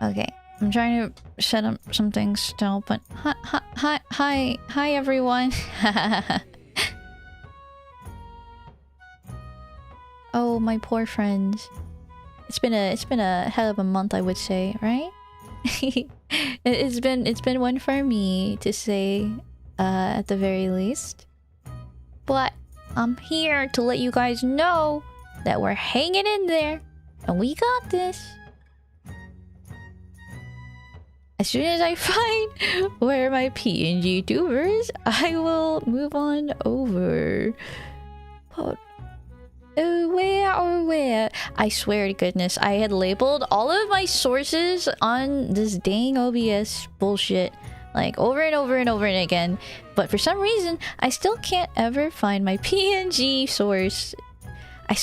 Okay, I'm trying to set up some things still, but hi everyone. Oh, my poor friends. It's been a hell of a month, I would say, right? It's been one for me to say, at the very least. But I'm here to let you guys know that we're hanging in there, and we got this. As soon as I find where my PNG tubers, I will move on over. But where? I swear to goodness, I had labeled all of my sources on this dang OBS bullshit, like over and over and over and again. But for some reason, I still can't ever find my PNG source.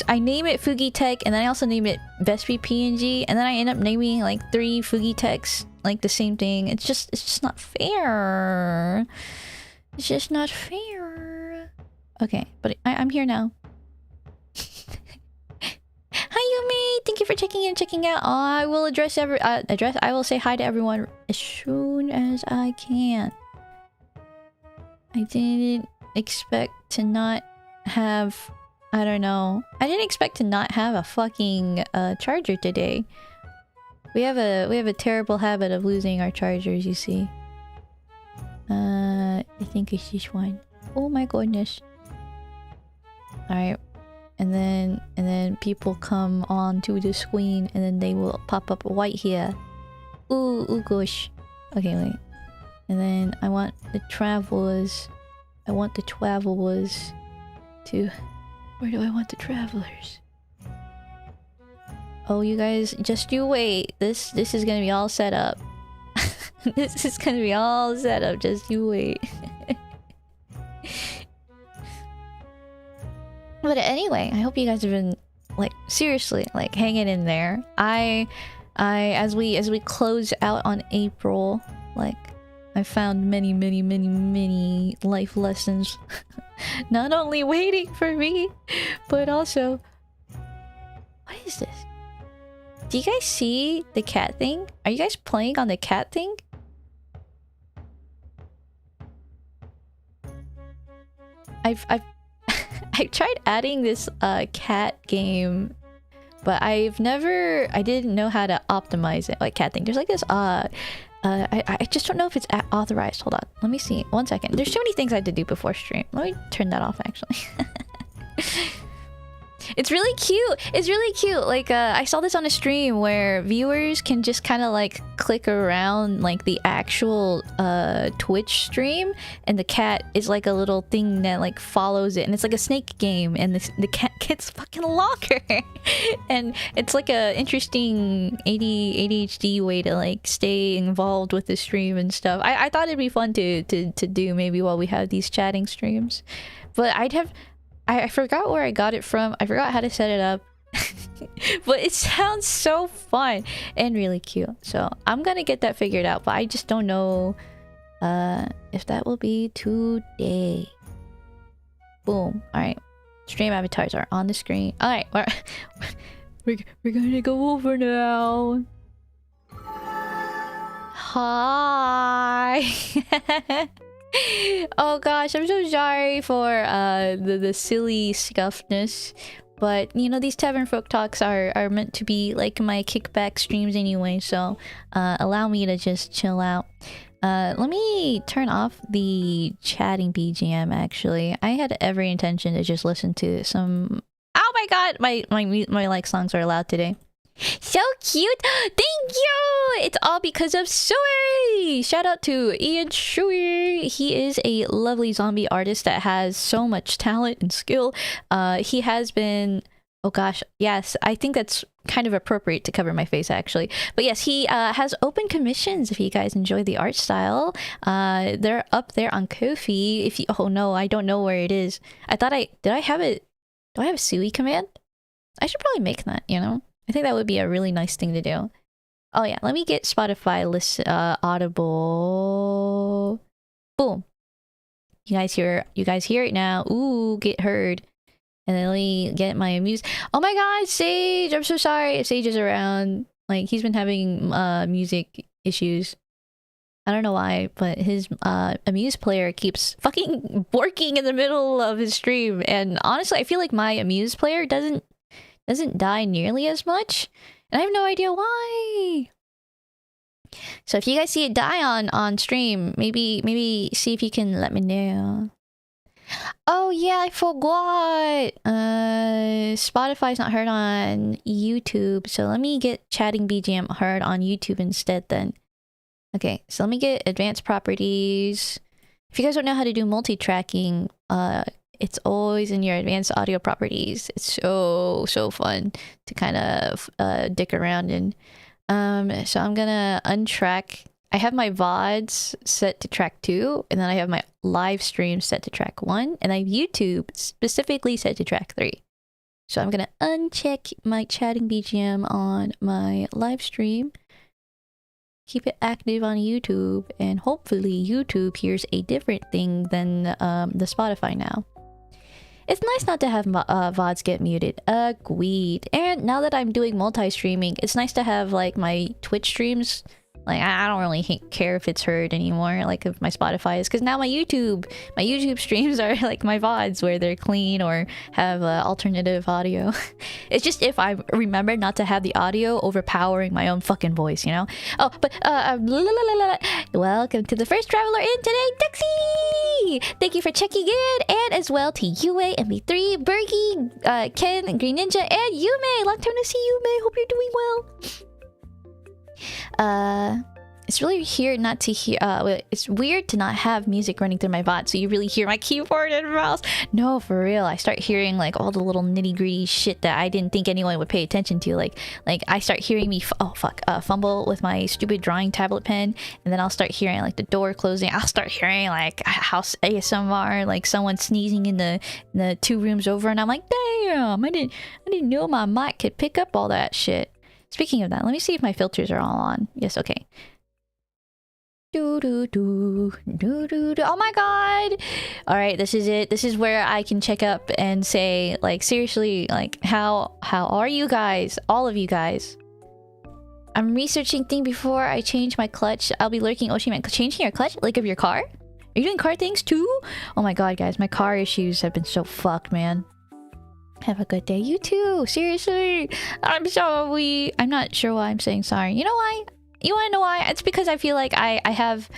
I name it Fugitech, and then I also name it Vespy PNG, and then I end up naming like 3 Fugitechs like the same thing. It's just not fair. It's just not fair. Okay, but I'm here now. Hi Yumi, thank you for checking in, checking out. I will I will say hi to everyone as soon as I can. I didn't expect to not have, I don't know. I didn't expect to not have a fucking charger today. We have a terrible habit of losing our chargers, you see. I think it's this one. Oh my goodness. Alright. And then people come onto the screen and then they will pop up white here. Ooh gosh. Okay, wait. And then I want the travelers to... Where do I want the travelers? Oh, you guys, just you wait. This is gonna be all set up. This is gonna be all set up. Just you wait. But anyway, I hope you guys have been like seriously like hanging in there. As we close out on April, like I found many life lessons. Not only waiting for me, but also... What is this? Do you guys see the cat thing? Are you guys playing on the cat thing? I've tried adding this cat game, but I didn't know how to optimize it. Like cat thing. There's like this I just don't know if it's authorized. Hold on. Let me see. 1 second. There's too many things I had to do before stream. Let me turn that off actually. It's really cute. It's really cute. Like I saw this on a stream where viewers can just kind of like click around like the actual Twitch stream, and the cat is like a little thing that like follows it, and it's like a snake game, and the cat gets fucking longer. And it's like a interesting ADHD way to like stay involved with the stream and stuff. I thought it'd be fun to do maybe while we have these chatting streams, but I forgot where I got it from. I forgot how to set it up. But it sounds so fun and really cute. So I'm gonna get that figured out, but I just don't know if that will be today. Boom. Alright. Stream avatars are on the screen. Alright, we're gonna go over now. Hi. Oh gosh, I'm so sorry for the silly scuffness, but you know, these Tavernfolk Talks are meant to be like my kickback streams anyway, so allow me to just chill out. Let me turn off the chatting BGM actually. I had every intention to just listen to some... Oh my god, my like songs are loud today. So cute! Thank you! It's all because of Sui! Shout out to Ian Shui. He is a lovely zombie artist that has so much talent and skill. He has been... Oh gosh, yes, I think that's kind of appropriate to cover my face actually. But yes, he has open commissions if you guys enjoy the art style. They're up there on Ko-fi. If you... Oh no, I don't know where it is. I thought Did I have it... Do I have a Sui command? I should probably make that, you know? I think that would be a really nice thing to do. Oh yeah, let me get Spotify list Audible. Boom. You guys hear it now. Ooh, get heard. And then let me get my amuse. Oh my god, Sage! I'm so sorry if Sage is around. Like, he's been having music issues. I don't know why, but his Amuse player keeps fucking working in the middle of his stream. And honestly, I feel like my Amuse player doesn't die nearly as much. And I have no idea why. So if you guys see it die on stream, maybe see if you can let me know. Oh yeah, I forgot. Spotify's not heard on YouTube, so let me get chatting BGM heard on YouTube instead then. Okay, so let me get advanced properties. If you guys don't know how to do multi-tracking, it's always in your advanced audio properties. It's so fun to kind of dick around in. So I'm gonna untrack. I have my VODs set to track 2, and then I have my live stream set to track 1, and I have YouTube specifically set to track 3. So I'm gonna uncheck my chatting BGM on my live stream, keep it active on YouTube, and hopefully YouTube hears a different thing than the Spotify now. It's nice not to have VODs get muted. Agreed. And now that I'm doing multi-streaming, it's nice to have like my Twitch streams. Like, I don't really care if it's heard anymore, like if my Spotify is, because now my YouTube streams are like my VODs where they're clean or have alternative audio. It's just if I remember not to have the audio overpowering my own fucking voice, you know? Oh, but welcome to the first traveler in today, Dexy! Thank you for checking in, and as well to Yue, MB3, Bergie, Ken, Green Ninja, and Yume! Long time to see, Yume! Hope you're doing well! It's really weird not to hear it's weird to not have music running through my VOD, so you really hear my keyboard and mouse. No, for real, I start hearing like all the little nitty-gritty shit that I didn't think anyone would pay attention to. Like I start hearing me fumble with my stupid drawing tablet pen, and then I'll start hearing like the door closing. I'll start hearing like house ASMR, like someone sneezing in the 2 rooms over, and I'm like, damn, I didn't know my mic could pick up all that shit. Speaking of that, let me see if my filters are all on. Yes, okay. Oh my god! Alright, this is it. This is where I can check up and say, like, seriously, like, how are you guys? All of you guys. I'm researching things before I change my clutch. I'll be lurking. Oh, she meant changing your clutch? Like, of your car? Are you doing car things too? Oh my god, guys, my car issues have been so fucked, man. Have a good day. You too. Seriously. I'm sorry. I'm not sure why I'm saying sorry. You know why? You want to know why? It's because I feel like I have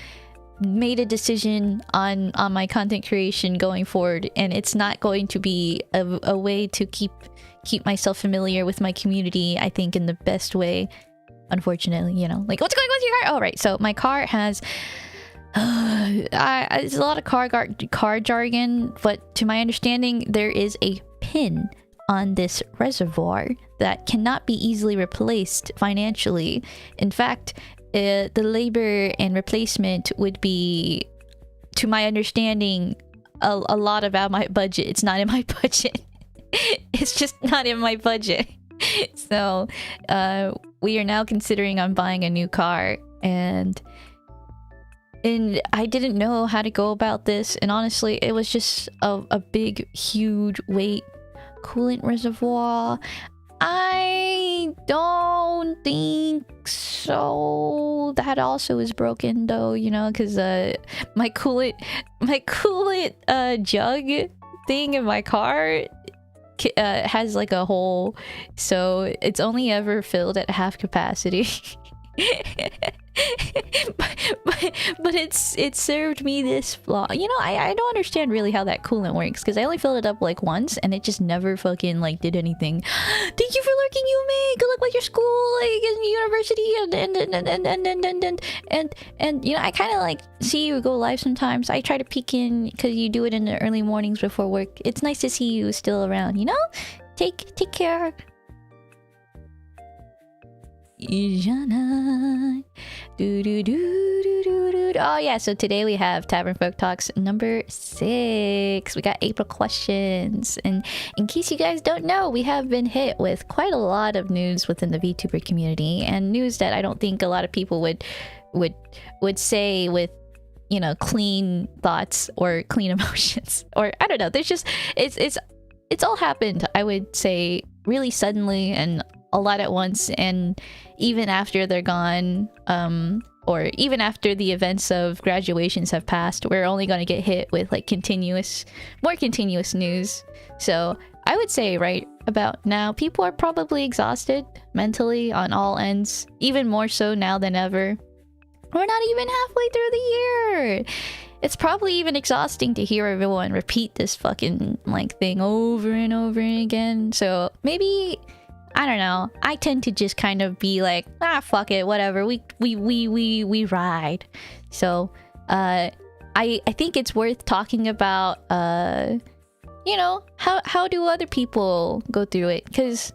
made a decision on my content creation going forward, and it's not going to be a way to keep myself familiar with my community, I think, in the best way. Unfortunately, you know. Like, what's going on with your car? Oh, right. So my car has... it's a lot of car jargon, but to my understanding, there is a pin on this reservoir that cannot be easily replaced financially. In fact, the labor and replacement would be, to my understanding, a lot about my budget. It's not in my budget. It's just not in my budget. So we are now considering on buying a new car, and I didn't know how to go about this, and honestly it was just a big huge weight. Coolant reservoir, I don't think so. That also is broken though, you know, because my coolant jug thing in my car has like a hole, so it's only ever filled at half capacity. but it served me this long. You know, I don't understand really how that coolant works, because I only filled it up like once and it just never fucking like did anything. Thank you for lurking, Yume. Good luck with your school, like, and university, and you know, I kind of like see you go live sometimes. I try to peek in because you do it in the early mornings before work. It's nice to see you still around, you know. Take care. Oh yeah, so today we have Tavernfolk Talks number 6. We got April questions, and in case you guys don't know, we have been hit with quite a lot of news within the VTuber community, and news that I don't think a lot of people would say with, you know, clean thoughts or clean emotions, or I don't know. There's just it's all happened, I would say, really suddenly, and a lot at once, and even after they're gone, or even after the events of graduations have passed, we're only going to get hit with like more continuous news. So I would say right about now, people are probably exhausted mentally on all ends, even more so now than ever. We're not even halfway through the year. It's probably even exhausting to hear everyone repeat this fucking like thing over and over again. So maybe, I don't know, I tend to just kind of be like, fuck it, whatever, we ride. So I think it's worth talking about you know, how do other people go through it, because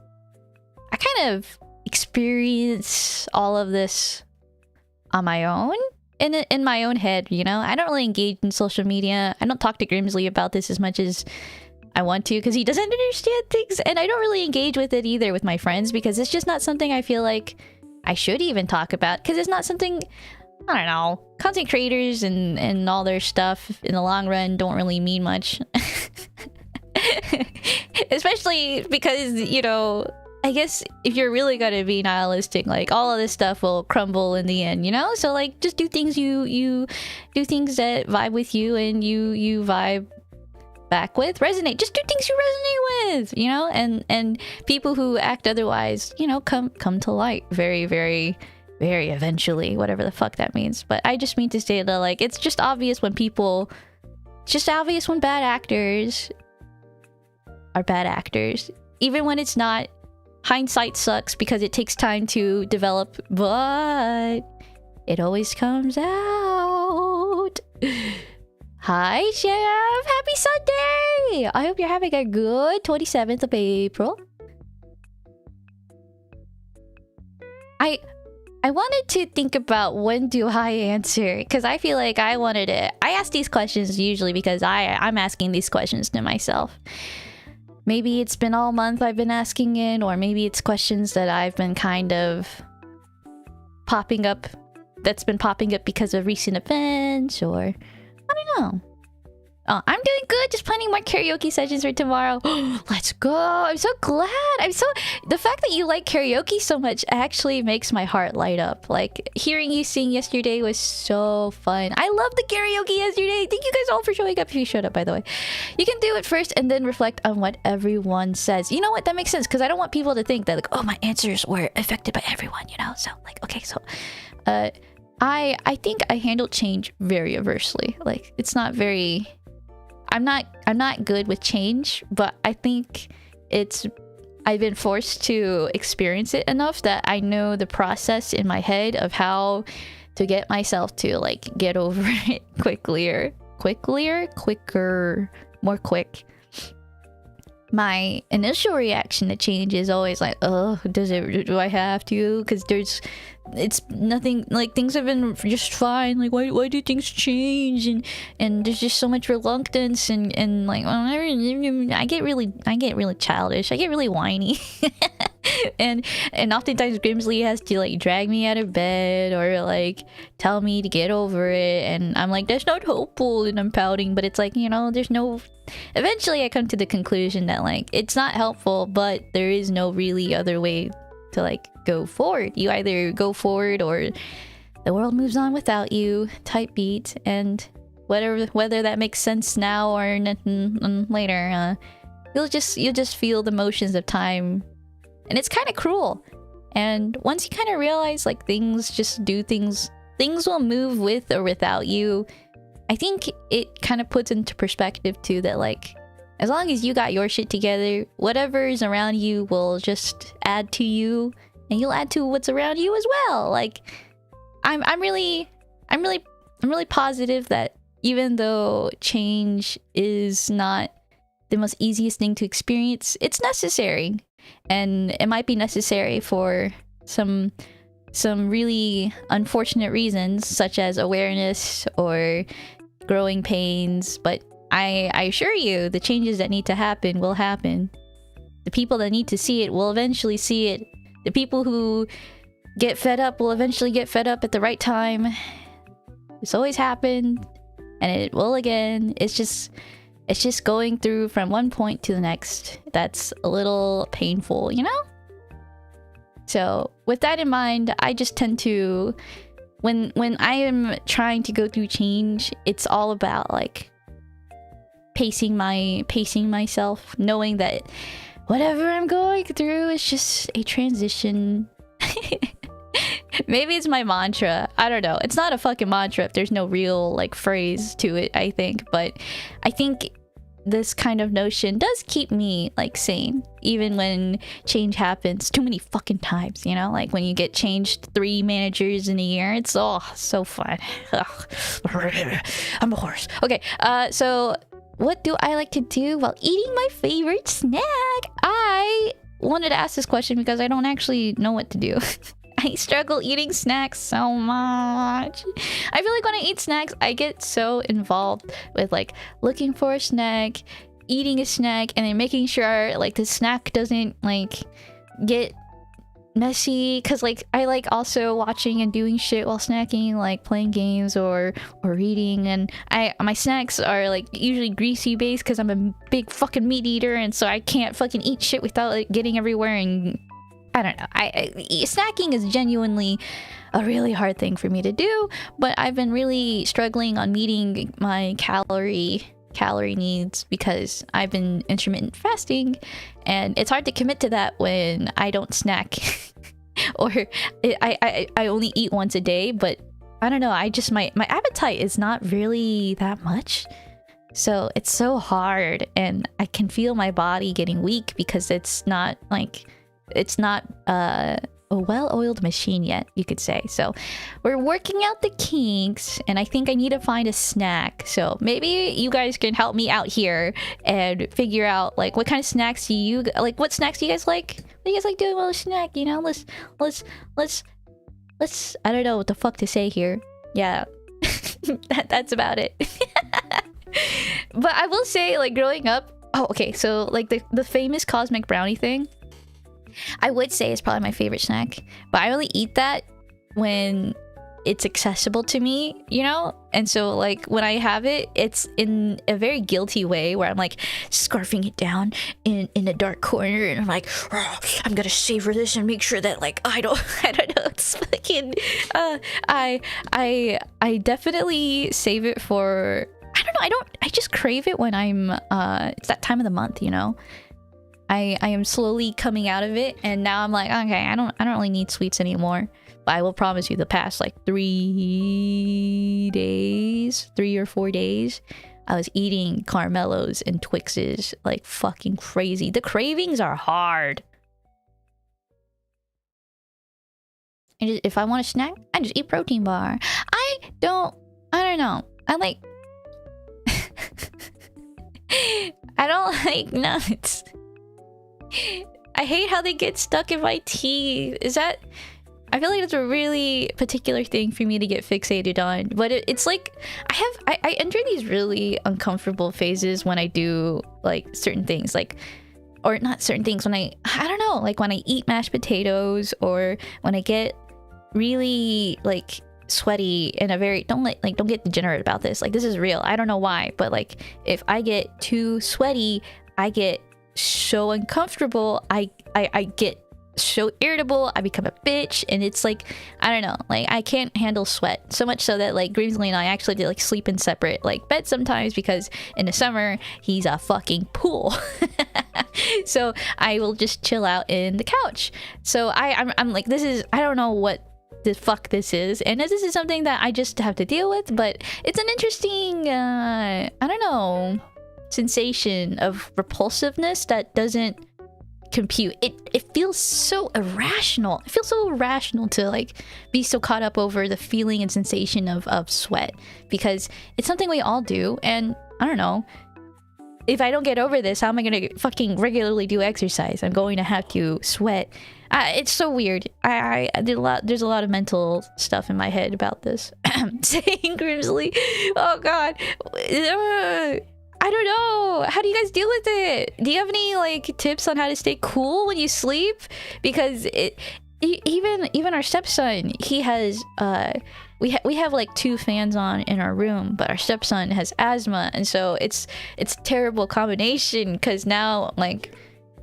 I kind of experience all of this on my own, in my own head, you know. I don't really engage in social media. I don't talk to Grimsley about this as much as I want to, because he doesn't understand things, and I don't really engage with it either with my friends, because it's just not something I feel like I should even talk about, because it's not something, I don't know, content creators and all their stuff in the long run don't really mean much. Especially because, you know, I guess if you're really gonna be nihilistic, like all of this stuff will crumble in the end, you know? So like just do things you do things that vibe with you and you vibe back with, resonate. Just do things you resonate with, you know? And people who act otherwise, you know, come to light very, very, very eventually, whatever the fuck that means. But I just mean to say that like it's just obvious when bad actors are bad actors, even when it's not. Hindsight sucks because it takes time to develop, but it always comes out. Hi, Chef! Happy Sunday! I hope you're having a good 27th of April. I wanted to think about when do I answer, because I feel like I ask these questions usually because I'm asking these questions to myself. Maybe it's been all month I've been asking it, or maybe it's questions that I've been kind of popping up because of recent events, or I don't know. Oh, I'm doing good. Just planning more karaoke sessions for tomorrow. Let's go. I'm so glad. The fact that you like karaoke so much actually makes my heart light up. Like, hearing you sing yesterday was so fun. I loved the karaoke yesterday. Thank you guys all for showing up. If you showed up, by the way. You can do it first and then reflect on what everyone says. You know what? That makes sense, because I don't want people to think that, like, oh, my answers were affected by everyone, you know? So, like, okay, so... I think I handled change very aversely. Like, it's not very... I'm not good with change, but I think I've been forced to experience it enough that I know the process in my head of how to get myself to like get over it quicker, more quick. My initial reaction to change is always like, oh, do I have to? Because it's nothing, like things have been just fine. Like why do things change? And there's just so much reluctance and like I get really childish. I get really whiny. and oftentimes Grimsley has to like drag me out of bed or like tell me to get over it, and I'm like, that's not hopeful, and I'm pouting, but it's like, you know, eventually I come to the conclusion that like it's not helpful, but there is no really other way to like go forward. You either go forward or the world moves on without you type beat, and whether that makes sense now or later, you'll just feel the motions of time, and it's kind of cruel. And once you kind of realize like things will move with or without you, I think it kind of puts into perspective too that like as long as you got your shit together, whatever is around you will just add to you, and you'll add to what's around you as well. Like I'm really positive that even though change is not the most easiest thing to experience, it's necessary. And it might be necessary for some really unfortunate reasons, such as awareness or growing pains, but I assure you the changes that need to happen will happen. The people that need to see it will eventually see it. The people who get fed up will eventually get fed up at the right time. It's always happened, and it will again. It's just going through from one point to the next. That's a little painful, you know? So with that in mind, I just tend to, when I am trying to go through change, it's all about like pacing myself, knowing that whatever I'm going through is just a transition. Maybe it's my mantra. I don't know. It's not a fucking mantra if there's no real like phrase to it, I think. But I think this kind of notion does keep me like sane, even when change happens too many fucking times, you know? Like when you get changed 3 managers in a year, it's so fun. I'm a horse. Okay, so what do I like to do while eating my favorite snack? I wanted to ask this question because I don't actually know what to do. I struggle eating snacks so much. I feel like when I eat snacks, I get so involved with like looking for a snack, eating a snack, and then making sure like the snack doesn't like get messy. Cause like I like also watching and doing shit while snacking, like playing games or reading. And my snacks are like usually greasy based because I'm a big fucking meat eater, and so I can't fucking eat shit without it getting everywhere. And I don't know. Snacking is genuinely a really hard thing for me to do, but I've been really struggling on meeting my calorie needs because I've been intermittent fasting, and it's hard to commit to that when I don't snack or I only eat once a day. But I don't know. I just my appetite is not really that much. So it's so hard, and I can feel my body getting weak because it's not a well-oiled machine yet, you could say. So we're working out the kinks, and I think I need to find a snack. So maybe you guys can help me out here and figure out like what kind of snacks do you like. What snacks do you guys like? What do you guys like doing while a snack? You know, let's I don't know what the fuck to say here. Yeah, that's about it. But I will say, like, growing up, oh, okay, so like the famous cosmic brownie thing, I would say is probably my favorite snack, but I only eat that when it's accessible to me, you know? And so like when I have it, it's in a very guilty way where I'm like scarfing it down in a dark corner, and I'm like, oh, I'm gonna savor this and make sure that like I don't know, it's fucking I definitely save it for, I don't know, I just crave it when I'm it's that time of the month, you know? I am slowly coming out of it, and now I'm like, okay, I don't really need sweets anymore. But I will promise you, the past like 3 or 4 days, I was eating Caramellos and Twixes like fucking crazy. The cravings are hard. And if I want a snack, I just eat protein bar. I don't know. I like I don't like nuts. I hate how they get stuck in my teeth. I feel like it's a really particular thing for me to get fixated on. But it's like I enter these really uncomfortable phases when I do like certain things, like, or not certain things, when I don't know, like when I eat mashed potatoes, or when I get really like sweaty in a very, don't get degenerate about this, like this is real, I don't know why, but like if I get too sweaty, I get so uncomfortable, I get so irritable, I become a bitch, and it's like, I don't know, like I can't handle sweat, so much so that like Grimsley and I actually did like sleep in separate like beds sometimes, because in the summer he's a fucking pool. So I will just chill out in the couch. So I'm like, this is, I don't know what the fuck this is, and this is something that I just have to deal with, but it's an interesting I don't know, sensation of repulsiveness that doesn't compute. It feels so irrational. It feels so irrational to like be so caught up over the feeling and sensation of sweat, because it's something we all do. And I don't know, if I don't get over this, how am I gonna fucking regularly do exercise? I'm going to have to sweat. It's so weird. I did a lot. There's a lot of mental stuff in my head about this. Saying Grimsley, oh god, I don't know. How do you guys deal with it? Do you have any like tips on how to stay cool when you sleep? Because even our stepson, he has we have like 2 fans on in our room, but our stepson has asthma, and so it's a terrible combination, because now like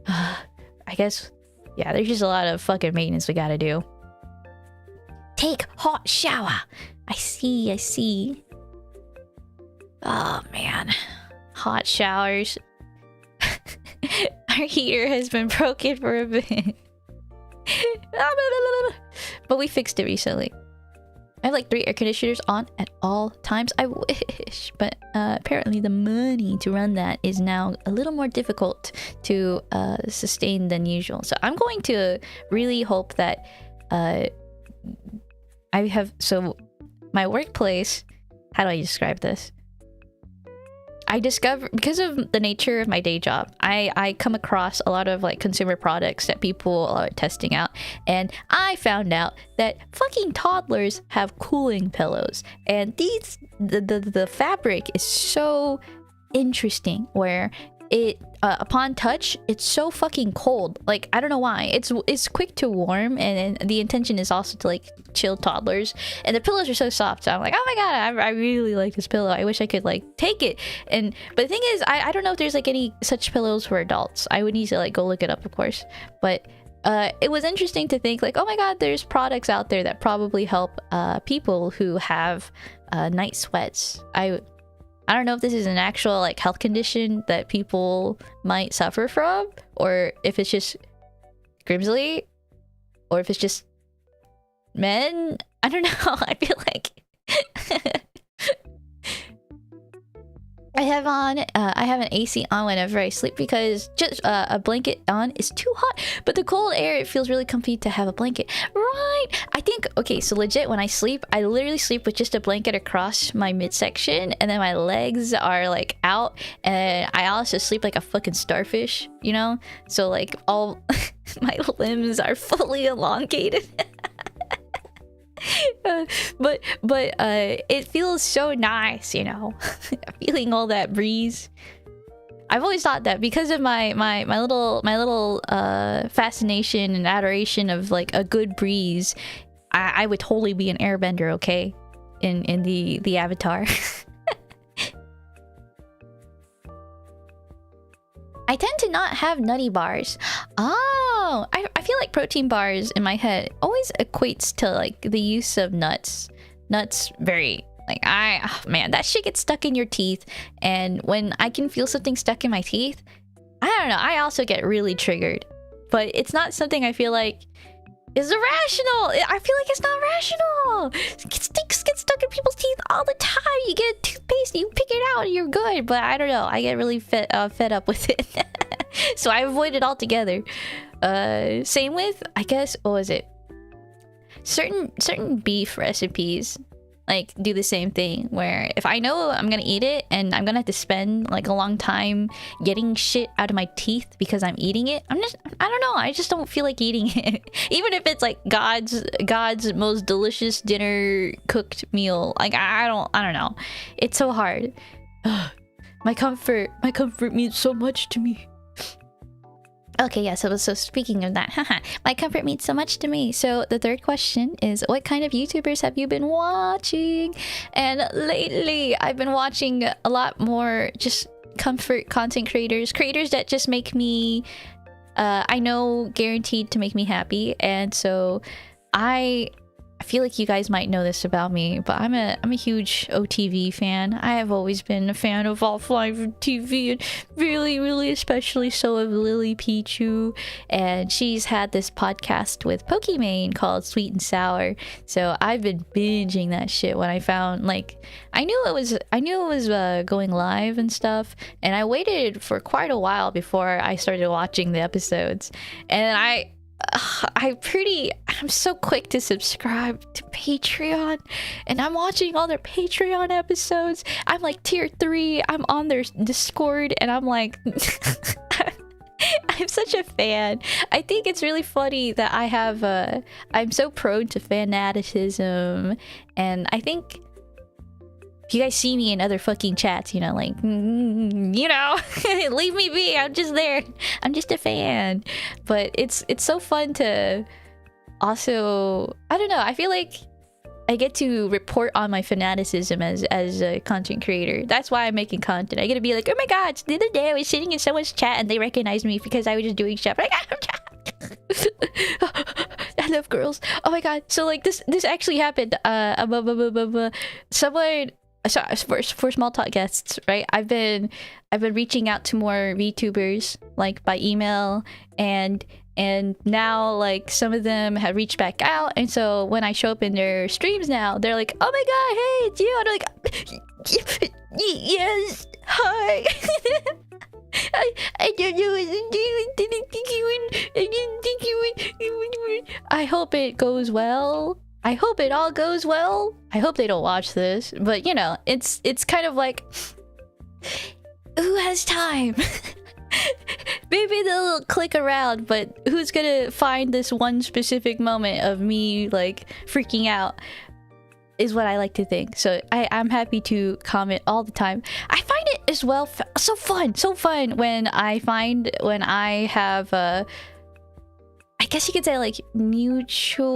I guess Yeah, there's just a lot of fucking maintenance we gotta do. Take hot shower. I see. Oh man, hot showers. Our heater has been broken for a bit. But we fixed it recently. I have like 3 air conditioners on at all times. I wish, but apparently the money to run that is now a little more difficult to sustain than usual. So I'm going to really hope that so my workplace, how do I describe this? I discover, because of the nature of my day job, I come across a lot of like consumer products that people are testing out, and I found out that fucking toddlers have cooling pillows, and the fabric is so interesting where it upon touch it's so fucking cold. Like I don't know why. It's quick to warm, and the intention is also to like chill toddlers, and the pillows are so soft, so I'm like, oh my god, I really like this pillow. I wish I could like take it. But the thing is, I don't know if there's like any such pillows for adults. I would need to like go look it up, of course, but it was interesting to think like, oh my god, there's products out there that probably help people who have night sweats. I don't know if this is an actual like health condition that people might suffer from, or if it's just Grimsley, or if it's just men. I don't know. I feel like I have an AC on whenever I sleep, because just a blanket on is too hot. But the cold air, it feels really comfy to have a blanket. Right. I think, okay, so legit, when I sleep, I literally sleep with just a blanket across my midsection, and then my legs are like out, and I also sleep like a fucking starfish, you know? So like all my limbs are fully elongated. But it feels so nice, you know, feeling all that breeze. I've always thought that because of my little fascination and adoration of like a good breeze, I would totally be an airbender, okay, in the Avatar. I tend to not have nutty bars. Oh, I feel like protein bars in my head always equates to like the use of nuts. Nuts very like oh, man, that shit gets stuck in your teeth, and when I can feel something stuck in my teeth, I don't know, I also get really triggered. But it's not something I feel like is irrational. I feel like it's not rational. Sticks get stuck in people's teeth all the time. You get a toothpaste, you pick it out, and you're good. But I don't know. I get really fed up with it, so I avoid it altogether. Same with, I guess, what was it? Certain beef recipes like do the same thing, where if I know I'm gonna eat it and I'm gonna have to spend like a long time getting shit out of my teeth because I'm eating it, I don't know, I just don't feel like eating it. Even if it's like God's most delicious dinner cooked meal, like I don't know, it's so hard. my comfort means so much to me. Okay, yeah, so speaking of that, my comfort means so much to me. So the third question is, what kind of YouTubers have you been watching? And lately, I've been watching a lot more just comfort content creators that just make me, I know, guaranteed to make me happy. And so I feel like you guys might know this about me, but I'm a huge OTV fan. I have always been a fan of offline TV, and really especially so of Lily Pichu. And she's had this podcast with Pokimane called Sweet and Sour. So I've been binging that shit when I found, like, I knew it was going live and stuff, and I waited for quite a while before I started watching the episodes. And I'm so quick to subscribe to Patreon, and I'm watching all their Patreon episodes. I'm like tier 3. I'm on their Discord, and I'm like I'm such a fan. I think it's really funny that I'm so prone to fanaticism, and I think if you guys see me in other fucking chats, you know, like, you know, leave me be. I'm just there. I'm just a fan. But it's so fun to also, I don't know, I feel like I get to report on my fanaticism as a content creator. That's why I'm making content. I get to be like, oh my god, the other day I was sitting in someone's chat and they recognized me because I was just doing shit. Like, I love girls. Oh my god. So like this actually happened. Someone, so for small talk guests, right? I've been reaching out to more VTubers like by email, and now like some of them have reached back out, and so when I show up in their streams now, they're like, oh my god, hey, it's you. And I'm like, yes, hi. I don't know what to do. I didn't think you would. I hope it goes well. I hope it all goes well. I hope they don't watch this, but you know, it's kind of like, who has time? Maybe they'll click around, but who's gonna find this one specific moment of me like freaking out is what I like to think. So I'm happy to comment all the time. I find it as well so fun when I have I guess you could say like mutuals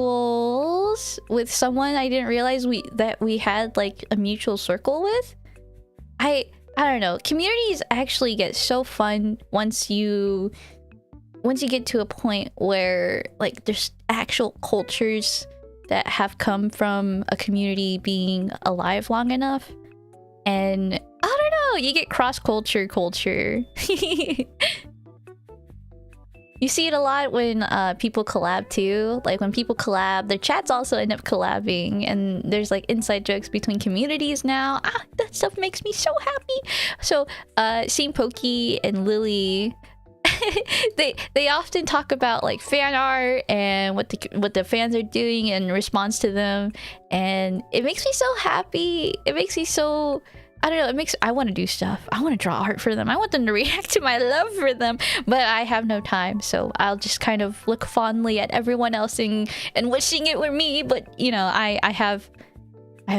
with someone I didn't realize that we had like a mutual circle with. I don't know. Communities actually get so fun once you get to a point where like there's actual cultures that have come from a community being alive long enough, and I don't know, you get cross-culture culture. You see it a lot when people collab too. Like when people collab, their chats also end up collabing, and there's like inside jokes between communities now. That stuff makes me so happy. So seeing Pokey and Lily, they often talk about like fan art and what the fans are doing in response to them, and it makes me so happy. It makes me so, I don't know, I want to do stuff. I want to draw art for them. I want them to react to my love for them, but I have no time, so I'll just kind of look fondly at everyone else and wishing it were me. But you know, I have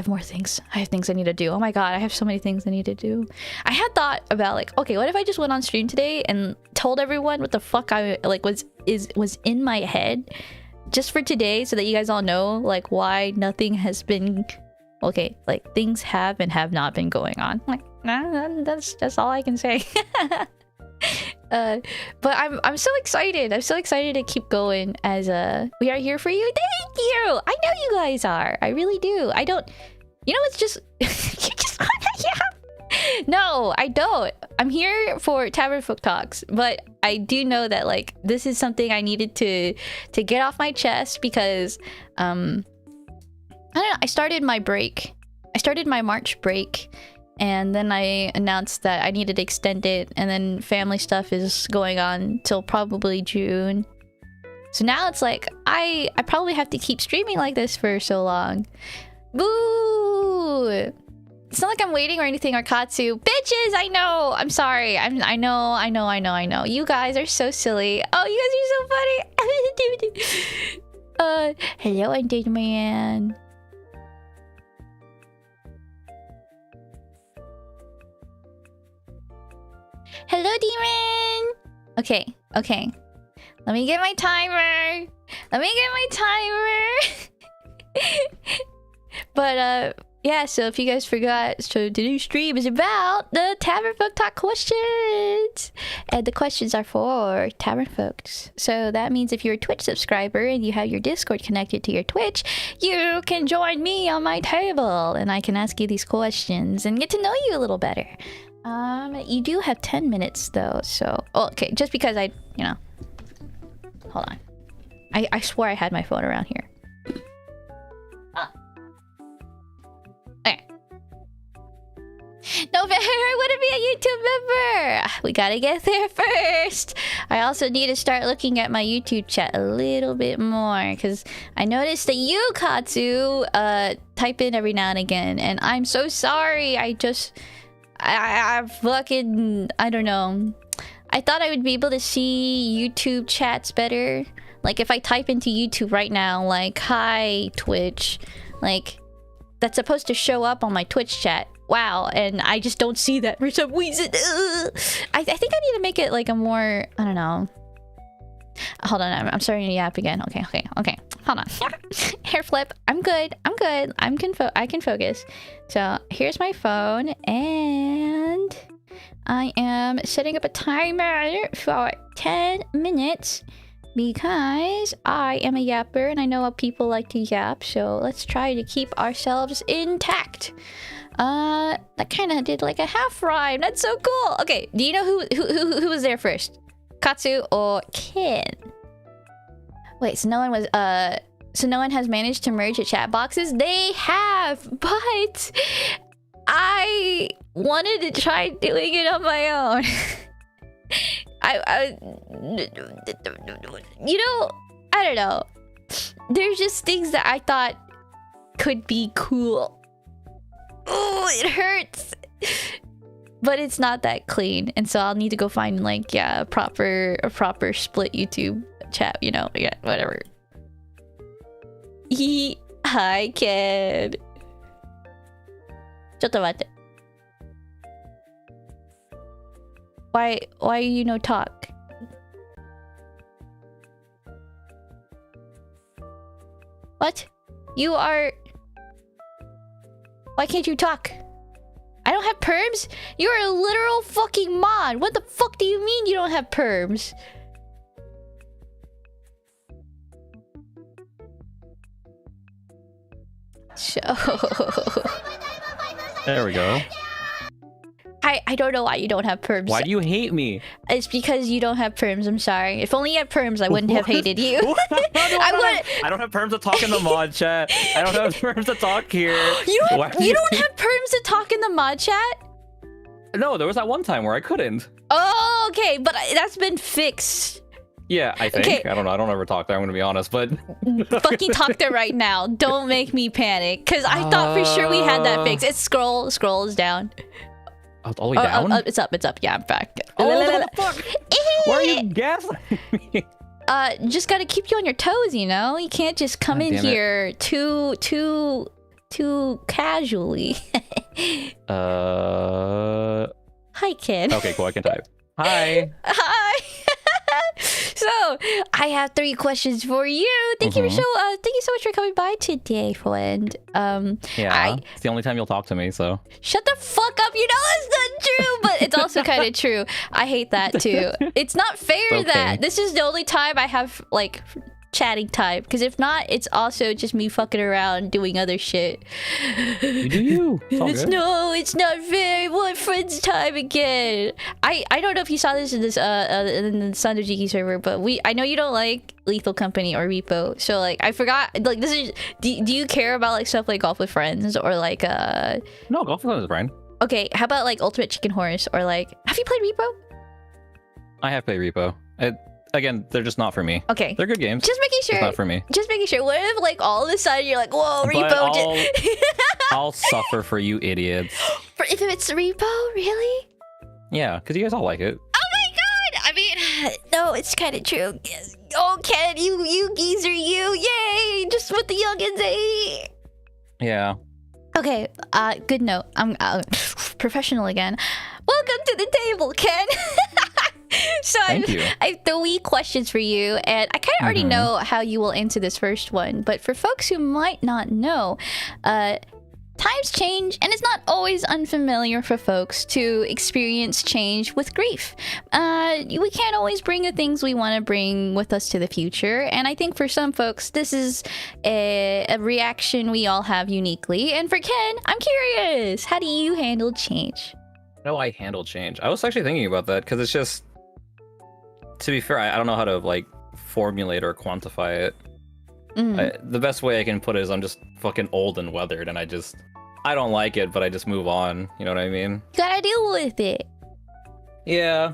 more things. I have things I need to do. Oh my god, I have so many things I need to do. I had thought about like, okay, what if I just went on stream today and told everyone what the fuck I like was in my head just for today, so that you guys all know like why nothing has been okay, like things have and have not been going on. Like, nah, that's all I can say. But I'm so excited. I'm so excited to keep going as we are here for you. Thank you. I know you guys are. I really do. I don't. You know, it's just you just yeah. No, I don't. I'm here for Tavernfolk Talks, but I do know that like this is something I needed to get off my chest because I don't know. I started my break. I started my March break. And then I announced that I needed to extend it, and then family stuff is going on till probably June. So now it's like I probably have to keep streaming like this for so long. Boo! It's not like I'm waiting or anything, Arkatsu. Bitches, I know. I'm sorry. I know. You guys are so silly. Oh, you guys are so funny. Hello, Undead Man. Hello, Demon! Okay. Let me get my timer. But, yeah, so if you guys forgot, so the new stream is about the Tavernfolk Talk questions. And the questions are for Tavern Folks. So that means if you're a Twitch subscriber and you have your Discord connected to your Twitch, you can join me on my table and I can ask you these questions and get to know you a little better. You do have 10 minutes though, so... Oh, okay, just because I, you know... Hold on. I swore I had my phone around here. Okay. November, I want to be a YouTube member! We gotta get there first! I also need to start looking at my YouTube chat a little bit more, because I noticed that you, Katsu, type in every now and again, and I'm so sorry, I fucking... I don't know. I thought I would be able to see YouTube chats better. Like, if I type into YouTube right now, like, hi, Twitch. Like, that's supposed to show up on my Twitch chat. Wow, and I just don't see that for some reason. I think I need to make it, like, a more... I don't know. Hold on, I'm starting to yap again. Okay. Hold on. Hair flip. I'm good. I can focus. So here's my phone, and I am setting up a timer for 10 minutes. because I am a yapper and I know how people like to yap, so let's try to keep ourselves intact. That kind of did like a half rhyme. That's so cool. Okay, do you know who was there first? Katsu or Ken? Wait, so no one has managed to merge the chat boxes? They have, but I wanted to try doing it on my own. I don't know. There's just things that I thought could be cool. Oh, it hurts. But it's not that clean, and so I'll need to go find like a proper split YouTube chat, whatever. Hi, kid. ちょっと待って。Why you no talk? What? You are... Why can't you talk? I don't have perms? You're a literal fucking mod. What the fuck do you mean you don't have perms? So... There we go. I don't know why you don't have perms. Why do you hate me? It's because you don't have perms. I'm sorry. If only you had perms, I wouldn't have hated you. I don't have perms to talk in the mod chat. I don't have perms to talk here. You don't have perms to talk in the mod chat? No, there was that one time where I couldn't. Oh, okay, but that's been fixed. Yeah, I think. Okay. I don't know. I don't ever talk there, I'm gonna be honest, but... Fucking talk there right now. Don't make me panic, because I thought for sure we had that fixed. It's scrolls down. Oh, all the way down? It's up. Yeah, I'm back. Oh, what the fuck? Why are you gaslighting me? Just gotta keep you on your toes, you know? You can't just come in here too casually. Hi, kid. Okay, cool. I can type. Hi. Hi. So, I have 3 questions for you. Thank you so much for coming by today, friend. Yeah, it's the only time you'll talk to me, so... Shut the fuck up! You know it's not true, but it's also kind of true. I hate that, too. It's not fair that this is the only time I have, like... chatting time, because if not, it's also just me fucking around doing other shit. You do you. It's not fair. What friends time again? I don't know if you saw this in the Sandojiki server, but I know you don't like Lethal Company or Repo, so like I forgot, like this is do you care about like stuff like Golf with Friends or like No, Golf with Friends is fine. Okay, how about like Ultimate Chicken Horse or like have you played Repo? I have played Repo. Again, they're just not for me. Okay. They're good games. Just making sure. It's not for me. Just making sure. What if, like, all of a sudden you're like, whoa, Repo. I'll suffer for you idiots. If it's Repo? Really? Yeah, because you guys all like it. Oh my god! I mean, no, it's kind of true. Oh, Ken, you geezer, you. Yay! Just what the youngins ate. Yeah. Okay, good note. I'm professional again. Welcome to the table, Ken. So I have 3 questions for you, and I kind of already know how you will answer this first one, but for folks who might not know, times change, and it's not always unfamiliar for folks to experience change with grief. We can't always bring the things we want to bring with us to the future, and I think for some folks, this is a reaction we all have uniquely. And for Ken, I'm curious, how do you handle change? How do I handle change? I was actually thinking about that, because it's just... To be fair, I don't know how to, like, formulate or quantify it. The best way I can put it is I'm just fucking old and weathered, and I don't like it, but I just move on. You know what I mean? You gotta deal with it. Yeah.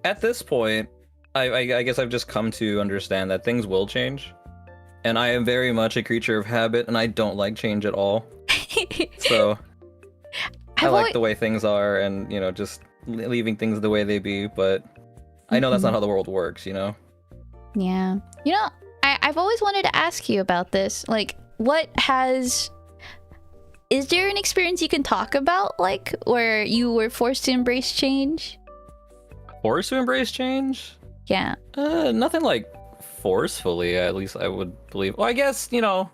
At this point, I guess I've just come to understand that things will change. And I am very much a creature of habit, and I don't like change at all. So, I like the way things are, and, you know, just... leaving things the way they be, but I know that's not how the world works, you know? Yeah. You know, I've always wanted to ask you about this. Like, is there an experience you can talk about, like, where you were forced to embrace change? Forced to embrace change? Yeah. Nothing, like, forcefully, at least I would believe. Well, I guess, you know,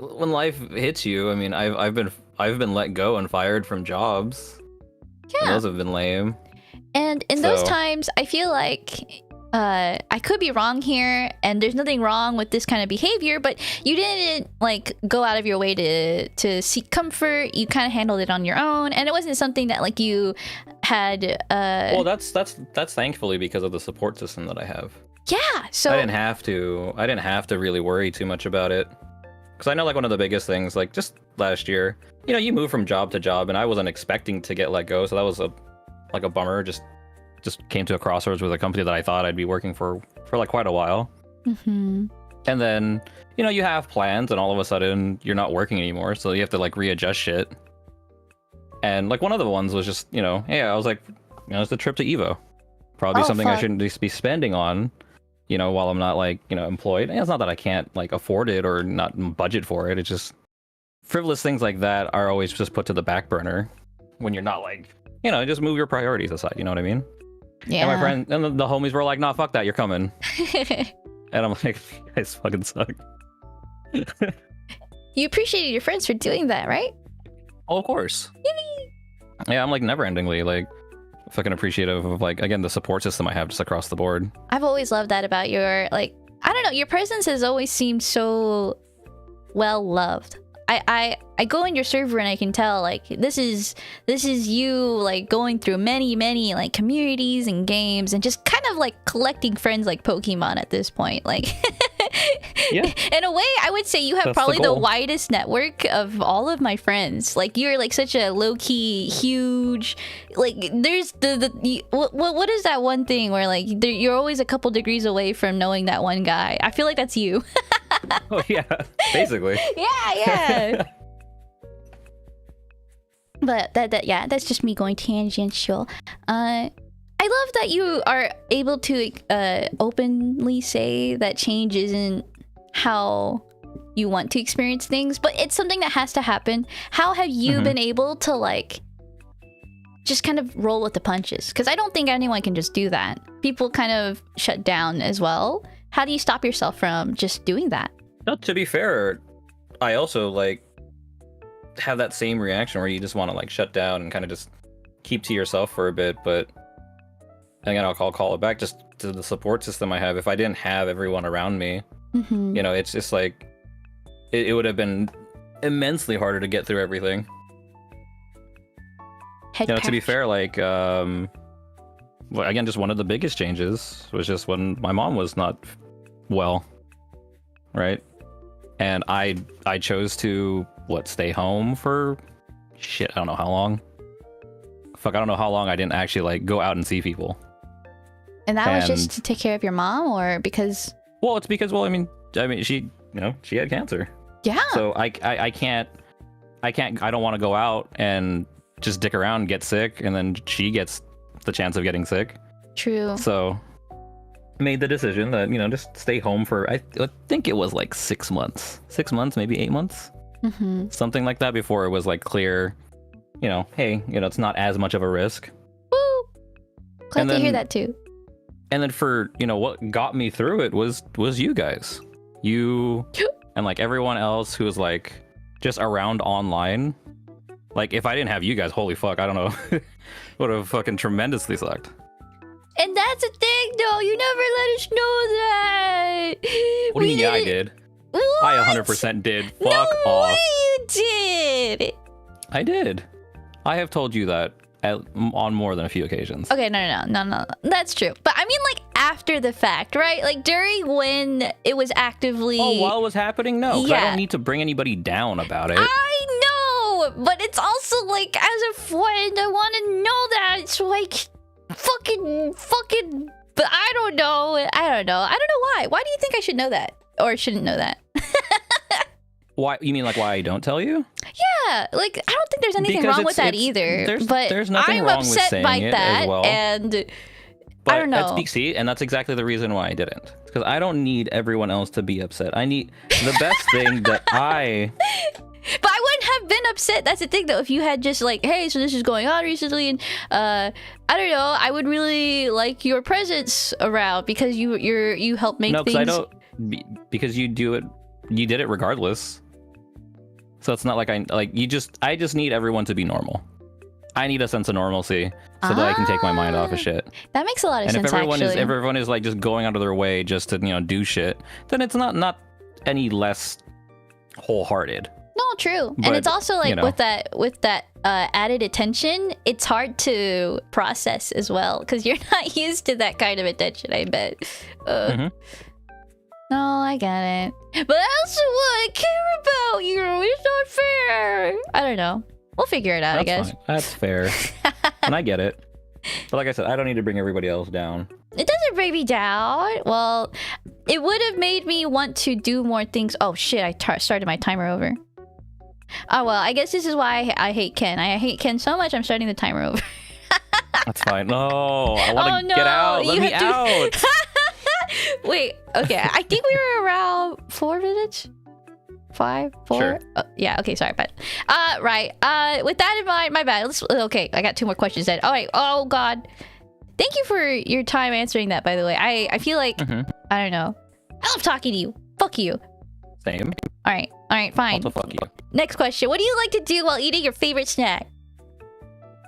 when life hits you, I mean, I've been let go and fired from jobs. Yeah. Those have been lame. And in those times, I feel like I could be wrong here, and there's nothing wrong with this kind of behavior, but you didn't like go out of your way to seek comfort. You kind of handled it on your own, and it wasn't something that like you had. Well, that's thankfully because of the support system that I have. Yeah, so I didn't have to really worry too much about it, because I know like one of the biggest things, like just last year, you move from job to job, and I wasn't expecting to get let go, so that was a bummer. Just came to a crossroads with a company that I thought I'd be working for like quite a while. Mm-hmm. And then, you have plans, and all of a sudden you're not working anymore, so you have to like readjust shit. And like one of the ones was just, hey, I was like, it's the trip to Evo. Probably something I shouldn't just be spending on, while I'm not like, employed. And it's not that I can't like afford it or not budget for it. It's just frivolous things like that are always just put to the back burner when you're not like, just move your priorities aside. You know what I mean? Yeah. And my friend and the homies were like, "Nah, fuck that, you're coming." And I'm like, "You guys fucking suck." You appreciated your friends for doing that, right? Oh, of course. Yay! Yeah, I'm like never-endingly like fucking appreciative of like, again, the support system I have just across the board. I've always loved that about your like, I don't know, your presence has always seemed so well loved. I go in your server and I can tell like this is you like going through many like communities and games and just kind of like collecting friends like Pokemon at this point. Like yeah. In a way, I would say you have probably the widest network of all of my friends. Like you're like such a low-key huge, like there's what is that one thing where like you're always a couple degrees away from knowing that one guy. I feel like that's you. Oh yeah, basically. Yeah. But that's just me going tangential. I love that you are able to openly say that change isn't how you want to experience things, but it's something that has to happen. How have you been able to like just kind of roll with the punches? Because I don't think anyone can just do that. People kind of shut down as well. How do you stop yourself from just doing that? No, to be fair, I also like have that same reaction where you just want to like shut down and kind of just keep to yourself for a bit. But again, I'll call it back just to the support system I have. If I didn't have everyone around me, it's just like it would have been immensely harder to get through everything. To be fair, like well, again, just one of the biggest changes was just when my mom was not well, right? And I chose to stay home for shit, I don't know how long. Fuck, I don't know how long I didn't actually like go out and see people. And that was just to take care of your mom, or because? Well, it's because I mean she she had cancer. Yeah. So I can't I don't want to go out and just dick around and get sick, and then she gets the chance of getting sick. True. So made the decision that just stay home for I think it was like 6 months, maybe 8 months, something like that, before it was like clear, hey, it's not as much of a risk. Woo! Glad to hear that too. And then for what got me through it was you guys, you and like everyone else who was like just around online. Like if I didn't have you guys, holy fuck, I don't know, would have fucking tremendously sucked. And that's the thing, though. You never let us know that. What do you mean? Yeah, I did. What? I 100% did. Fuck no off. Way you did. I did. I have told you that on more than a few occasions. Okay, no. That's true. But I mean, like after the fact, right? Like during when it was actively. Oh, while it was happening, no. Because yeah. I don't need to bring anybody down about it. I know, but it's also like as a friend, I want to know that. It's like. Fucking, but I don't know why. Why do you think I should know that? Or shouldn't know that? Why? You mean like why I don't tell you? Yeah, like I don't think there's anything wrong with that either. But there's nothing I'm wrong upset with saying by it that, as well. And but I don't know. See, and that's exactly the reason why I didn't. Because I don't need everyone else to be upset. I need the best thing that I... But I wouldn't have been upset. That's the thing, though. If you had just like, hey, so this is going on recently, and I don't know, I would really like your presence around because you help make things. No, because you did it regardless. So it's not like I just need everyone to be normal. I need a sense of normalcy so that I can take my mind off of shit. That makes a lot of sense. And if everyone is like just going out of their way just to do shit, then it's not any less wholehearted. No, true. But, and it's also like with that added attention, it's hard to process as well because you're not used to that kind of attention. I bet. No, I get it. But that's what I care about. It's not fair. I don't know. We'll figure it out. I guess. Fine. That's fair. And I get it. But like I said, I don't need to bring everybody else down. It doesn't bring me down. Well, it would have made me want to do more things. Oh shit! I started my timer over. Oh well, I guess this is why I hate Ken. I hate Ken so much. I'm starting the timer over. That's fine. No, I want to get out. Let me out. Wait. Okay. I think we were around 4 minutes. 5, 4. Sure. Oh, yeah. Okay. Sorry, but right. With that in mind, my bad. Okay. I got 2 more questions then. All right. Oh God. Thank you for your time answering that. By the way, I feel like I don't know. I love talking to you. Fuck you. Same. All right. Fine. Also, fuck you. Next question. What do you like to do while eating your favorite snack?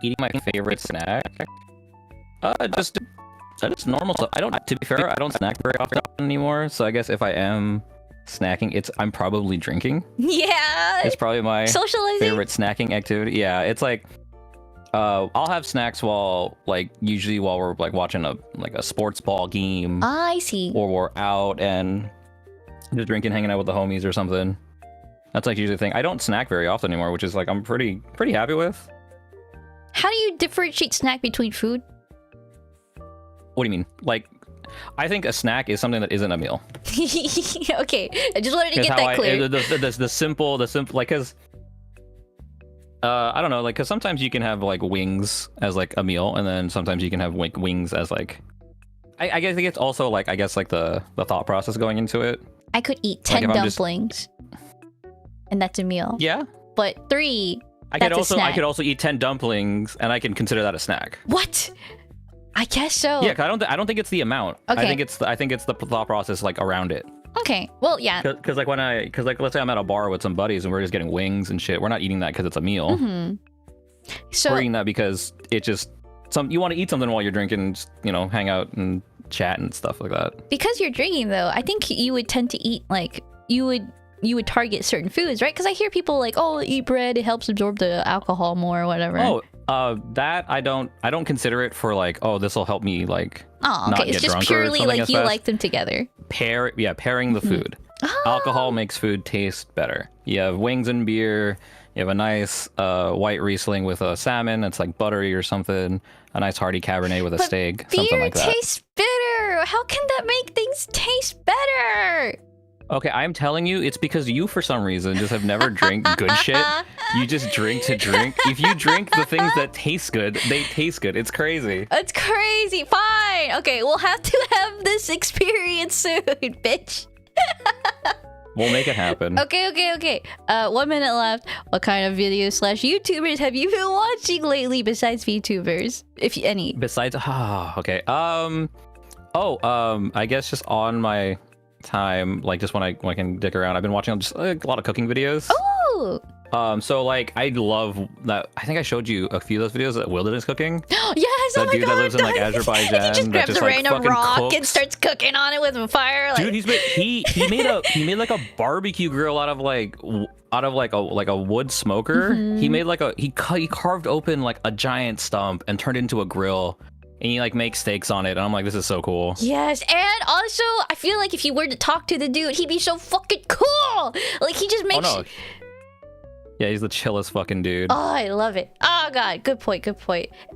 Eating my favorite snack? Just normal stuff. To be fair, I don't snack very often anymore. So I guess if I am snacking, I'm probably drinking. Yeah. It's probably my socializing favorite snacking activity. Yeah, it's like I'll have snacks usually while we're like watching a sports ball game. I see. Or we're out and just drinking, hanging out with the homies or something. That's like usually the thing. I don't snack very often anymore, which is like I'm pretty happy with. How do you differentiate snack between food? What do you mean? Like, I think a snack is something that isn't a meal. Okay, I just wanted to get that clear. The simple, like, cause I don't know, like, cause sometimes you can have like wings as like a meal, and then sometimes you can have wings as like. I guess it's also like the thought process going into it. I could eat 10 dumplings, and that's a meal. Yeah. But 3. I could also eat 10 dumplings, and I can consider that a snack. What? I guess so. Yeah, 'cause I don't think it's the amount. Okay. I think it's the thought process like around it. Okay. Well, yeah. Because let's say I'm at a bar with some buddies and we're just getting wings and shit. We're not eating that because it's a meal. So we're eating that because it just you want to eat something while you're drinking, hang out and chat and stuff like that. Because you're drinking though, I think you would tend to eat like you would target certain foods, right? Because I hear people like, oh, eat bread, it helps absorb the alcohol more or whatever. Oh, that I don't consider it for like, oh, this will help me like not it's get just drunk purely or like you fast. like them together. Pairing the food. Alcohol makes food taste better. You have wings and beer. You have a nice white Riesling with a salmon that's like buttery or something. A nice hearty Cabernet with a steak, something like that. Beer tastes bitter. How can that make things taste better? Okay, I'm telling you, it's because you, for some reason, just have never drank good shit. You just drink to drink. If you drink the things that taste good, they taste good. It's crazy. It's crazy. Fine. Okay, we'll have to have this experience soon, bitch. We'll make it happen. Okay. 1 minute left. What kind of videos / YouTubers have you been watching lately besides VTubers, if any? Besides, okay. I guess just on my time, like just when I can dick around, I've been watching just a lot of cooking videos. Oh. So like I love that. I think I showed you a few of those videos at Wilderness Cooking. Yes, that dude that lives in like Azerbaijan. He just grabs a random rock cooks. and starts cooking on it with fire. Like... Dude, he made like a barbecue grill out of a wood smoker. He made like he carved open like a giant stump and turned it into a grill. And he like makes steaks on it, and I'm like, this is so cool. Yes, and also I feel like if you were to talk to the dude, he'd be so fucking cool. Like he just makes. Oh, no. Yeah, he's the chillest fucking dude. Oh, I love it. Oh god, good point.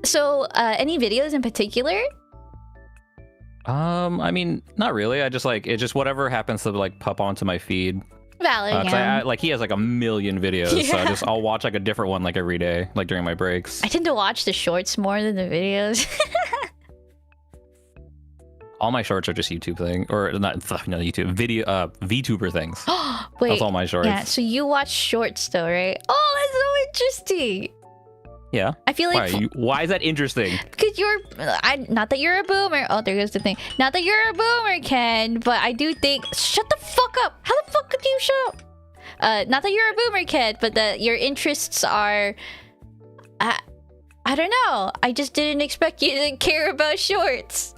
So, any videos in particular? I mean, not really. I just like it. Just whatever happens to like pop onto my feed. Valid. Like he has like a million videos, so I'll watch like a different one like every day, like during my breaks. I tend to watch the shorts more than the videos. All my shorts are just YouTube thing, or not YouTube video, VTuber things. Wait, that's all my shorts. Yeah, so you watch shorts though, right? Oh, that's so interesting. Yeah. I feel like why is that interesting? Because not that you're a boomer. Oh, there goes the thing. Not that you're a boomer, Ken, but I do think. Shut the fuck up. How the fuck could you shut up? Not that you're a boomer, Ken, but that your interests are. I don't know. I just didn't expect you to care about shorts.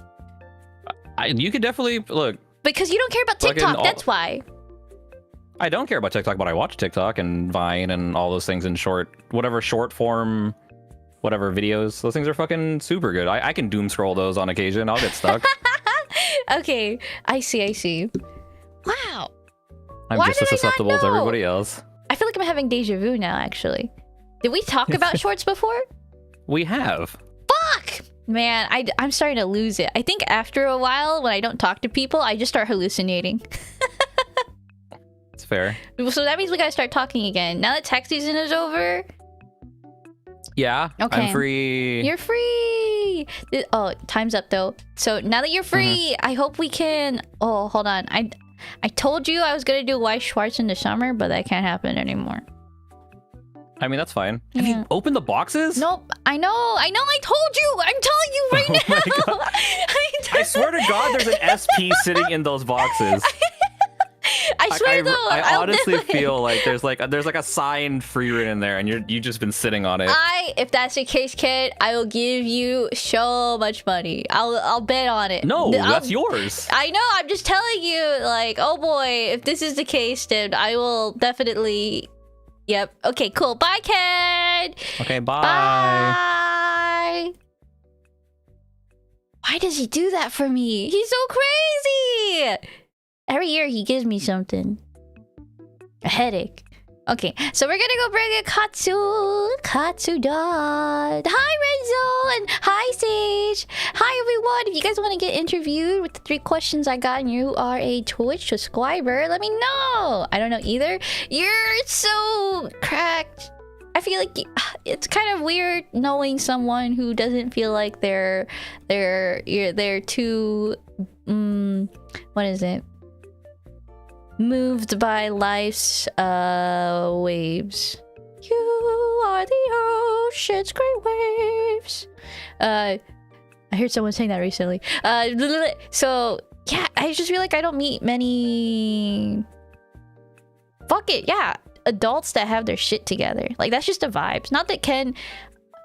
You could definitely look. Because you don't care about TikTok, that's why. I don't care about TikTok, but I watch TikTok and Vine and all those things in short form, whatever videos. Those things are fucking super good. I can doom scroll those on occasion. I'll get stuck. Okay, I see. Wow. I'm just as susceptible as everybody else. I feel like I'm having deja vu now, actually. Did we talk about shorts before? We have. Fuck! Man, I'm starting to lose it. I think after a while, when I don't talk to people, I just start hallucinating. It's fair. So that means we gotta start talking again. Now that tax season is over. Yeah, okay. I'm free. You're free! Oh, time's up though. So now that you're free, I hope we can... Oh, hold on. I told you I was gonna do Weiss Schwarz in the summer, but that can't happen anymore. I mean, that's fine. Yeah. Have you opened the boxes? Nope. I know. I told you. I'm telling you right now. I swear to God, there's an SP sitting in those boxes. I swear though. I honestly feel like there's like a signed free written in there, and you've just been sitting on it. If that's the case, kid, I will give you so much money. I'll bet on it. No, that's yours. I know. I'm just telling you. Like, oh boy, if this is the case, then I will definitely. Yep. Okay, cool. Bye, Ken. Okay, bye. Bye. Why does he do that for me? He's so crazy. Every year he gives me something. A headache. Okay, so we're gonna go bring in Katsu Dot. Hi, Renzo, and hi, Sage. Hi, everyone. If you guys want to get interviewed with the 3 questions I got and you are a Twitch subscriber, let me know. I don't know either. You're so cracked. I feel like it's kind of weird knowing someone who doesn't feel like they're too what is it? Moved by life's waves. You are the ocean's great waves. I heard someone saying that recently. So yeah, I just feel like I don't meet many. Fuck it, yeah, adults that have their shit together. Like that's just the vibes. Not that Ken.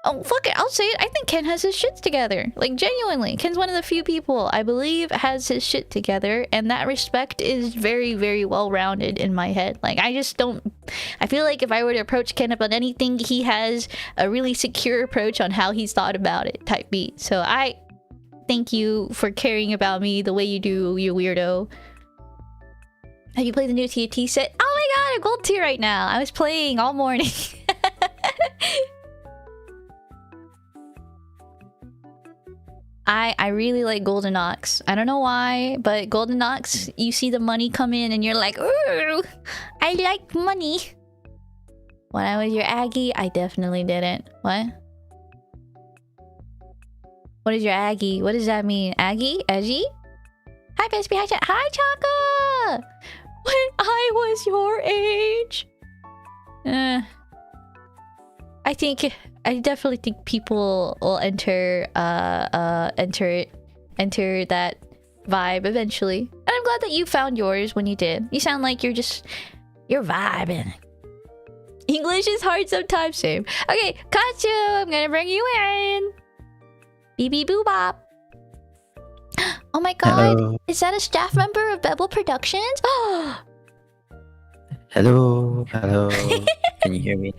Oh, fuck it, I'll say it. I think Ken has his shit together. Like, genuinely. Ken's one of the few people, I believe, has his shit together. And that respect is very, very well-rounded in my head. Like, I just don't... I feel like if I were to approach Ken about anything, he has a really secure approach on how he's thought about it, type beat. So I thank you for caring about me the way you do, you weirdo. Have you played the new TFT set? Oh my god, I'm gold tier right now. I was playing all morning. I really like Golden Ox. I don't know why, but Golden Ox, you see the money come in and you're like, ooh, I like money. When I was your Aggie, I definitely didn't. What? What is your Aggie? What does that mean? Aggie? Edgy? Hi, Vespy. Hi, Chaka! When I was your age. I definitely think people will enter that vibe eventually. And I'm glad that you found yours when you did. You sound like you're vibing. English is hard sometimes, same. Okay, Katsu, I'm gonna bring you in. BB Boo Bop. Oh my god, hello. Is that a staff member of Bebel Productions? Hello. Can you hear me?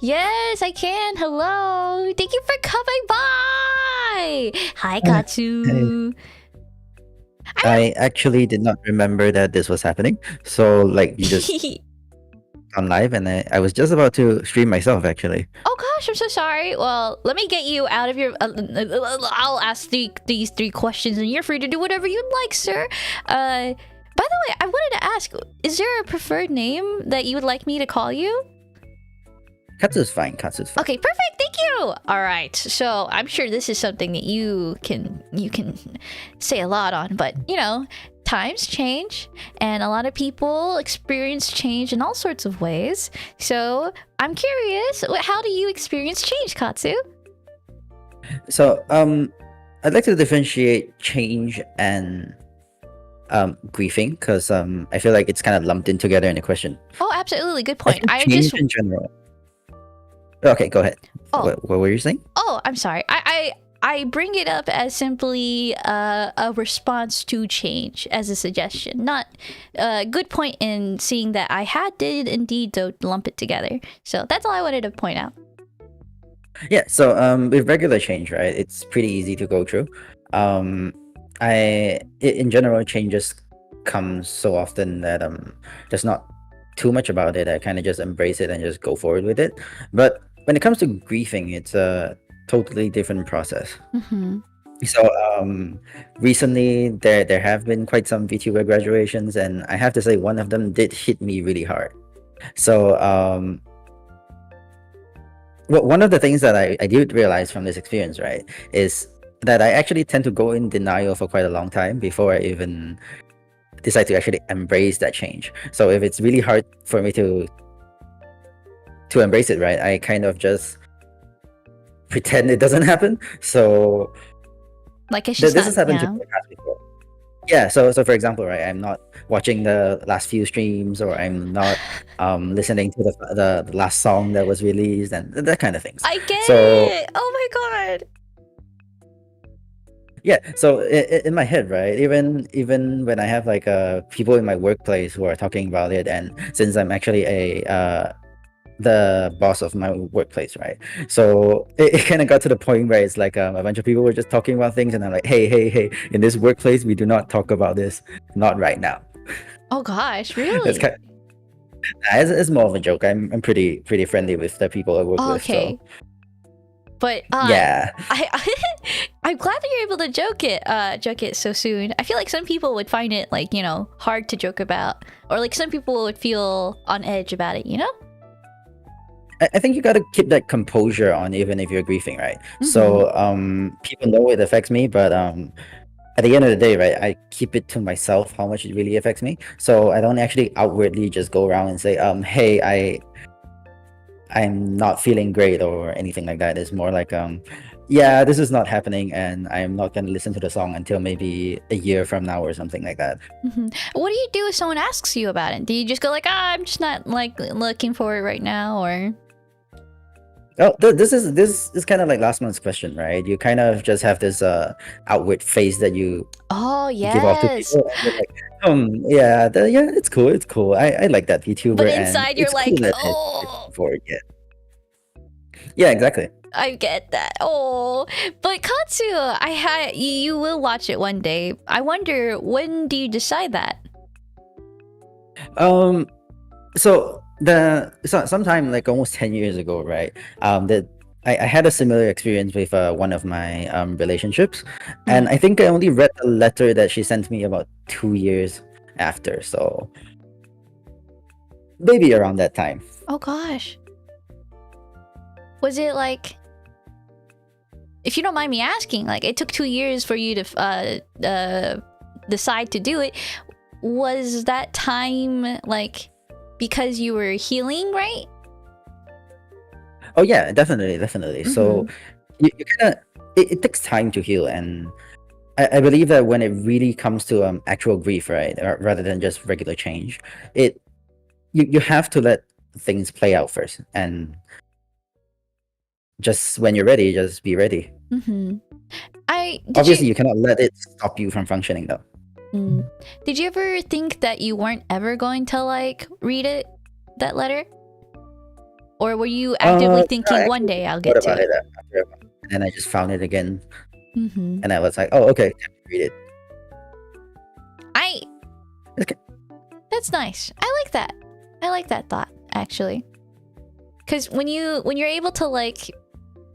Yes, I can. Hello. Thank you for coming by. Hi, Katsu. I actually did not remember that this was happening. So, like, you just on live, and I was just about to stream myself, actually. Oh gosh, I'm so sorry. Well, let me get you out of your... I'll ask these 3 questions, and you're free to do whatever you'd like, sir. By the way, I wanted to ask, is there a preferred name that you would like me to call you? Katsu's fine. Okay, perfect. Thank you. All right. So I'm sure this is something that you can say a lot on, but you know, times change, and a lot of people experience change in all sorts of ways. So I'm curious, how do you experience change, Katsu? So I'd like to differentiate change and griefing, because I feel like it's kind of lumped in together in a question. Oh, absolutely. Good point. I change in general. Okay, go ahead. Oh. What were you saying? Oh, I'm sorry. I bring it up as simply a response to change, as a suggestion. Not a good point in seeing that I did indeed lump it together. So that's all I wanted to point out. Yeah, so with regular change, right, it's pretty easy to go through. In general, change just comes so often that there's not too much about it. I kind of just embrace it and just go forward with it. But when it comes to grieving, it's a totally different process. Mm-hmm. So recently there have been quite some VTuber graduations, and I have to say one of them did hit me really hard. So one of the things that I did realize from this experience, right, is that I actually tend to go in denial for quite a long time before I even decide to actually embrace that change. So if it's really hard for me to embrace it, right, I kind of just pretend it doesn't happen. So like it's just this has happened to me before. Yeah, so for example, right, I'm not watching the last few streams, or I'm not listening to the last song that was released, and that kind of things. I get it. Oh my god. Yeah, so in my head, right, even when I have like people in my workplace who are talking about it, and since I'm actually the boss of my workplace, right? So it kind of got to the point where it's like a bunch of people were just talking about things, and I'm like, hey, in this workplace, we do not talk about this, not right now. Oh gosh, really? It's more of a joke. I'm pretty friendly with the people I work with. Okay. So. But yeah, I'm glad that you're able to joke it so soon. I feel like some people would find it like, hard to joke about, or like some people would feel on edge about it, I think you got to keep that composure on, even if you're grieving, right? Mm-hmm. So people know it affects me, but at the end of the day, right, I keep it to myself how much it really affects me. So I don't actually outwardly just go around and say, hey, I'm not feeling great or anything like that. It's more like, yeah, this is not happening, and I'm not going to listen to the song until maybe a year from now or something like that. Mm-hmm. What do you do if someone asks you about it? Do you just go like, I'm just not like looking for it right now, or? Oh, this is kind of like last month's question, right? You kind of just have this outward face that you give off to people, and you're like, yeah, it's cool. I like that VTuber, but inside and you're it's like, cool that oh, for it, yeah, exactly. I get that. Oh, but Katsu, you will watch it one day. I wonder, when do you decide that? So sometime like almost 10 years ago, right? That I had a similar experience with one of my relationships, and I think I only read the letter that she sent me about 2 years after, so maybe around that time. Oh gosh. Was it like, if you don't mind me asking, like it took 2 years for you to decide to do it, was that time like because you were healing, right? Oh yeah, definitely. Mm-hmm. So you kind of it takes time to heal, and I believe that when it really comes to actual grief, right, rather than just regular change, you have to let things play out first, and just when you're ready, just be ready. Mm-hmm. Obviously you cannot let it stop you from functioning, though. Did you ever think that you weren't ever going to like read that letter, or were you actively thinking one day I'll get to it? And then I just found it again, and I was like, oh, okay, read it. Okay. That's nice. I like that. I like that thought, actually, because when you're able to like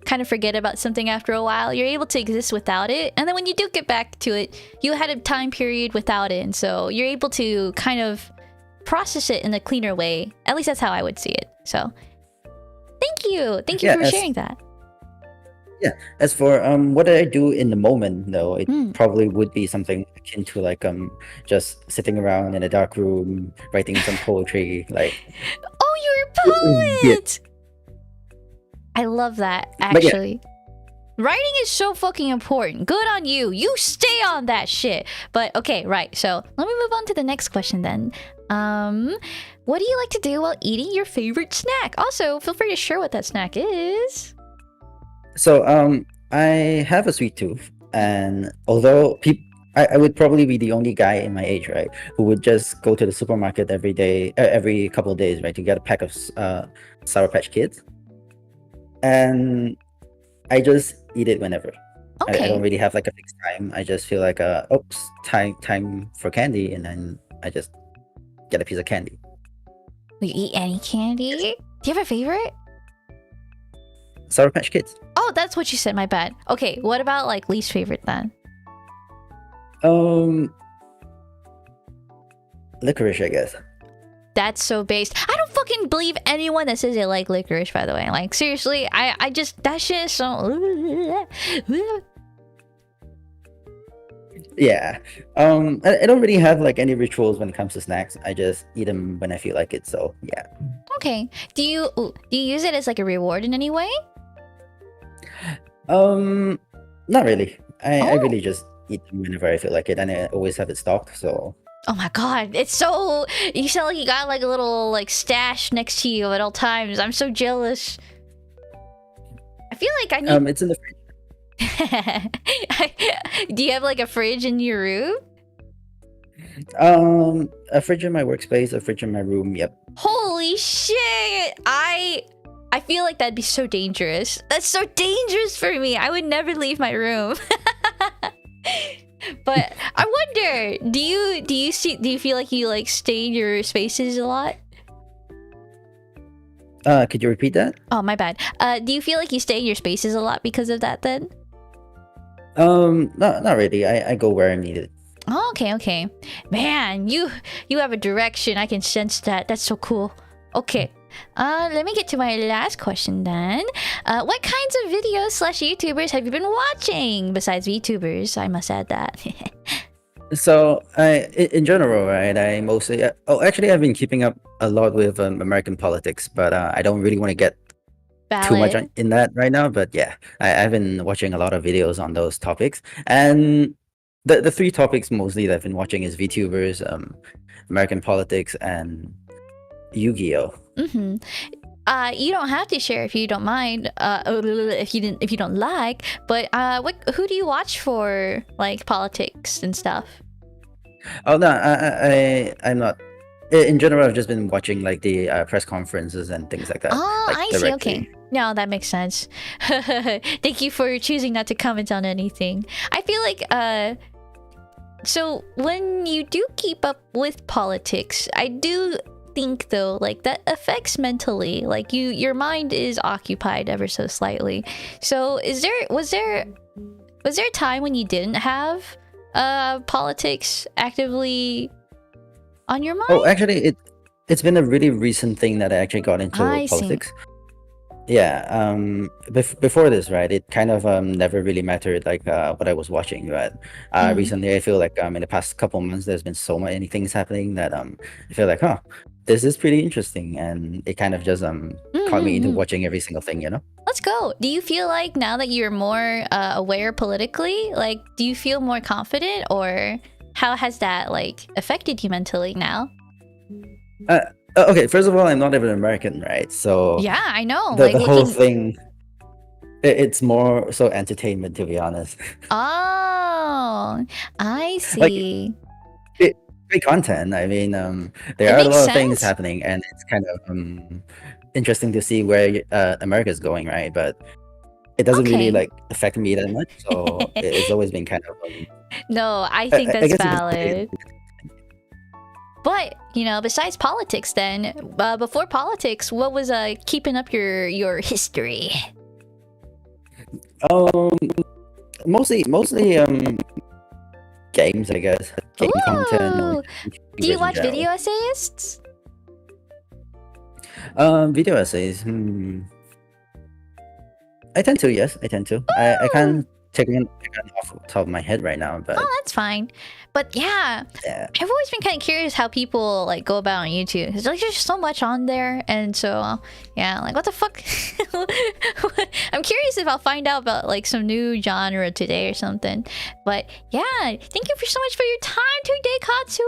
kind of forget about something after a while, you're able to exist without it, and then when you do get back to it, you had a time period without it, and so you're able to kind of process it in a cleaner way. At least that's how I would see it. So thank you for sharing that. Yeah, as for what did I do in the moment, though, it probably would be something akin to like just sitting around in a dark room writing some poetry, like. Oh, you're a poet! I love that, actually. Writing is so fucking important. Good on you. You stay on that shit. But okay, right. So let me move on to the next question then. What do you like to do while eating your favorite snack? Also, feel free to share what that snack is. So I have a sweet tooth, and although I would probably be the only guy in my age, right, who would just go to the supermarket every day, every couple of days, right, to get a pack of Sour Patch Kids, and I just eat it whenever. I don't really have like a fixed time. I just feel like oops, time for candy, and then I just get a piece of candy. Will you eat any candy? Do you have a favorite? Sour Patch Kids. Oh, that's what you said. My bad. Okay, what about like least favorite then? Licorice, I guess. That's so based. I don't fucking believe anyone that says they like licorice, by the way. Like, seriously, I just, that shit is so... Yeah. I don't really have like any rituals when it comes to snacks. I just eat them when I feel like it, so yeah. Okay. Do you use it as like a reward in any way? Not really. I really just eat them whenever I feel like it, and I always have it stocked, so... Oh my god, it's so... You sound like you got like a little like stash next to you at all times. I'm so jealous. I feel like I need... It's in the fridge. Do you have like a fridge in your room? A fridge in my workspace, a fridge in my room, yep. Holy shit! I feel like that'd be so dangerous. That's so dangerous for me. I would never leave my room. But I wonder, do you feel like you like stay in your spaces a lot? Could you repeat that? Oh, my bad. Do you feel like you stay in your spaces a lot because of that then? Not really. I go where I'm needed. Oh, okay. Man, you have a direction. I can sense that. That's so cool. Okay. Let me get to my last question then. What kinds of videos / YouTubers have you been watching besides VTubers? I must add that. So, in general, right, I mostly... actually, I've been keeping up a lot with American politics, but I don't really want to get too much in that right now. But yeah, I've been watching a lot of videos on those topics. And the three topics mostly that I've been watching is VTubers, American politics, and Yu-Gi-Oh! Mm-hmm. You don't have to share if you don't mind. If you don't like. But who do you watch for like politics and stuff? Oh no, I'm not. In general, I've just been watching like the press conferences and things like that. Oh, like, I see. Okay, no, that makes sense. Thank you for choosing not to comment on anything. I feel like so when you do keep up with politics, I do think though like that affects mentally, like your mind is occupied ever so slightly. So was there a time when you didn't have politics actively on your mind? Oh, actually, it's been a really recent thing that I actually got into politics. Yeah, before this, right, it kind of never really mattered like what I was watching, but recently I feel like in the past couple months there's been so many things happening that I feel like this is pretty interesting, and it kind of just caught me into watching every single thing, you know? Let's go. Do you feel like now that you're more aware politically, like do you feel more confident, or how has that like affected you mentally now? Okay, first of all, I'm not even American, right? So yeah, I know. The whole thing, it's more so entertainment, to be honest. Oh, I see. Like, great content. I mean, there are a lot of things happening, and it's kind of interesting to see where America's going, right? But it doesn't really like affect me that much, so it's always been kind of. No, I think that's valid. But, you know, besides politics then, before politics, what was keeping up your history? Mostly games, I guess. Game content. Do you watch video essayists? Video essays. I tend to, yes. I tend to. I can't taking it off the top of my head right now, but Oh, that's fine. But yeah, yeah. I've always been kind of curious how people like go about on YouTube because like there's so much on there, and so yeah, like what the fuck? I'm curious if I'll find out about like some new genre today or something. But yeah, thank you so much for your time today, Katsu.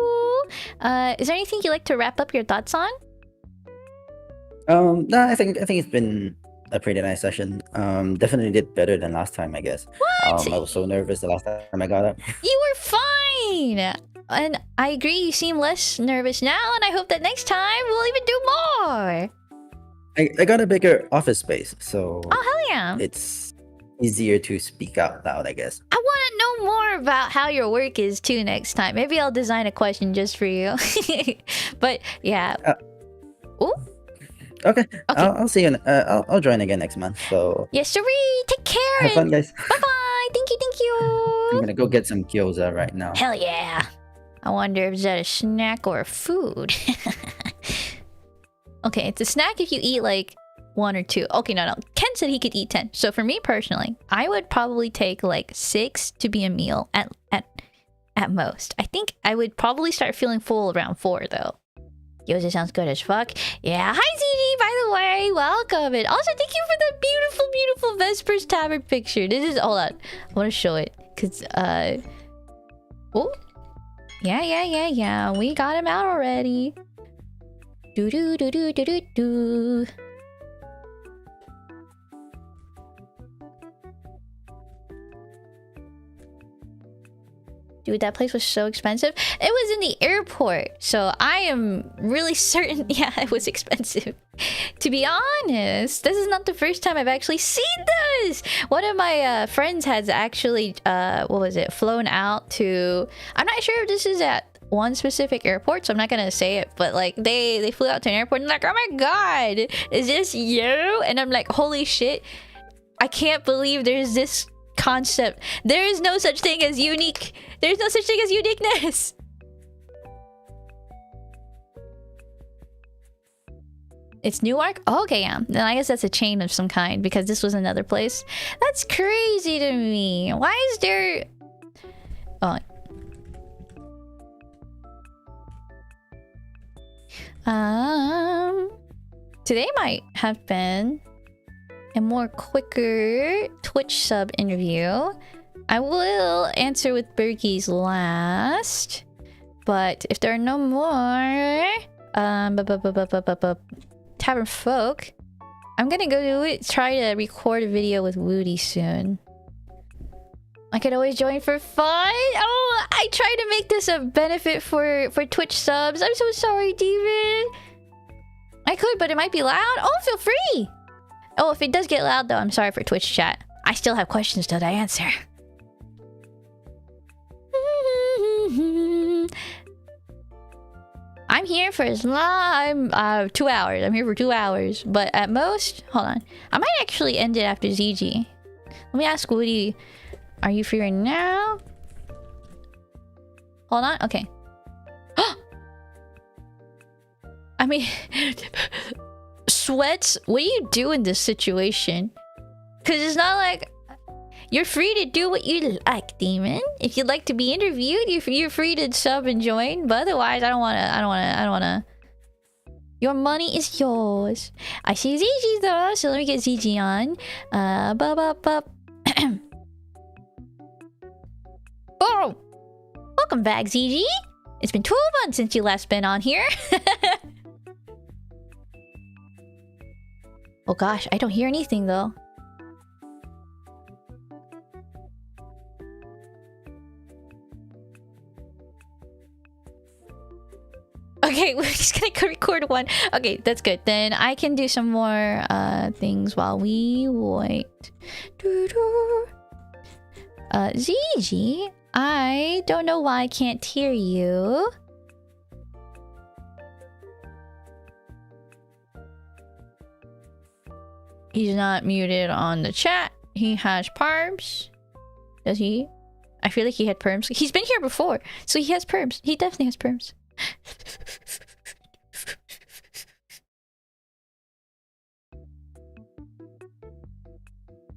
Is there anything you'd like to wrap up your thoughts on? No, I think it's been a pretty nice session. Definitely did better than last time, I guess. What? I was so nervous the last time I got up. You were fine. And I agree, you seem less nervous now, and I hope that next time we'll even do more. I got a bigger office space, so Oh, hell yeah. it's easier to speak out loud, I guess. I want to know more about how your work is too next time. Maybe I'll design a question just for you. But yeah. Ooh. Okay. I'll see you. I'll join again next month. So yes, sirree. Take care. have fun, guys. Bye bye. Thank you. Thank you. I'm gonna go get some gyoza right now. Hell yeah. I wonder if that a snack or a food. Okay, it's a snack if you eat like 1 or 2. Okay, no. Ken said he could eat 10. So for me personally, I would probably take like 6 to be a meal at most. I think I would probably start feeling full around 4 though. Gyoza sounds good as fuck. Yeah. Hi, ZD, by the way. Welcome. And also, thank you for that beautiful, beautiful Vespers Tavern picture. This is... Hold on. I want to show it. Because, Oh. Yeah. We got him out already. Do. Dude, that place was so expensive. It was in the airport, so I am really certain. Yeah, it was expensive. To be honest, this is not the first time I've actually seen this. One of my friends has actually, flown out to... I'm not sure if this is at one specific airport, so I'm not gonna say it, but like they flew out to an airport and like, oh my god, is this you? And I'm like, holy shit, I can't believe there's this concept. There is no such thing as unique. There's no such thing as uniqueness. It's Newark? Oh, okay, yeah. Then I guess that's a chain of some kind because this was another place. That's crazy to me. Why is there... Oh. Today might have been a more quicker Twitch sub interview. I will answer with Berkey's last, but if there are no more Tavern Folk, I'm gonna go try to record a video with Woody soon. I could always join for fun. Oh, I tried to make this a benefit for Twitch subs. I'm so sorry, David. I could, but it might be loud. Oh, feel free. Oh, if it does get loud, though, I'm sorry for Twitch chat. I still have questions to answer. I'm here for as long... 2 hours. I'm here for 2 hours. But at most... Hold on. I might actually end it after ZG. Let me ask Woody. Are you free right now? Hold on. Okay. I mean... Sweats, what do you do in this situation? Because it's not like... You're free to do what you like, Demon. If you'd like to be interviewed, you're free to sub and join. But otherwise, I don't wanna... Your money is yours. I see ZG though, so let me get ZG on. Oh! Welcome back, ZG. It's been 12 months since you last been on here. Oh gosh, I don't hear anything though. Okay, we're just gonna go record one. Okay, that's good. Then I can do some more things while we wait. ZG, I don't know why I can't hear you. He's not muted on the chat. He has perms. Does he? I feel like he had perms. He's been here before, so he has perms. He definitely has perms.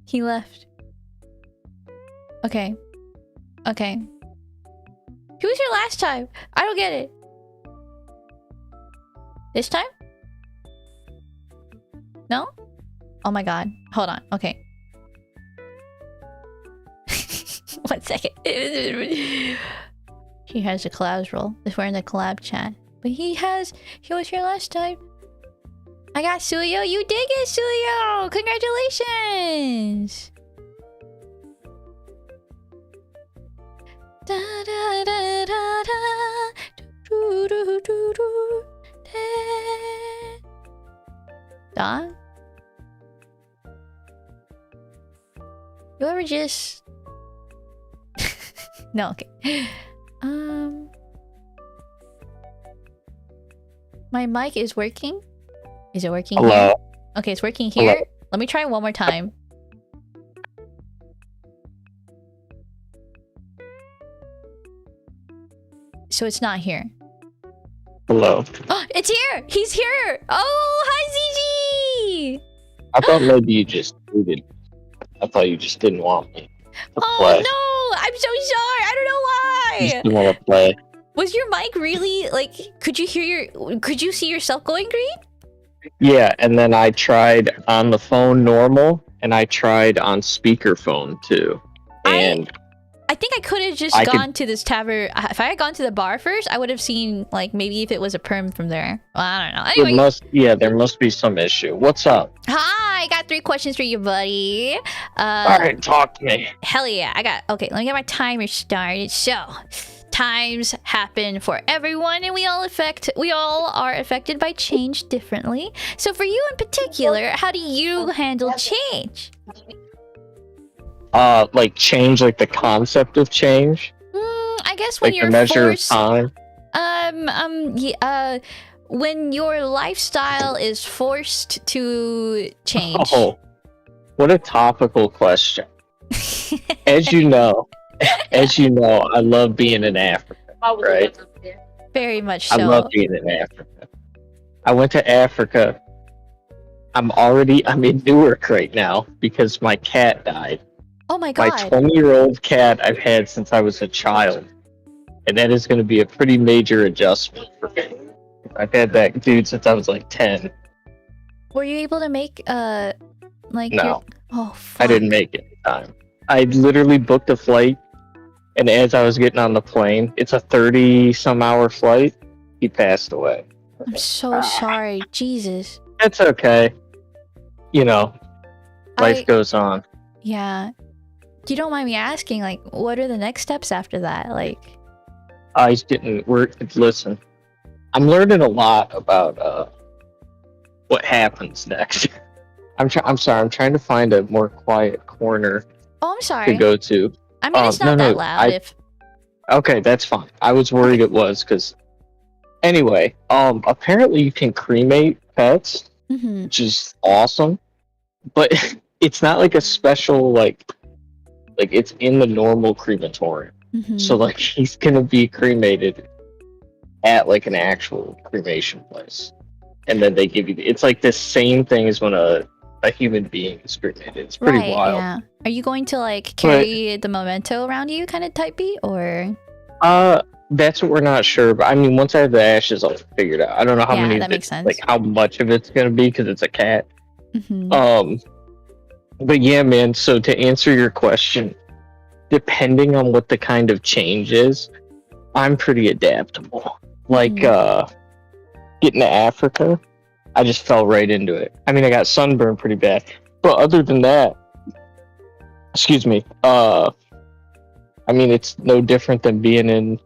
He left. Okay. Okay. Who was here last time? I don't get it. This time? No? Oh my god. Hold on. Okay. 1 second. He has a collabs roll. If we're in the collab chat. But he was here last time. I got Suyo. You did get Suyo! Congratulations! Da da da da da. Do do do do. Dog? You ever just... No, okay. My mic is working? Is it working Hello? here? Okay, it's working here. Hello? Let me try one more time. So it's not here. Hello. Oh, it's here! He's here! Oh, hi, ZG! I thought maybe you just didn't. I thought you just didn't want me to Oh, play. no! I'm so sorry! I don't You know just why! didn't want to play. Was your mic really, like, could you see yourself going green? Yeah, and then I tried on the phone normal, and I tried on speakerphone too. And I think I could have just gone to this tavern. If I had gone to the bar first, I would have seen, like, maybe if it was a perm from there. Well, I don't know. Anyway. there must be some issue. What's up? Hi, I got 3 questions for you, buddy. Alright, talk to me. Hell yeah. Okay, let me get my timer started. So, times happen for everyone, and we all are affected by change differently. So for you in particular, how do you handle change? Like change, like the concept of change? I guess when Like you're the measure forced, of time? When your lifestyle is forced to change. Oh, what a topical question. As you know, I love being in Africa, right? Very much so. I love being in Africa. I went to Africa. I'm in Newark right now because my cat died. Oh my My god. 20-year-old cat I've had since I was a child. And that is going to be a pretty major adjustment for me. I've had that dude since I was like 10. Were you able to make like No. Oh fuck. I didn't make it in time. I literally booked a flight, and as I was getting on the plane, it's a 30-some hour flight, he passed away. I'm so sorry. Jesus. It's okay. You know, life goes on. Yeah. You don't mind me asking, like, what are the next steps after that? Like, Listen, I'm learning a lot about what happens next. I'm sorry, I'm trying to find a more quiet corner oh, I'm sorry. to go to. I mean, it's not that loud. Okay, that's fine. I was worried it was, because... Anyway, apparently you can cremate pets, which is awesome, but it's not like a special, like it's in the normal crematorium. So, like, he's gonna be cremated at, like, an actual cremation place. And then they give you... It's like the same thing as when a human being is cremated. It's pretty wild. Yeah. Are you going to, like, carry the memento around you kind of type beat, or...? That's what we're not sure, but I mean, once I have the ashes, I'll figure it out. I don't know how many that makes sense. like how much of it's gonna be because it's a cat. But yeah, man. So to answer your question, depending on what the kind of change is, I'm pretty adaptable. Like getting to Africa, I just fell right into it. I mean, I got sunburned pretty bad, but other than that, excuse me. I mean, it's no different than being in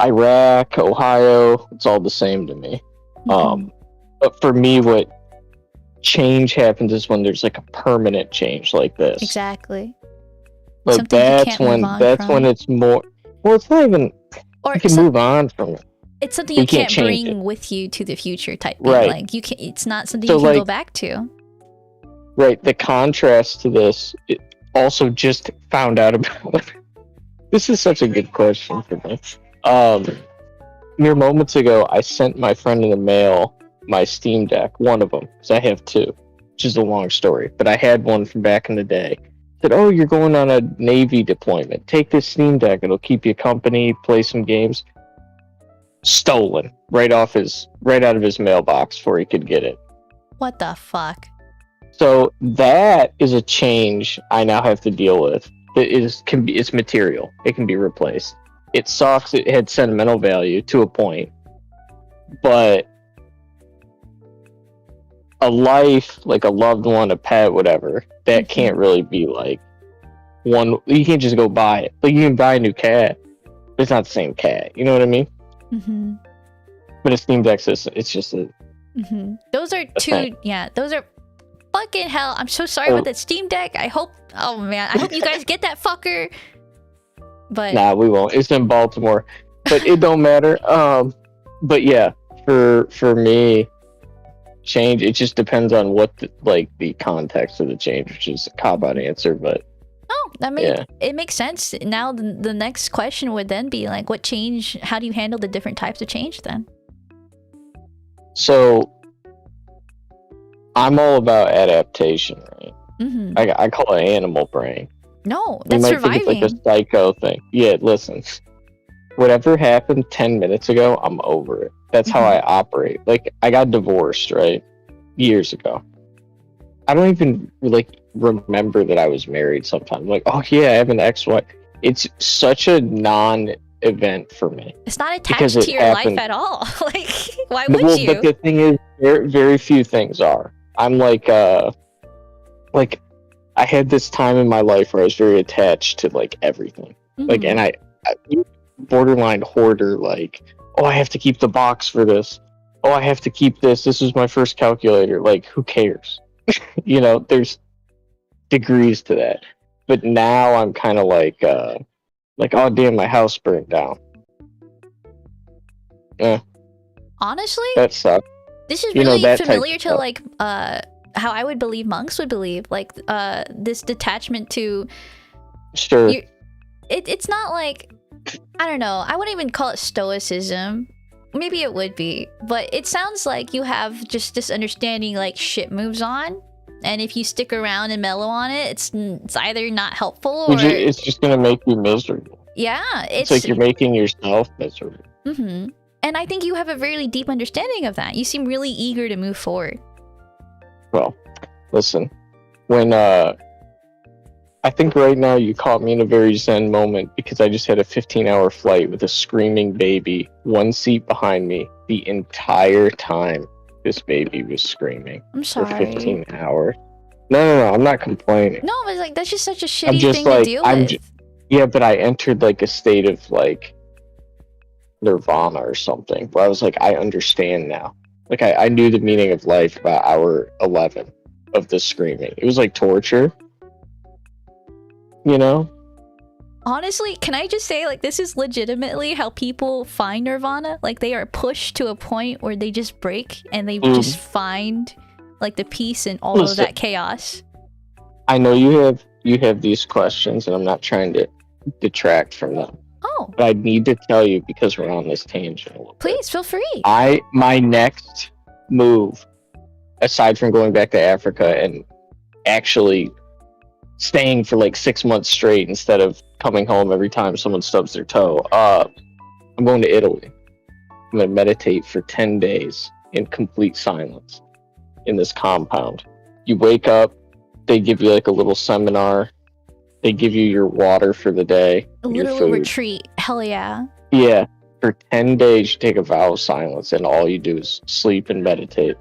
Iraq, Ohio. It's all the same to me. But for me, what change happens is when there's like a permanent change like this. Exactly. Like something that's when it's more. Well, it's not even. Or you can move on from it. It's something you can't bring with you to the future type thing. Right. Like you can. It's not something you can go back to. Right. The contrast to this, it also just found out about. This is such a good question for me. Mere moments ago, I sent my friend in the mail my Steam Deck, one of them, because I have two, which is a long story, but I had one from back in the day. Said, "Oh, you're going on a Navy deployment. Take this Steam Deck. It'll keep you company. Play some games." Stolen right out of his mailbox before he could get it. What the fuck? So that is a change I now have to deal with. It's material. It can be replaced. It sucks. It had sentimental value to a point, but a life, like a loved one, a pet, whatever, that can't really be like one. You can't just go buy it. Like you can buy a new cat, but it's not the same cat. You know what I mean? Mm-hmm. But a Steam Deck system, it's just a. Mm-hmm. Those are two. thing. Yeah, those are fucking hell. I'm so sorry about that Steam Deck. I hope. Oh man, I hope you guys get that fucker. But Nah, we won't. It's in Baltimore, but it don't matter. But yeah, for me, change. It just depends on what the context of the change, which is a cop-out answer. But oh, it makes sense. Now the next question would then be like, what change? How do you handle the different types of change then? so I'm all about adaptation, right? Mm-hmm. I call it animal brain. No, You that's might surviving. think it's like a psycho thing. Yeah, listen. Whatever happened 10 minutes ago, I'm over it. That's how I operate. Like, I got divorced, right? Years ago. I don't even, remember that I was married sometimes. Like, oh, yeah, I have an ex-wife. It's such a non-event for me. It's not because attached it to your happened- life at all. Like, why would Well, you? but the thing is, very few things are. I'm like I had this time in my life where I was very attached to like everything. Like, and I borderline hoarder. Like, oh, I have to keep the box for this. Oh, I have to keep this. This is my first calculator. Like, who cares? There's degrees to that. But now I'm kind of like, oh damn, my house burned down. Honestly, That sucks. this is you know, really that type familiar of to stuff. like how I would believe monks would believe, like this detachment to Sure. it's not like, I don't know, I wouldn't even call it stoicism. Maybe it would be, but it sounds like you have just this understanding like shit moves on, and if you stick around and mellow on it, it's either not helpful or It's just gonna make you miserable. yeah, It's like you're making yourself miserable. Mm-hmm. And I think you have a very deep understanding of that. You seem really eager to move forward. Well, listen, when I think right now you caught me in a very zen moment because I just had a 15-hour flight with a screaming baby, one seat behind me the entire time this baby was screaming I'm for sorry. 15 hours. No, I'm not complaining. No, but like that's just such a I'm shitty just thing like, to deal with. Yeah, but I entered like a state of like nirvana or something where I was like, I understand now. Like I knew the meaning of life about hour 11 of the screaming. It was like torture. Honestly, can I just say, like, this is legitimately how people find nirvana? Like, they are pushed to a point where they just break and they just find, like, the peace in all of that chaos. I know you have these questions, and I'm not trying to detract from them. Oh, But I need to tell you because we're on this tangent a little bit. please, feel free. My next move, aside from going back to Africa and actually staying for like 6 months straight instead of coming home every time someone stubs their toe, I'm going to Italy. I'm going to meditate for 10 days in complete silence in this compound. You wake up, they give you like a little seminar. They give you your water for the day. A your little food. retreat. Hell yeah. Yeah. For 10 days, you take a vow of silence, and all you do is sleep and meditate.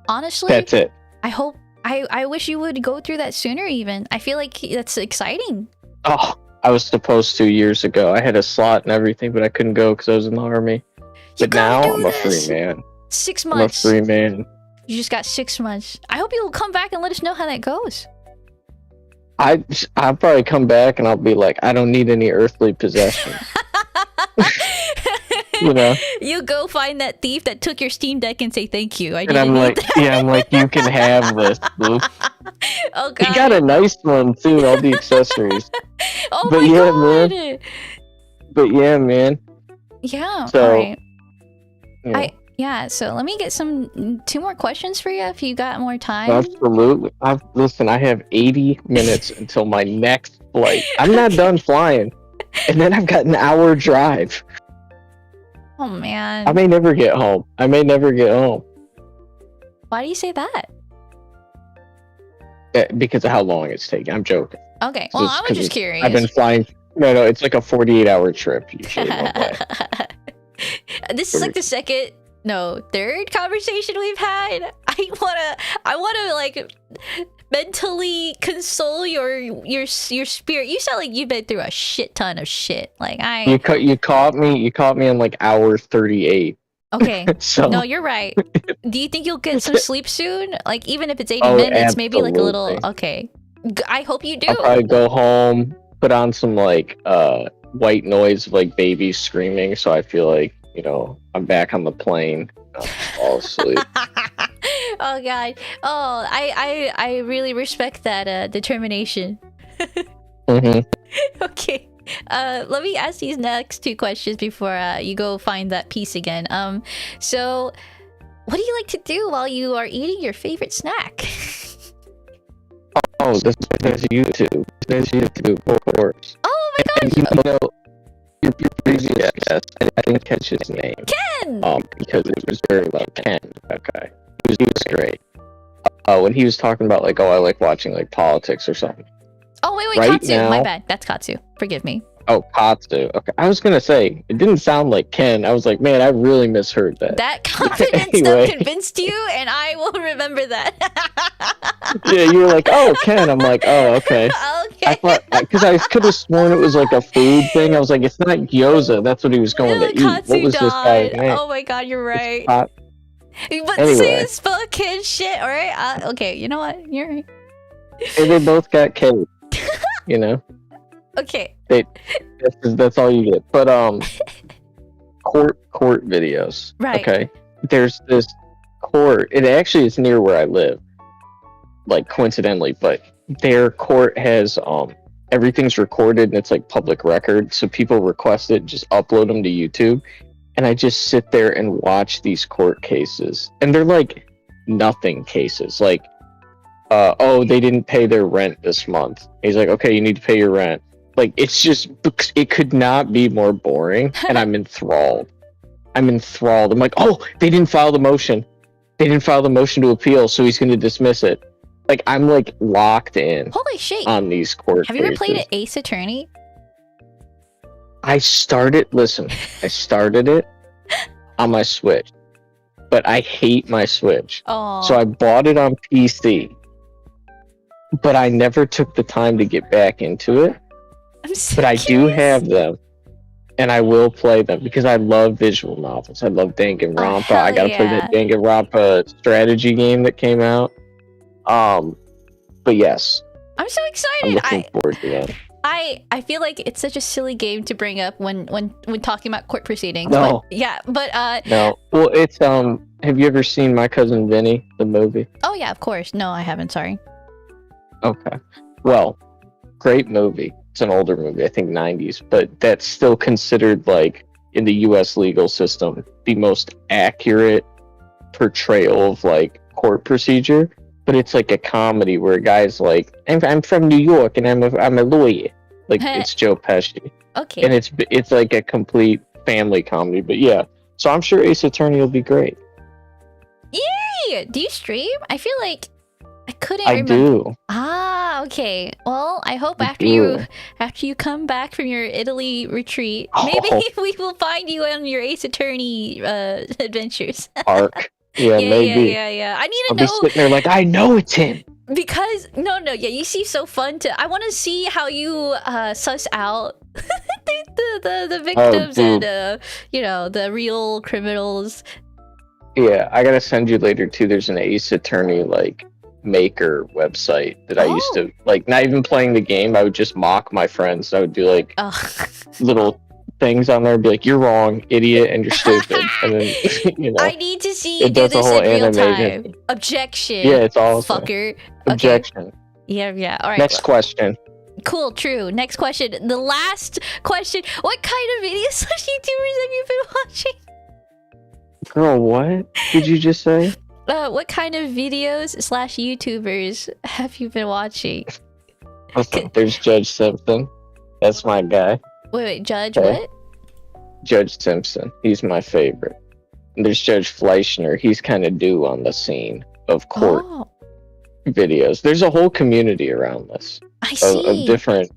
Honestly, That's it. I wish you would go through that sooner even. I feel like that's exciting. Oh, I was supposed to years ago. I had a slot and everything, but I couldn't go because I was in the army. But now I'm a free man. 6 I'm a months. free man. You just got 6 months. I hope you'll come back and let us know how that goes. I'll probably come back and I'll be like, I don't need any earthly possessions. You go find that thief that took your Steam Deck and say thank you. And I'm like, I'm like, you can have this, Luke. Oh god. He got a nice one too, all the accessories. Oh But my yeah, god. man. But yeah, man. Yeah. So, all right. you know, Yeah, so let me get two more questions for you if you got more time. Absolutely. Listen, I have 80 minutes until my next flight. I'm not done flying. And then I've got an hour drive. Oh man. I may never get home. Why do you say that? Because of how long it's taking. I'm joking. Okay, well, I was just curious. I've been flying. No, it's like a 48-hour trip usually one way. This is like the third conversation we've had. I wanna like mentally console your spirit. You sound like you've been through a shit ton of shit. Like You caught me in like hour 38. Okay. So no, you're right. Do you think you'll get some sleep soon? Like even if it's 80 minutes, absolutely. maybe like a little. Okay. I hope you do. I'll probably go home, put on some like white noise of like babies screaming, so I feel like I'm back on the plane. I'll fall asleep. Oh god. Oh, I really respect that determination. Mm-hmm. Okay. Let me ask these next two questions before you go find that piece again. So what do you like to do while you are eating your favorite snack? Oh, there's YouTube. Of course. Oh my gosh. Your previous guest, I didn't catch his name. Ken! Because it was very low. Ken. Okay. He was great. When he was talking about like, I like watching like politics or something. Oh wait, right Katsu. Now, my bad. That's Katsu. Forgive me. Oh, Katsu. Okay. I was gonna say it didn't sound like Ken. I was like, man, I really misheard that. That confidence stuff convinced you, and I will remember that. Yeah, you were like, oh, Ken. I'm like, oh, okay. Okay. I thought because I could have sworn it was like a food thing. I was like, it's not gyoza. That's what he was going to eat. Katsu What was died. this guy's name? Oh my god, you're right. But anyway. Say spell Ken shit. All right. Okay. You know what? You're right. They both got K. Okay. That's all you get. But court videos. Right. Okay. There's this court. It actually is near where I live. Like coincidentally, but their court has everything's recorded and it's like public record. So people request it, just upload them to YouTube, and I just sit there and watch these court cases, and they're like nothing cases. Like, they didn't pay their rent this month. He's like, okay, you need to pay your rent. Like, it could not be more boring, and I'm enthralled. I'm like, oh, they didn't file the motion. To appeal, so he's going to dismiss it. Like, I'm like locked in. Holy shit! On these court Have you ever played cases. an Ace Attorney? I started it on my Switch, but I hate my Switch. Oh. So I bought it on PC, but I never took the time to get back into it. I'm so But I do curious. have them, and I will play them because I love visual novels. I love Danganronpa. hell I gotta play yeah. that Danganronpa strategy game that came out. But yes, I'm so I'm excited. looking forward to that. I feel like it's such a silly game to bring up when talking about court proceedings. No. But, yeah, but No, well, it's have you ever seen My Cousin Vinny, the movie? oh yeah, of course. No, I haven't. Sorry. Okay. Well, great movie. It's an older movie, I think 90s, but that's still considered like in the US legal system the most accurate portrayal of like court procedure. But it's like a comedy where a guy's like, I'm from New York and I'm a lawyer. Like it's Joe Pesci. Okay. And it's like a complete family comedy. But yeah, so I'm sure Ace Attorney will be great. Yay! Do you stream? I feel like I couldn't I remember. do. Ah, okay. Well, I hope I after do. you come back from your Italy retreat, Oh. maybe we will find you on your Ace Attorney adventures. Arc. Yeah, maybe. Yeah. I need I'll to be know sitting there like, I know it's him. because yeah, you seem so fun to. I want to see how you suss out the victims dude. and the real criminals. Yeah, I gotta send you later too. There's an Ace Attorney like maker website that I used to like. Not even playing the game, I would just mock my friends. I would do like little things on there and be like, "You're wrong, idiot, and you're stupid." And then I need to see you it do does the this whole in real animation. time. Objection. Yeah, it's awesome. Fucker. Objection. Okay. Yeah. All right. Next question. Cool. True. Next question. The last question. What kind of video slash YouTubers have you been watching? Girl, what did you just say? What kind of videos / YouTubers have you been watching? Listen, there's Judge Simpson. That's my guy. Wait, Judge Okay. what? Judge Simpson. He's my favorite. And there's Judge Fleischner. He's kind of new on the scene of court videos. There's a whole community around this I see.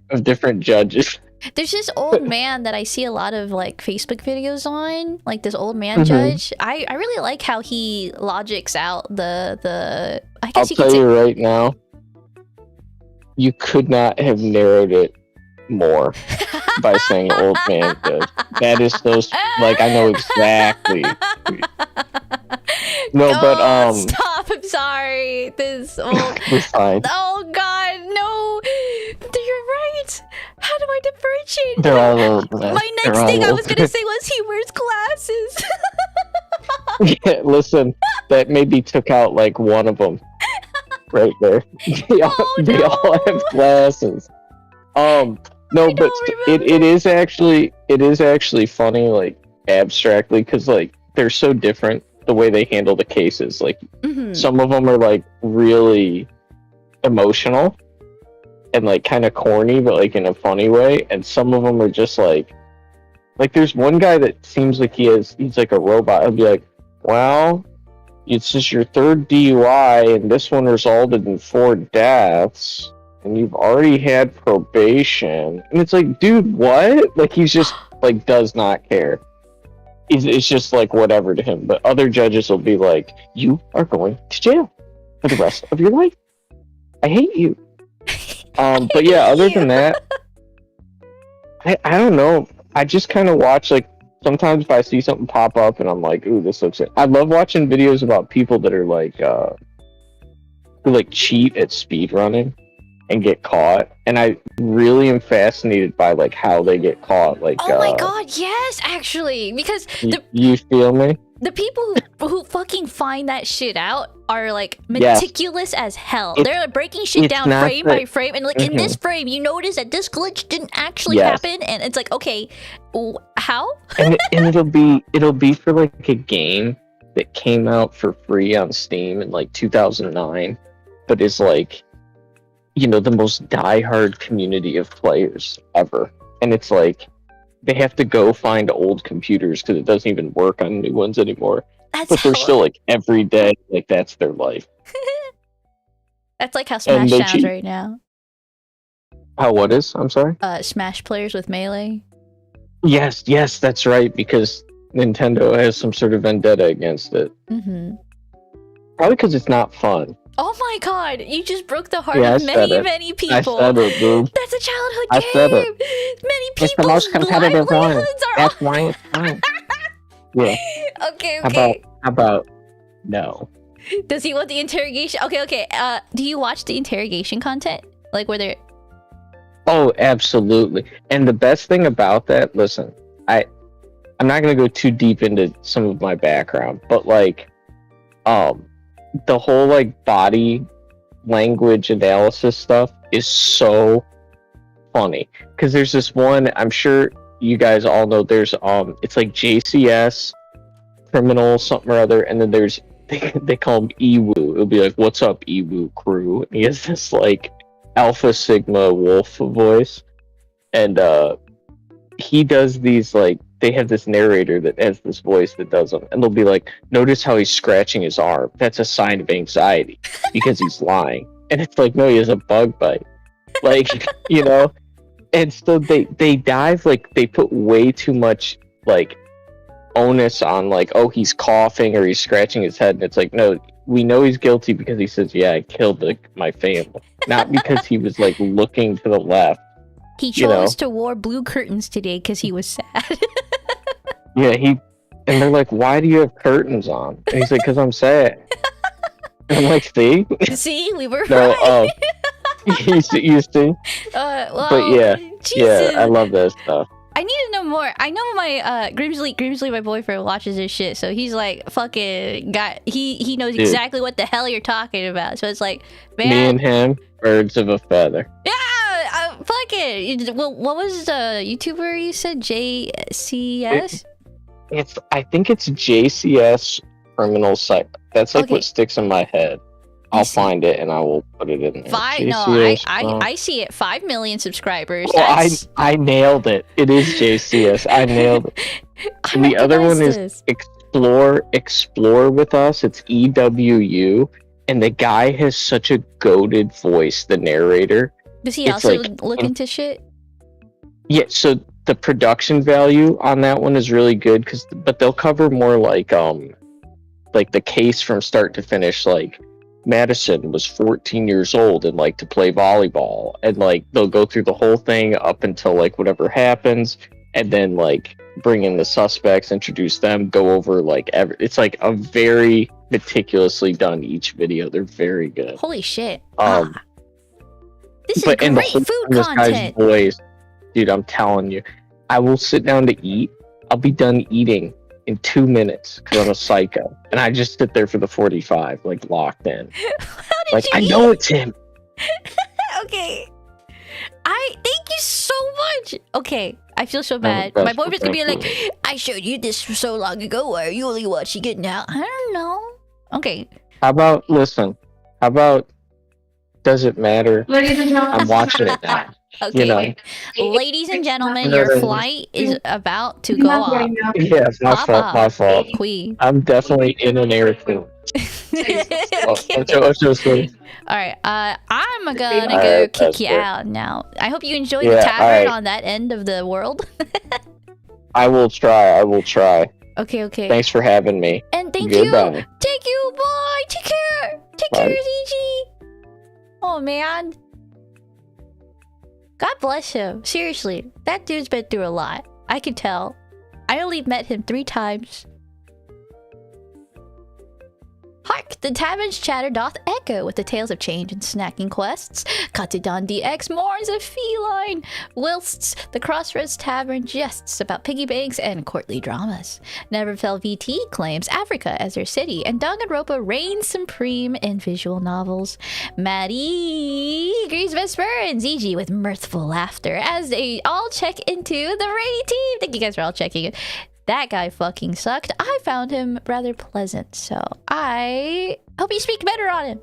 of different judges. There's this old man that I see a lot of like Facebook videos on, like this old man judge. I really like how he logics out the. I guess I'll tell you right now, you could not have narrowed it more by saying old man judge. That is so like I know exactly. No, but stop! I'm sorry. This old. It's fine. Oh God, no! You're right. How do I differentiate? They're all old, man. My next thing I was gonna say was he wears glasses. Yeah, listen, that maybe took out like one of them right there. They all have glasses. No, but it is actually funny, like abstractly, because like they're so different the way they handle the cases. Like some of them are like really emotional and like kind of corny, but like in a funny way, and some of them are just like there's one guy that seems like he's like a robot. He'll be like, well, it's just your third DUI and this one resulted in 4 deaths and you've already had probation. And it's like, dude, what? Like he's just like does not care. It's just like whatever to him. But other judges will be like, you are going to jail for the rest of your life. I hate you. But yeah, other than that, I don't know. I just kind of watch, like, sometimes if I see something pop up and I'm like, ooh, this looks it. I love watching videos about people that are like, who like cheat at speedrunning and get caught. And I really am fascinated by like how they get caught. Like, oh my God, yes, actually, because you feel me? The people who fucking find that shit out are like meticulous as hell. They're like, breaking shit down frame by frame, and like in this frame, you notice that this glitch didn't actually happen, and it's like, okay, how? and it'll be for like a game that came out for free on Steam in like 2009, but is like, you know, the most diehard community of players ever, and it's like they have to go find old computers because it doesn't even work on new ones anymore. But they're still like every day, like that's their life. That's like how Smash sounds right now. How what is? I'm sorry. Smash players with Melee. Yes, that's right. Because Nintendo has some sort of vendetta against it. Probably because it's not fun. Oh my God! You just broke the heart of many people. I said it, dude. That's a childhood game. I said it. Many people. It's the most competitive one. That's why it's fun. Yeah. Okay. How about no? Does he want the interrogation? Okay. Do you watch the interrogation content? Like where they're... Oh, absolutely. And the best thing about that, listen, I'm not gonna go too deep into some of my background, but like, the whole like body language analysis stuff is so funny because there's this one, I'm sure you guys all know, there's it's like JCS criminal something or other, and then there's they call him Ewu. It'll be like, what's up, Ewu crew? And he has this like Alpha Sigma wolf voice, and he does these like, they have this narrator that has this voice that does them, and they'll be like, notice how he's scratching his arm. That's a sign of anxiety because he's lying. And it's like, no, he has a bug bite. Like, you know? And so they dive, like, they put way too much, like, onus on, like, oh, he's coughing or he's scratching his head. And it's like, no, we know he's guilty because he says, yeah, I killed my family. Not because he was, like, looking to the left. He chose to wear blue curtains today because he was sad. Yeah, and they're like, why do you have curtains on? And he's like, because I'm sad. And I'm like, see? See, we were right. You see? Well, but yeah, Jesus. Yeah, I love that stuff. I need to know more. I know my Grimsley, my boyfriend, watches this shit, so he's like, fucking he knows exactly what the hell you're talking about. So it's like, man, me and him, birds of a feather. Yeah. Fuck it. Well, what was the YouTuber you said? JCS? I think it's JCS criminal site. That's like Okay. what sticks in my head. I I'll see. find it and I will put it in there. I see it. 5 million subscribers. Oh, That's... I nailed it. It is JCS. I nailed it. I And the other one recognize is this. Explore with us. It's EWU, and the guy has such a goated voice. The narrator. Does he It's also like- look into shit? Yeah. So the production value on that one is really good but they'll cover more like the case from start to finish. Like Madison was 14 years old and like to play volleyball, and like they'll go through the whole thing up until like whatever happens, and then like bring in the suspects, introduce them, go over like it's like a very meticulously done each video. They're very good. Holy shit. This is But in the great whole food time, this guy's content. voice, dude, I'm telling you, I will sit down to eat. I'll be done eating in 2 minutes because I'm a psycho, and I just sit there for the 45, like locked in. How did Like you I eat? know it's him. Okay. Thank you so much. Okay. I feel so bad. that's My boyfriend's gonna be thank like, I showed you this so long ago. Why are you only watching it now? I don't know. Okay. How about does it matter? Ladies and gentlemen, I'm watching it now. Okay. You know. Ladies and gentlemen, No, your no, no. flight is about to go off. Yeah, it's my fault. Papa. My fault. Queen. I'm definitely in an airplane. Okay. All right. I'm gonna go Alright, kick that's you fair. out now. I hope you enjoy the Yeah, tavern alright. on that end of the world. I will try. Okay. Thanks for having me. And thank you. Goodbye. Thank you. Bye. Take care. Take Bye. care, ZG. Oh man. God bless him. Seriously, that dude's been through a lot. I can tell. I only met him 3 times. Hark! The tavern's chatter doth echo with the tales of change and snacking quests. Katidon DX mourns a feline, whilst the Crossroads Tavern jests about piggy banks and courtly dramas. Neverfell VT claims Africa as their city, and Danganronpa reigns supreme in visual novels. Maddie greets Vesper and ZG with mirthful laughter as they all check into the rainy team. Thank you guys for all checking it. That guy fucking sucked. I found him rather pleasant, so I hope you speak better on him.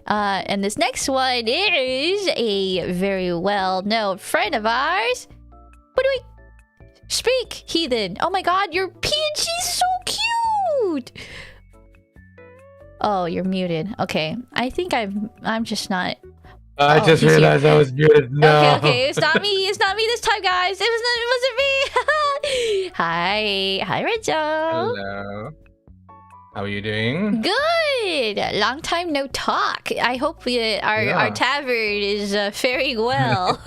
And this next one is a very well-known friend of ours. What do we speak, heathen? Oh my god, your PNG's so cute. Oh, you're muted. Okay, I think I'm just not. I just he's here. realized I was muted. No. Okay. It's not me. It's not me this time, guys. It wasn't me. Hi, Renzo. Hello. How are you doing? Good. Long time no talk. I hope our Yeah. tavern is faring well.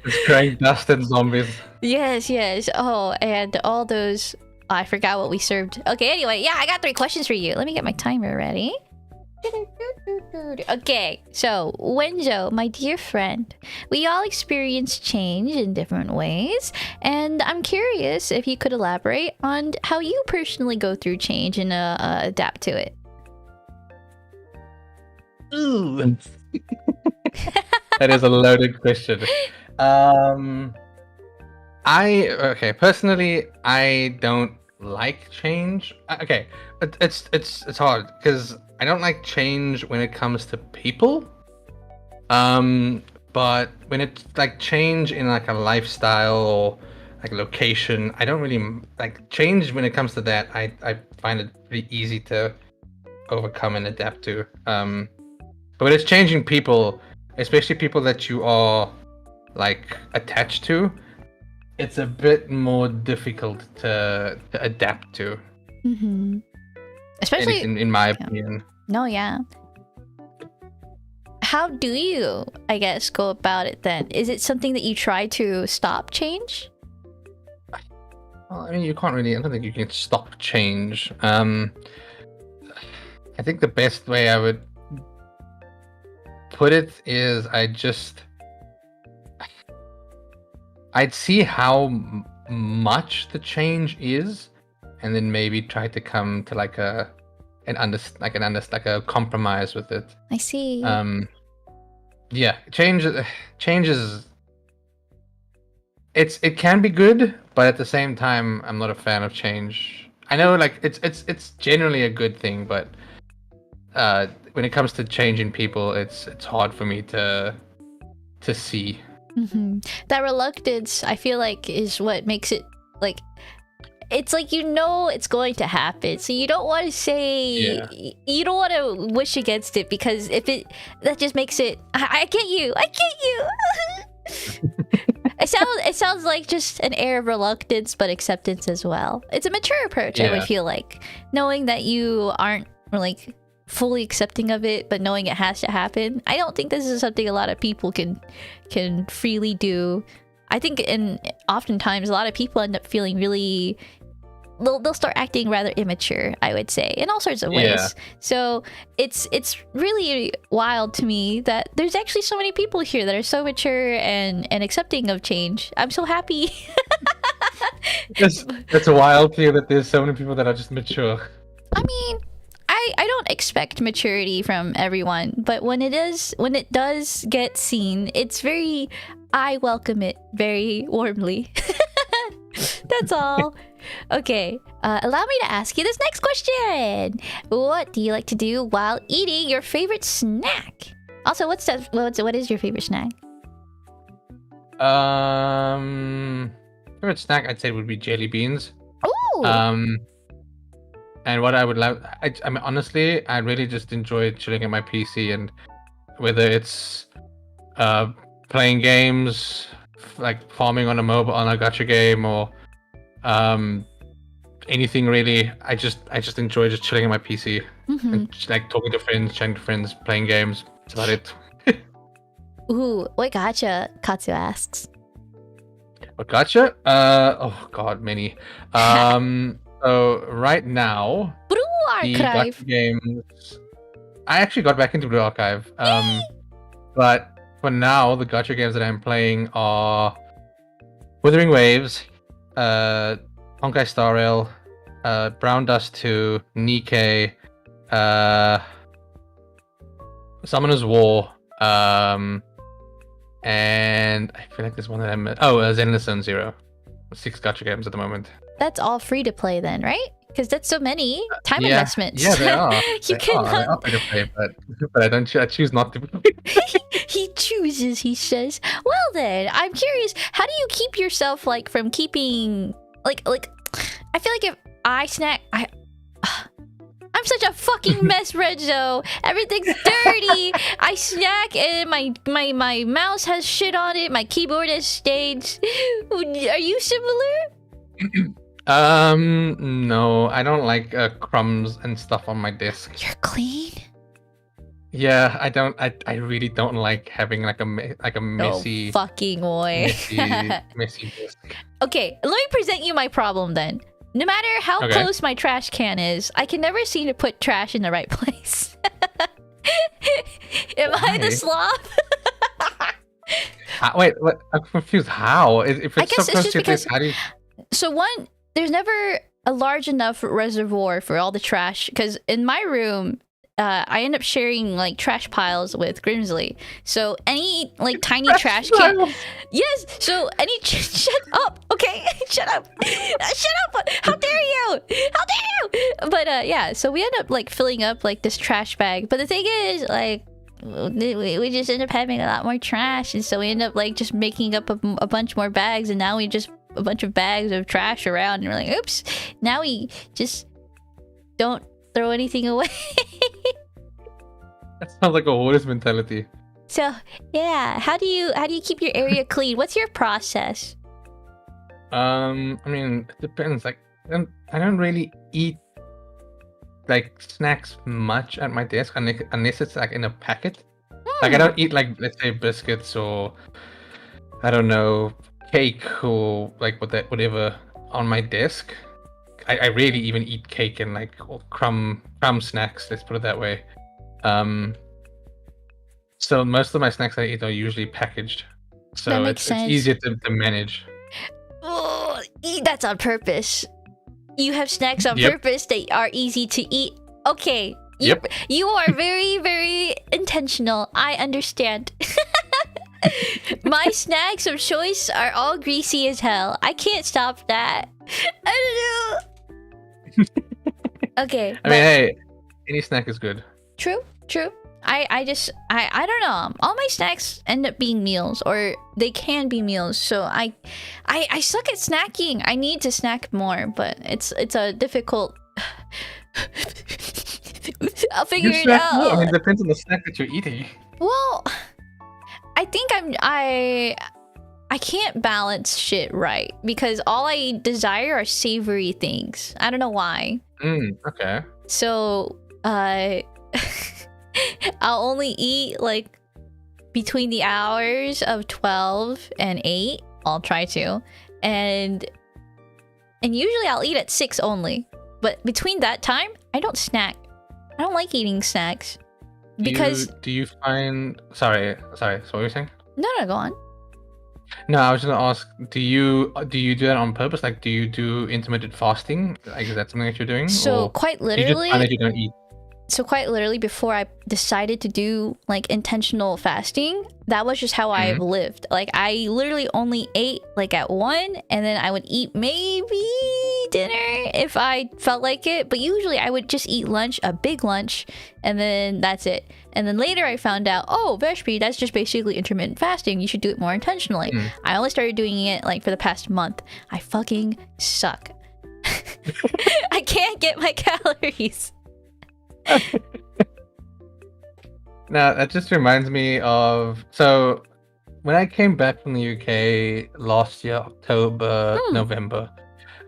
It's crying dust and zombies. Yes. Oh, and all those. Oh, I forgot what we served. Okay. Anyway, yeah, I got 3 questions for you. Let me get my timer ready. Okay, so Wenzo, my dear friend, we all experience change in different ways, and I'm curious if you could elaborate on how you personally go through change and adapt to it. Ooh. That is a loaded question. Personally, I don't like change. Okay, it's hard because I don't like change when it comes to people. But when it's like change in like a lifestyle or like location, I don't really like change when it comes to that. I find it pretty easy to overcome and adapt to. But when it's changing people, especially people that you are like attached to, it's a bit more difficult to adapt to. Mm-hmm. Especially in my opinion. No, yeah. How do you, I guess, go about it then? Is it something that you try to stop change? Well, I mean, you can't really. I don't think you can stop change. I think the best way I would put it is I'd see how much the change is, and then maybe try to come to like a compromise with it. I see. Yeah, change is it can be good, but at the same time, I'm not a fan of change. I know, like it's generally a good thing, but when it comes to changing people, it's hard for me to see. That reluctance, I feel like, is what makes it like. It's like it's going to happen, so you don't want to say you don't want to wish against it, because that just makes it. I get you. It sounds like just an air of reluctance, but acceptance as well. It's a mature approach, I would feel like, knowing that you aren't like fully accepting of it, but knowing it has to happen. I don't think this is something a lot of people can freely do. I think oftentimes a lot of people end up feeling really. They'll start acting rather immature, I would say, in all sorts of ways. Yeah. So it's really wild to me that there's actually so many people here that are so mature and accepting of change. I'm so happy. That's a wild thing that there's so many people that are just mature. I mean, I don't expect maturity from everyone, but when it does get seen, I welcome it very warmly. That's all. Okay, allow me to ask you this next question. What do you like to do while eating your favorite snack? Also, what is your favorite snack? Favorite snack I'd say would be jelly beans. Ooh. And what I would love, I mean, honestly, I really just enjoy chilling at my PC, and whether it's playing games, like farming on a gacha game, or anything really. I just enjoy just chilling on my PC and like talking to friends, chatting to friends, playing games. That's about it. Ooh, what gacha? Katsu asks. What gacha? Oh god, many. So right now, Blue the Archive. gacha games. I actually got back into Blue Archive. But for now, the gacha games that I'm playing are Wuthering Waves, Honkai Star Rail, Brown Dust 2, Nikkei, Summoner's War, and I feel like there's one that I missed. Oh, Zenless Zone Zero. 6 gacha games at the moment. That's all free to play then, right? Because that's so many time Yeah. investments. Yeah, they are. You They are free to play, but I choose not to. He chooses, he says. Well then, I'm curious, how do you keep yourself like from keeping like I feel like if I snack I'm such a fucking mess, Renzo. Everything's dirty. I snack and my mouse has shit on it. My keyboard has stains. Are you similar? No, I don't like crumbs and stuff on my desk. You're clean? Yeah, I don't. I really don't like having like a messy, No fucking way. messy desk. Okay, let me present you my problem then. No matter how close my trash can is, I can never seem to put trash in the right place. Am I the slob? Wait, what? I'm confused. How? If I it's guess so it's close just to your desk, because- how do you? So one, there's never a large enough reservoir for all the trash, because in my room, I end up sharing like trash piles with Grimsley. So any like tiny trash can, yes. So any shut up, okay? Shut up, shut up! How dare you? How dare you? But yeah. So we end up like filling up like this trash bag. But the thing is, like, we just end up having a lot more trash, and so we end up like just making up a bunch more bags, and now we just a bunch of bags of trash around, and we're like, oops. Now we just don't throw anything away. That sounds like a hoarder's mentality. So yeah, how do you keep your area clean? What's your process? I mean, it depends. Like, I don't really eat like snacks much at my desk unless it's like in a packet. Like, I don't eat like, let's say, biscuits or I don't know, cake or like whatever on my desk. I rarely even eat cake and like crumb snacks. Let's put it that way. So most of my snacks I eat are usually packaged, so That makes it's sense. easier to manage. Oh, that's on purpose. You have snacks on Yep. purpose that are easy to eat. Okay. Yep. You are very, very intentional. I understand. My snacks of choice are all greasy as hell. I can't stop that. I don't know. Okay. I mean, hey, any snack is good. True. I don't know. All my snacks end up being meals, or they can be meals. So I suck at snacking. I need to snack more, but it's a difficult. I'll figure You it snack out. more. I mean, it depends on the snack that you're eating. Well, I think I can't balance shit right because all I desire are savory things. I don't know why. Okay. So, I'll only eat like between the hours of 12 and 8. I'll try to. And usually I'll eat at 6 only. But between that time, I don't snack. I don't like eating snacks. Because do you find sorry, so what were you saying? No, go on. No, I was gonna ask, do you do that on purpose? Like, do you do intermittent fasting? Like, is that something that you're doing? So or quite do you just literally, find that you don't eat? so quite literally before I decided to do like intentional fasting, that was just how I've lived. Like I literally only ate like at 1, and then I would eat maybe dinner if I felt like it, but usually I would just eat lunch, a big lunch, and then that's it. And then later I found out, oh, Vespy, that's just basically intermittent fasting. You should do it more intentionally. I only started doing it like for the past month. I fucking suck. I can't get my calories. Now that just reminds me of, so when I came back from the UK last year, October, November,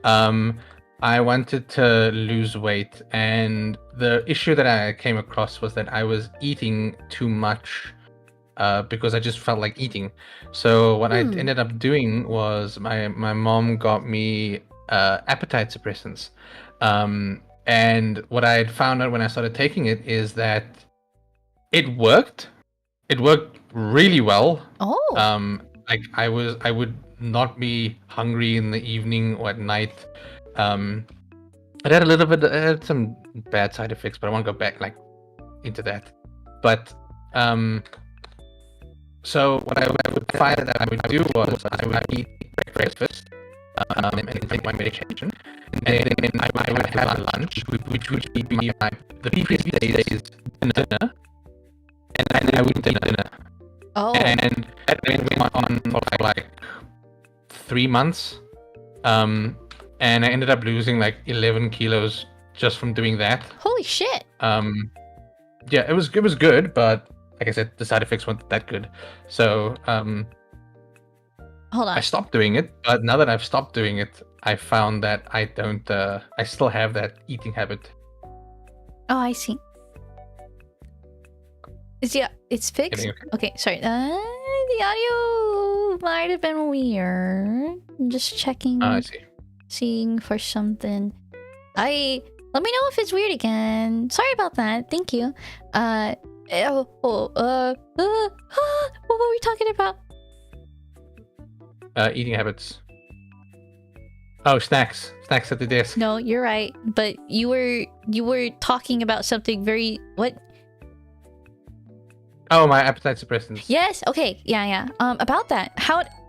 I wanted to lose weight, and the issue that I came across was that I was eating too much because I just felt like eating. So what I ended up doing was my mom got me appetite suppressants. And what I had found out when I started taking it is that it worked. It worked really well. Oh. Like I would not be hungry in the evening or at night. It had some bad side effects, but I won't go back like into that. But so what I would find that I would do was I would eat breakfast and take my medication, and then I would have lunch, which would be the previous day's dinner, and then I would take dinner. Oh. And that went on for like 3 months, and I ended up losing like 11 kilos just from doing that. Holy shit. Yeah, it was good, but like I said, the side effects weren't that good. So Hold on. I stopped doing it, but now that I've stopped doing it, I found that I don't. I still have that eating habit. Oh, I see. It's fixed? Okay, sorry. The audio might have been weird. I'm just checking. I see. Seeing for something. Let me know if it's weird again. Sorry about that. Thank you. What were we talking about? Eating habits. Oh, snacks at the desk. No, you're right. But you were talking about something very what? Oh, my appetite suppressants. Yes. Okay. Yeah. About that.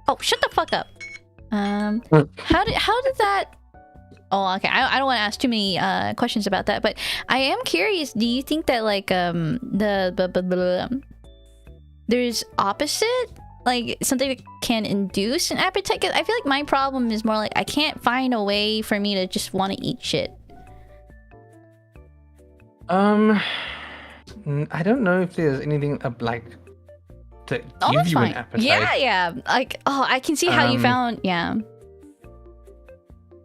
Oh, shut the fuck up. How did that? Oh, okay. I don't want to ask too many questions about that, but I am curious. Do you think that like there's opposite, like something that can induce an appetite? 'Cause I feel like my problem is more like I can't find a way for me to just want to eat shit. I don't know if there's anything like to give you an appetite. Yeah. Like, oh, I can see how you found. Yeah.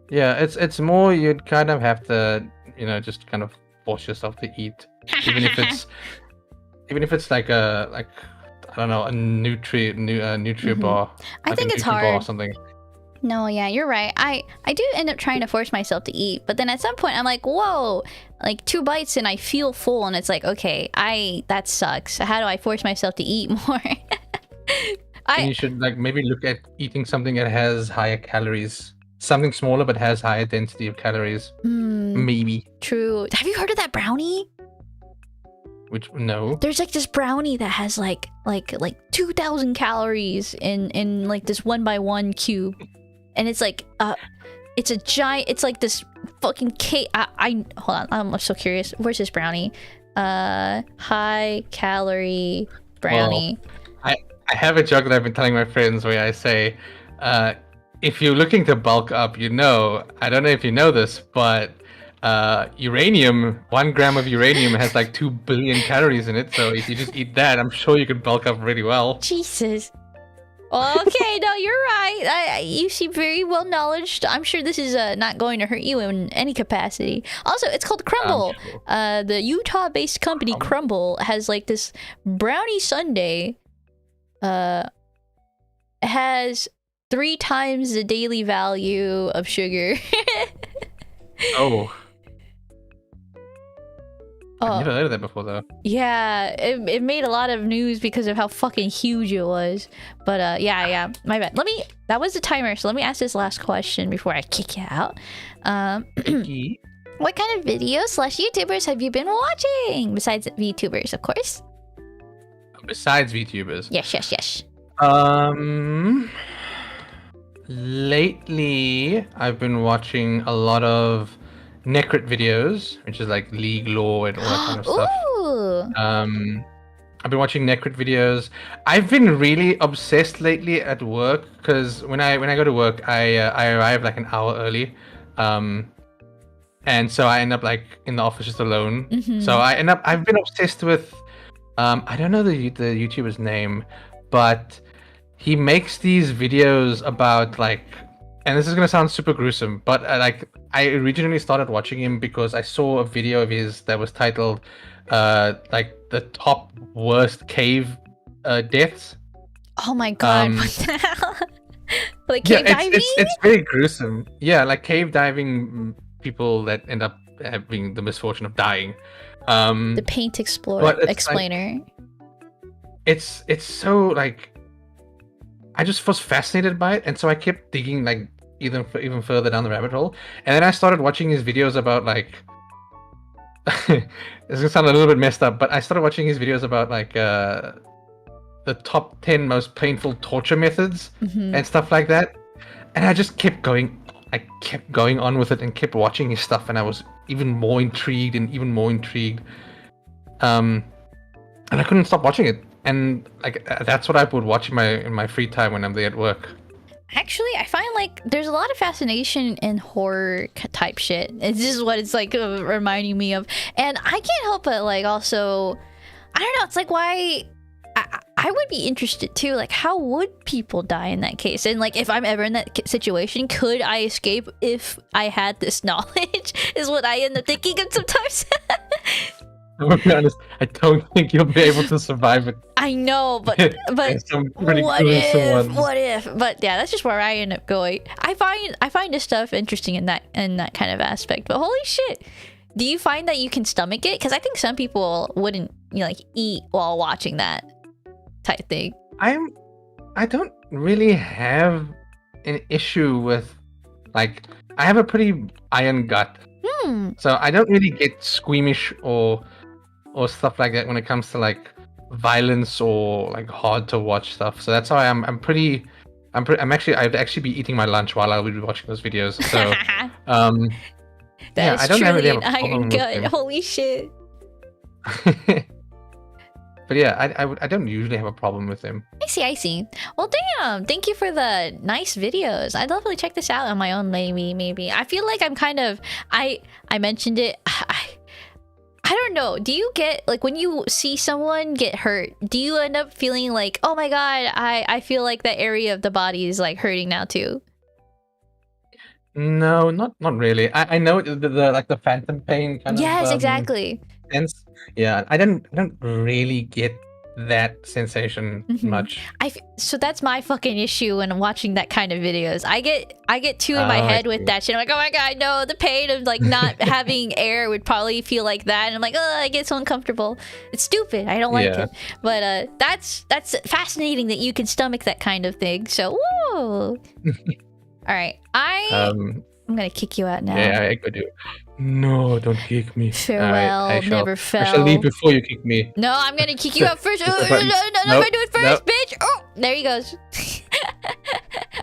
Yeah, it's more you'd kind of have to, just kind of force yourself to eat, even if it's like I don't know, a nutri bar. I think it's Nutri bar hard. or something. No, yeah, you're right. I do end up trying to force myself to eat, but then at some point I'm like, whoa, like 2 bites and I feel full, and it's like, okay, that sucks. How do I force myself to eat more? And you should like maybe look at eating something that has higher calories. Something smaller but has higher density of calories. Maybe. True. Have you heard of that brownie? Which no. There's like this brownie that has like 2,000 calories in like this 1x1 cube, and it's like it's a giant. It's like this fucking cake. I hold on. I'm so curious. Where's this brownie? High calorie brownie. Well, I have a joke that I've been telling my friends where I say, if you're looking to bulk up, I don't know if you know this, but uranium, 1 gram of uranium has like 2 billion calories in it. So if you just eat that, I'm sure you could bulk up really well. Jesus. Okay, no, you're right. You seem very well knowledged. I'm sure this is not going to hurt you in any capacity. Also, it's called Crumble. Sure. The Utah-based company Crumble has like this brownie sundae. Has 3 times the daily value of sugar. Oh. I've never heard of that before, though. Yeah, it made a lot of news because of how fucking huge it was. But yeah, my bad. That was the timer, so let me ask this last question before I kick you out. What kind of videos / YouTubers have you been watching? Besides VTubers, of course. Besides VTubers? Yes. Lately, I've been watching a lot of Necrit videos, which is like League lore and all that kind of stuff. Ooh. I've been watching Necrit videos. I've been really obsessed lately at work because when I go to work, I arrive like an hour early, and so I end up like in the office just alone. Mm-hmm. So I've been obsessed with I don't know the YouTuber's name, but he makes these videos about like, and this is gonna sound super gruesome, but like I originally started watching him because I saw a video of his that was titled like the top worst cave deaths. Oh my god, what the hell? Like cave diving? It's very gruesome. Yeah, like cave diving people that end up having the misfortune of dying. The paint explainer. Like, it's so like, I just was fascinated by it, and so I kept digging like even further down the rabbit hole, and then I started watching his videos about like it's gonna sound a little bit messed up, but I started watching his videos about like the top 10 most painful torture methods and stuff like that, and I just kept going. I kept going on with it and kept watching his stuff, and I was even more intrigued. And I couldn't stop watching it, and like that's what I would watch in my free time when I'm there at work. Actually, I find like there's a lot of fascination in horror type shit. It's just what it's like reminding me of, and I can't help but like also, I don't know. It's like why I would be interested too. Like, how would people die in that case? And like, if I'm ever in that situation, could I escape if I had this knowledge? Is what I end up thinking of sometimes. I'm gonna be honest, I don't think you'll be able to survive it. I know, but what if? But yeah, that's just where I end up going. I find this stuff interesting in that kind of aspect. But holy shit, do you find that you can stomach it? Because I think some people wouldn't, like eat while watching that type thing. I don't really have an issue with, like, I have a pretty iron gut, so I don't really get squeamish or stuff like that when it comes to like violence or like hard to watch stuff. So that's why I'd actually be eating my lunch while I'll be watching those videos. So I don't really have an iron gut. Holy shit. But yeah, I don't usually have a problem with them. I see. Well, damn. Thank you for the nice videos. I'd definitely check this out on my own, maybe. I feel like I'm kind of... I mentioned it. I don't know. Do you get... Like, when you see someone get hurt, do you end up feeling like, oh my god, I feel like that area of the body is, like, hurting now, too? No, not really. I know the like the phantom pain kind of... Yes, exactly. Sense. Yeah, I don't really get that sensation much. So that's my fucking issue when I'm watching that kind of videos. I get too in my head with that shit. I'm like, oh my god, no, the pain of like not having air would probably feel like that, and I'm like, oh, I get so uncomfortable. It's stupid. I don't like it. But that's fascinating that you can stomach that kind of thing. So whoa. All right, I'm gonna kick you out now. Yeah, I could do. No, don't kick me. Farewell, I shall never leave fell. before you kick me. No, I'm gonna kick you out first. No, Mr. Buttons. if I Nope, do it first, bitch. Oh, there he goes.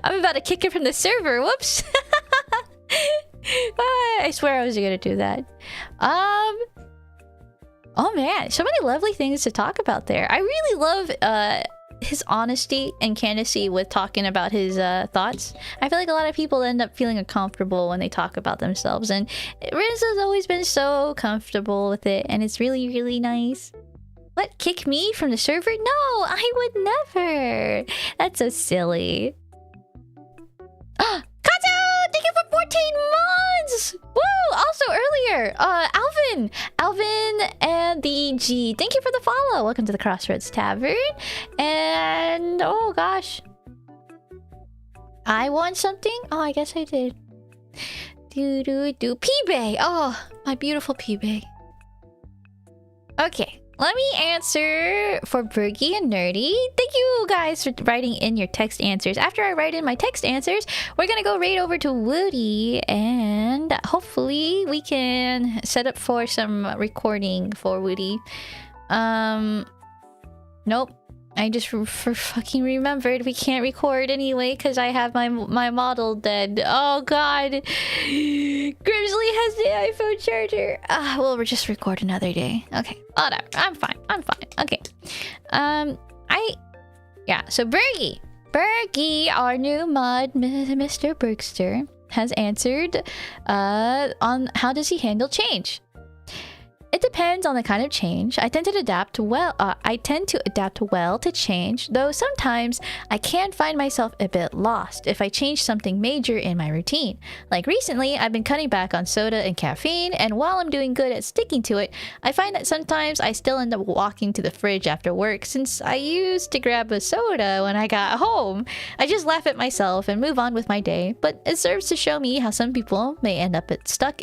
I'm about to kick him from the server. Whoops. I swear I was gonna do that. Oh man, so many lovely things to talk about there. I really love his honesty and candidacy with talking about his thoughts. I feel like a lot of people end up feeling uncomfortable when they talk about themselves, and Riz has always been so comfortable with it, and it's really, really nice. What? Kick me from the server? No, I would never. That's so silly. Kazu, thank you for 14 months. Woo! Also earlier, Alvin and the G, thank you for the follow. Welcome to the Crossroads Tavern. And oh gosh, I won something. Oh, I guess I did. P-Bay. Oh, my beautiful P-Bay. Okay. Let me answer for Bergie and Nerdy. Thank you guys for writing in your text answers. After I write in my text answers, we're gonna go right over to Woody, and hopefully we can set up for some recording for Woody. Nope. I just fucking remembered we can't record anyway because I have my model dead. Oh god. Grimsley has the iPhone charger. We'll just record another day. Okay, whatever. I'm fine. Okay. So Bergie, our new mod, Mr. Bergster, has answered on how does he handle change. It depends on the kind of change. I tend to adapt well to change, though sometimes I can find myself a bit lost if I change something major in my routine. Like recently, I've been cutting back on soda and caffeine, and while I'm doing good at sticking to it, I find that sometimes I still end up walking to the fridge after work since I used to grab a soda when I got home. I just laugh at myself and move on with my day, but it serves to show me how some people may end up stuck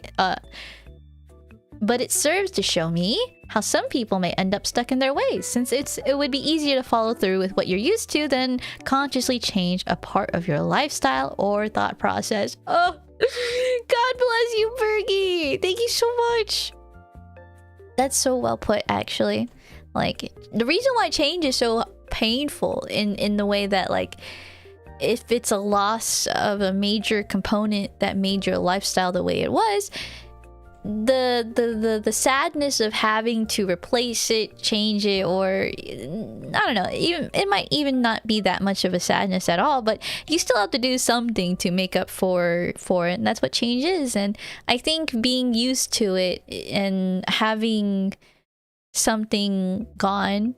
in their ways, since it would be easier to follow through with what you're used to than consciously change a part of your lifestyle or thought process. Oh, God bless you, Bergie. Thank you so much. That's so well put, actually. Like, the reason why change is so painful in the way that, like, if it's a loss of a major component that made your lifestyle the way it was, the sadness of having to replace it, change it, or I don't know, even it might even not be that much of a sadness at all, but you still have to do something to make up for it, and that's what change is. And I think being used to it and having something gone,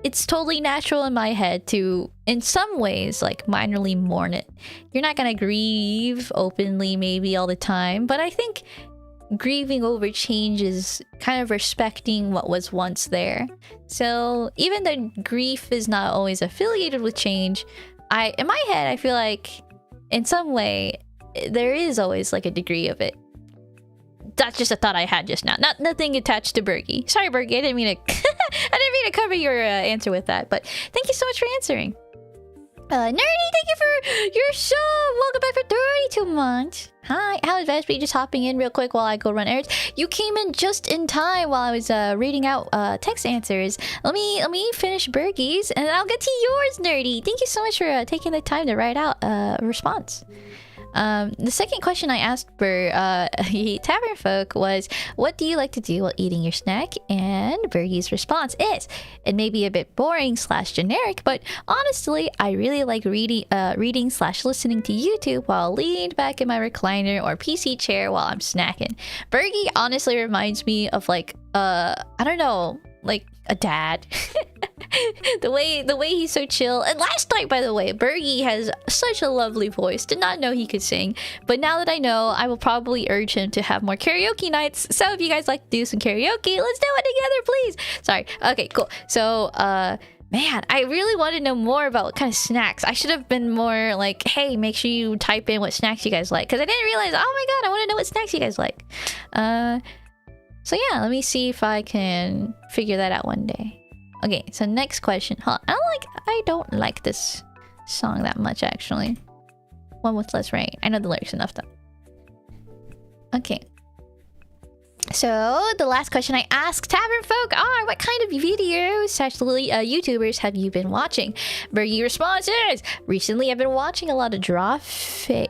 it's totally natural in my head to, in some ways, like, minorly mourn it. You're not gonna grieve openly maybe all the time, but I think grieving over change is kind of respecting what was once there. So even though grief is not always affiliated with change, in my head, I feel like in some way there is always like a degree of it. That's just a thought I had just now. Nothing attached to Bergie. Sorry, Bergie. I didn't mean to cover your answer with that. But thank you so much for answering. Nerdy, thank you for your sub. Welcome back for 32 months. Hi, how is Vespy? Just hopping in real quick while I go run errands. You came in just in time while I was reading out text answers. Let me finish Bergie's and I'll get to yours, Nerdy. Thank you so much for taking the time to write out a response. The second question I asked for Tavernfolk was, what do you like to do while eating your snack? And Bergie's response is, it may be a bit boring / generic, but honestly, I really like reading / listening to YouTube while leaned back in my recliner or PC chair while I'm snacking. Bergie honestly reminds me of like, I don't know, like a dad. the way he's so chill. And last night, by the way, Bergie has such a lovely voice. Did not know he could sing, but now that I know, I will probably urge him to have more karaoke nights. So if you guys like to do some karaoke, let's do it together, please. Sorry. Okay, cool. So man, I really want to know more about what kind of snacks. I should have been more like, hey, make sure you type in what snacks you guys like, because I didn't realize, oh my god, I want to know what snacks you guys like. So yeah, let me see if I can figure that out one day. Okay, so next question. Huh, I don't like this song that much, actually. One with less rain. I know the lyrics enough though. Okay. So, the last question I asked Tavernfolk are, what kind of videos, actually, YouTubers have you been watching? Bergie responses, recently I've been watching a lot of Drawfee,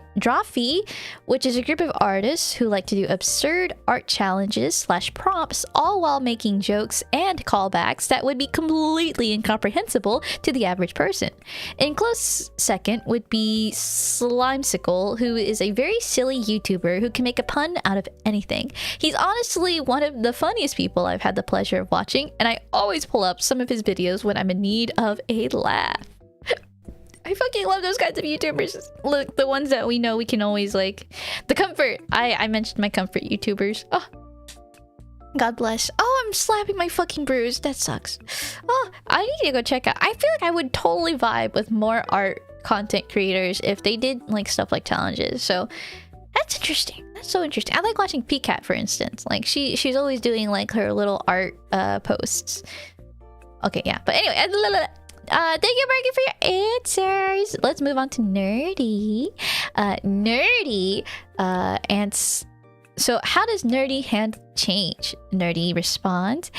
which is a group of artists who like to do absurd art challenges / prompts, all while making jokes and callbacks that would be completely incomprehensible to the average person. In close second would be Slimesicle, who is a very silly YouTuber who can make a pun out of anything. He's honestly one of the funniest people I've had the pleasure of watching, and I always pull up some of his videos when I'm in need of a laugh. I fucking love those kinds of YouTubers. Look, the ones that we know we can always like. The comfort. I mentioned my comfort YouTubers. Oh, God bless. Oh, I'm slapping my fucking bruise. That sucks. Oh, I need to go check out. I feel like I would totally vibe with more art content creators if they did like stuff like challenges. So that's interesting. That's so interesting. I like watching PCat, for instance. Like she's always doing like her little art posts. Okay, yeah. But anyway, thank you, Bergie, for your answers. Let's move on to Nerdy. So how does Nerdy handle change? Nerdy responds,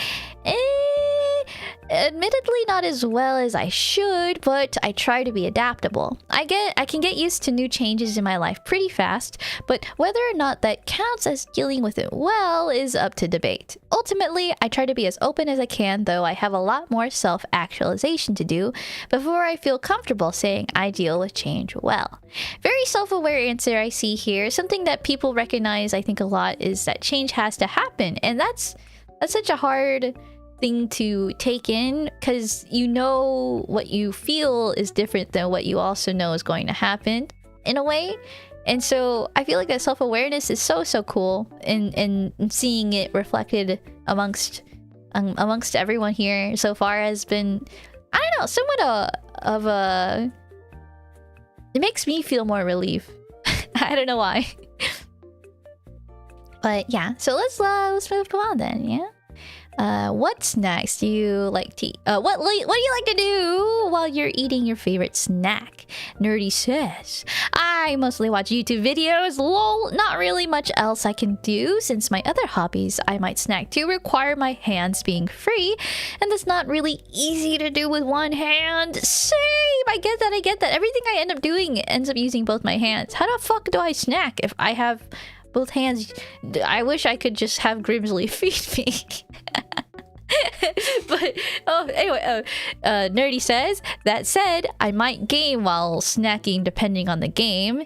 admittedly not as well as I should, but I try to be adaptable. I can get used to new changes in my life pretty fast, but whether or not that counts as dealing with it well is up to debate. Ultimately, I try to be as open as I can, though I have a lot more self-actualization to do before I feel comfortable saying I deal with change well. Very self-aware answer I see here. Something that people recognize, I think, a lot is that change has to happen, and that's such a hard thing to take in, because you know what you feel is different than what you also know is going to happen in a way. And so I feel like that self-awareness is so cool, and seeing it reflected amongst everyone here so far has been, I don't know, somewhat of a it makes me feel more relief. I don't know why. But yeah, so let's move on then. Yeah. What's next? Do you like to what do you like to do while you're eating your favorite snack? Nerdy says, I mostly watch YouTube videos. Lol, not really much else I can do, since my other hobbies I might snack to require my hands being free, and that's not really easy to do with one hand. Same, I get that. Everything I end up doing ends up using both my hands. How the fuck do I snack if I have both hands? I wish I could just have Grimsley feed me. But anyway, Nerdy says, that said, I might game while snacking depending on the game.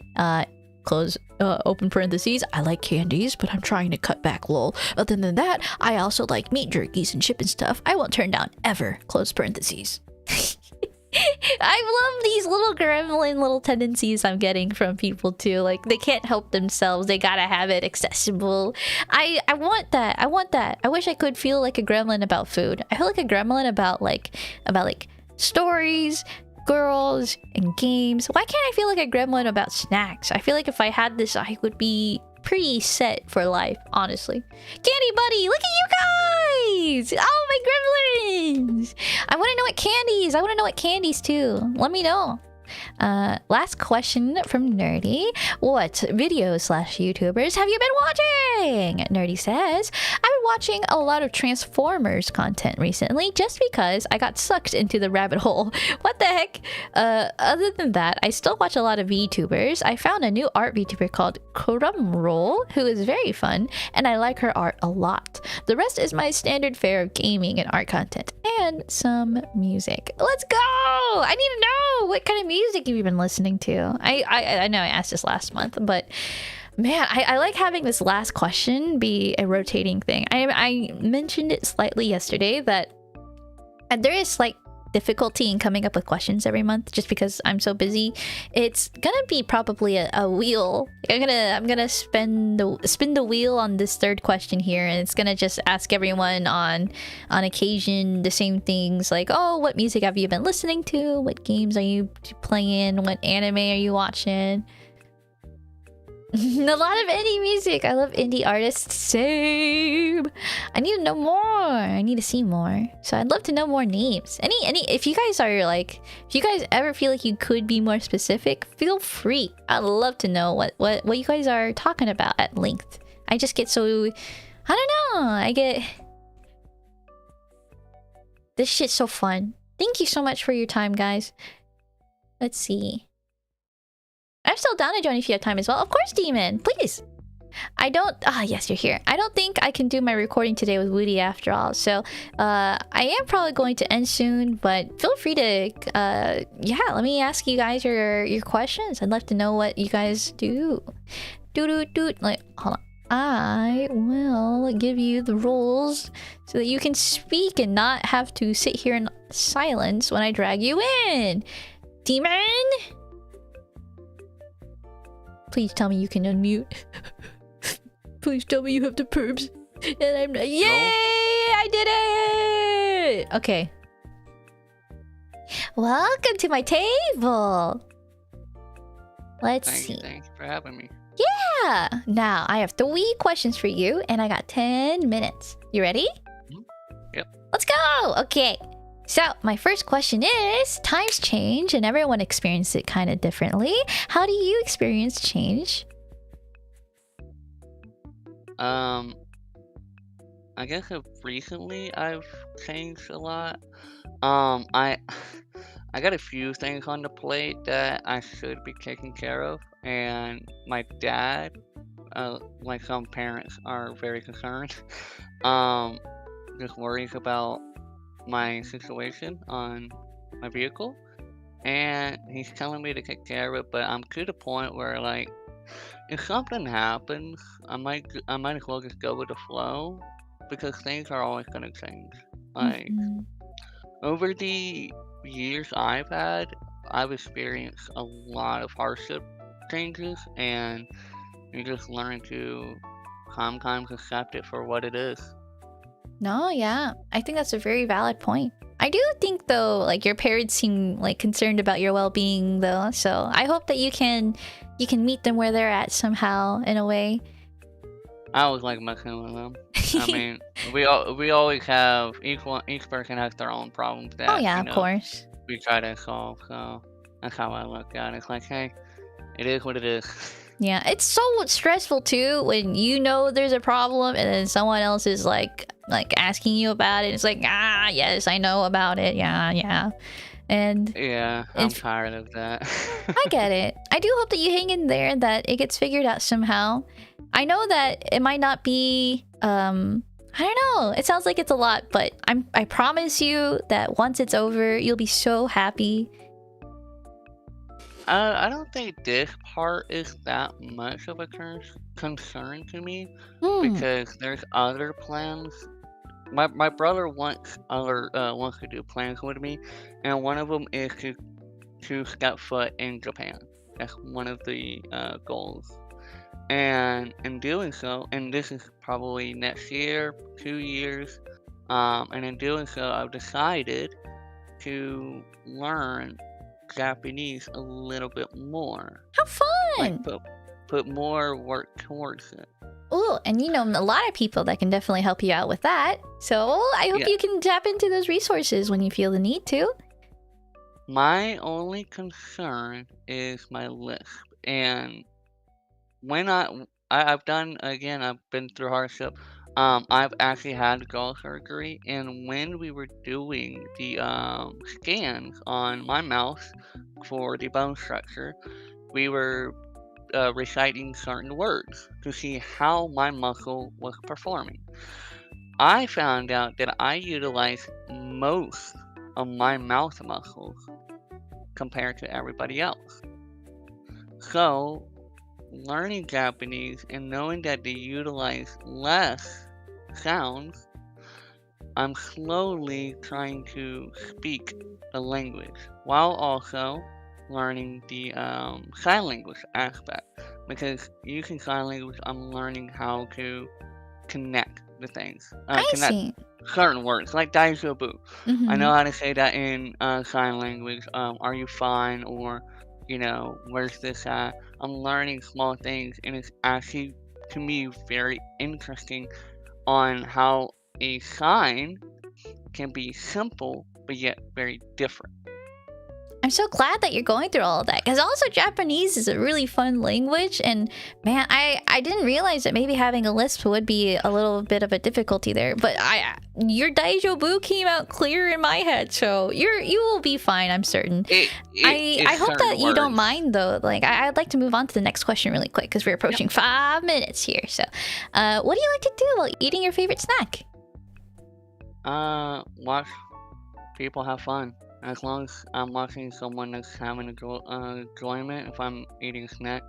Close open parentheses, I like candies, but I'm trying to cut back, lol. Other than that, I also like meat jerkies and chip and stuff I won't turn down ever, close parentheses. I love these little gremlin little tendencies I'm getting from people too. Like, they can't help themselves, they gotta have it accessible. I want that. I wish I could feel like a gremlin about food. I feel like a gremlin about like stories, girls, and games. Why can't I feel like a gremlin about snacks? I feel like if I had this, I would be pretty set for life, honestly. Candy Buddy, look at you guys! Oh, my gremlins! I want to know what candies too. Let me know. Last question from Nerdy. What videos / YouTubers have you been watching? Nerdy says, I've been watching a lot of Transformers content recently just because I got sucked into the rabbit hole. What the heck? Other than that, I still watch a lot of VTubers. I found a new art VTuber called Crossroad, who is very fun, and I like her art a lot. The rest is my standard fare of gaming and art content, and some music. Let's go! I need to know what kind of music have you been listening to? I know I asked this last month, but man, I like having this last question be a rotating thing. I mentioned it slightly yesterday that there is slight difficulty in coming up with questions every month just because I'm so busy. It's gonna be probably a wheel. I'm gonna spin the wheel on this third question here, and it's gonna just ask everyone on occasion the same things like, oh, what music have you been listening to? What games are you playing? What anime are you watching? A lot of indie music. I love indie artists. Same. I need to know more. I need to see more. So I'd love to know more names. Any if you guys are like, if you guys ever feel like you could be more specific, feel free. I'd love to know what you guys are talking about at length. I just get so I don't know. I get this shit's so fun. Thank you so much for your time, guys. Let's see. I'm still down to join if you have time as well. Of course, Demon. Please. I don't... Ah, yes, you're here. I don't think I can do my recording today with Woody after all. So, I am probably going to end soon. But feel free to... yeah, let me ask you guys your questions. I'd love to know what you guys do. Like, hold on. I will give you the rules so that you can speak and not have to sit here in silence when I drag you in. Demon? Please tell me you can unmute. Please tell me you have the perps. And I'm not. Yay! I did it! Okay. Welcome to my table. Let's see. Thank you for having me. Yeah! Now, I have 3 questions for you, and I got 10 minutes. You ready? Yep. Let's go! Okay. So, my first question is, times change, and everyone experiences it kind of differently. How do you experience change? I guess recently I've changed a lot. I got a few things on the plate that I should be taking care of, and my dad, like some parents, are very concerned. Just worries about my situation on my vehicle, and he's telling me to take care of it. But I'm to the point where, like, if something happens, I might as well just go with the flow, because things are always gonna change. Like, over the years I've experienced a lot of hardship changes, and you just learn to sometimes accept it for what it is. No, yeah. I think that's a very valid point. I do think, though, like, your parents seem, like, concerned about your well-being, though. So I hope that you can meet them where they're at somehow, in a way. I always like messing with them. I mean, we always have each person has their own problems that, Oh, yeah, of course. we try to solve. So that's how I look at it. It's like, hey, it is what it is. Yeah, it's so stressful, too, when you know there's a problem and then someone else is, like asking you about it. It's like, yes, I know about it. Yeah. And yeah, I'm tired of that. I get it. I do hope that you hang in there and that it gets figured out somehow. I know that it might not be, I don't know. It sounds like it's a lot, but I promise you that once it's over, you'll be so happy. I don't think this part is that much of a concern to me, because there's other plans. My brother wants to do plans with me, and one of them is to step foot in Japan. That's one of the goals. And in doing so, and this is probably next year, 2 years, and in doing so, I've decided to learn Japanese a little bit more. How fun! Like put more work towards it. Oh, and you know a lot of people that can definitely help you out with that. So I hope you can tap into those resources when you feel the need to. My only concern is my lisp, and when I've been through hardship. I've actually had jaw surgery, and when we were doing the scans on my mouth for the bone structure, we were reciting certain words to see how my muscle was performing. I found out that I utilize most of my mouth muscles compared to everybody else. So, learning Japanese and knowing that they utilize less sounds, I'm slowly trying to speak the language while also learning the sign language aspect, because using sign language, I'm learning how to connect the things, connect certain words like "daijobu." I know how to say that in sign language. Are you fine? Or, where's this at? I'm learning small things, and it's actually, to me, very interesting on how a sign can be simple but yet very different. I'm so glad that you're going through all of that, because also Japanese is a really fun language, and man, I didn't realize that maybe having a lisp would be a little bit of a difficulty there. But your Daijobu came out clear in my head, so you will be fine. I'm certain. I hope that you don't mind though. Like I'd like to move on to the next question really quick because we're approaching 5 minutes here. So, what do you like to do while eating your favorite snack? Watch people have fun. As long as I'm watching someone that's having enjoyment, if I'm eating a snack,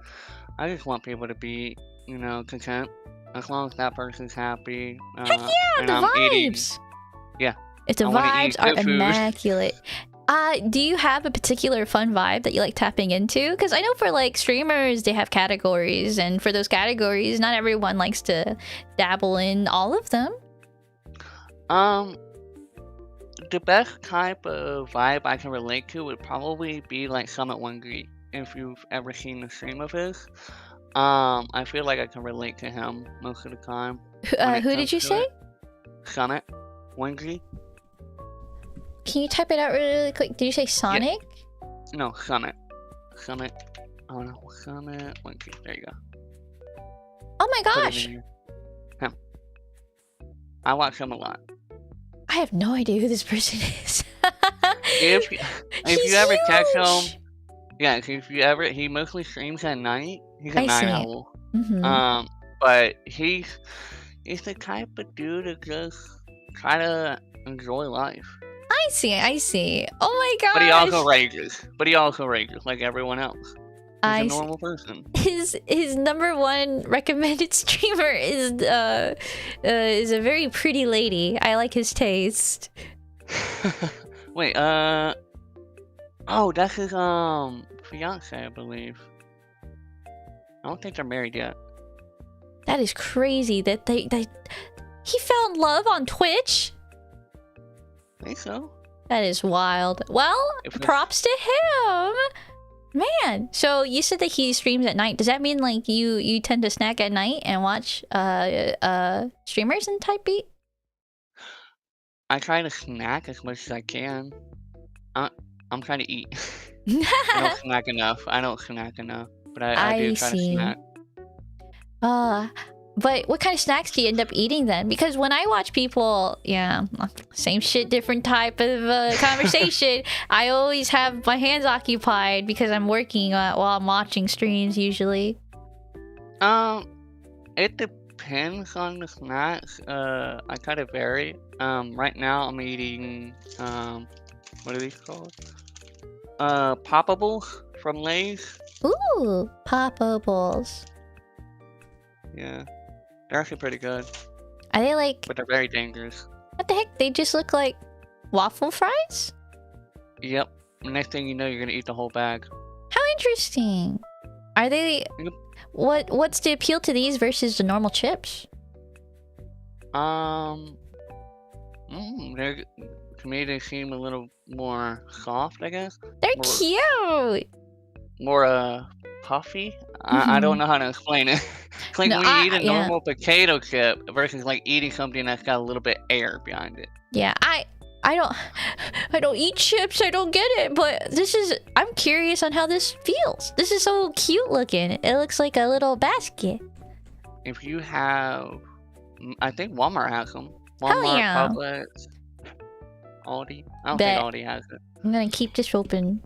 I just want people to be, content. As long as that person's happy. Heck yeah, and the I'm vibes. Yeah. If the vibes are immaculate. Do you have a particular fun vibe that you like tapping into? Because I know for like streamers, they have categories, and for those categories, not everyone likes to dabble in all of them. The best type of vibe I can relate to would probably be like Summit One Greet. If you've ever seen a stream of his, I feel like I can relate to him most of the time. Who did you say? Summit One Greet. Can you type it out really quick? Did you say Sonic? Yeah. No, Summit. Summit. Oh no, Summit One Greet. There you go. Oh my gosh! Him. I watch him a lot. I have no idea who this person is. if you ever catch him, yeah, he mostly streams at night. He's a night owl. Mm-hmm. But he's the type of dude that just try to enjoy life. I see. Oh my gosh. But he also rages like everyone else. He's a normal person. His #1 recommended streamer is a very pretty lady. I like his taste. Wait, oh, that's his fiance, I believe. I don't think they're married yet. That is crazy that he found love on Twitch. I think so. That is wild. Well, props to him. Man, so you said that he streams at night. Does that mean like you tend to snack at night and watch streamers and type beat? I try to snack as much as I can. I'm trying to eat. I don't snack enough. But I do try to snack. But what kind of snacks do you end up eating then? Because when I watch people, same shit, different type of conversation. I always have my hands occupied because I'm working while I'm watching streams usually. It depends on the snacks. I kind of vary. Right now I'm eating what are these called? Poppables from Lay's. Ooh, Poppables. Yeah. They're actually pretty good. Are they like... But they're very dangerous. What the heck? They just look like waffle fries? Yep. Next thing you know, you're gonna eat the whole bag. How interesting. Are they... Yep. What's the appeal to these versus the normal chips? They're... To me, they seem a little more soft, I guess. They're cute! More, puffy? I don't know how to explain it. It's like when you eat a normal potato chip versus like eating something that's got a little bit air behind it. Yeah, I don't eat chips. I don't get it. But I'm curious on how this feels. This is so cute looking. It looks like a little basket. If you have, I think Walmart has them. Walmart, Publix, Aldi. I don't think Aldi has it. I'm gonna keep this open.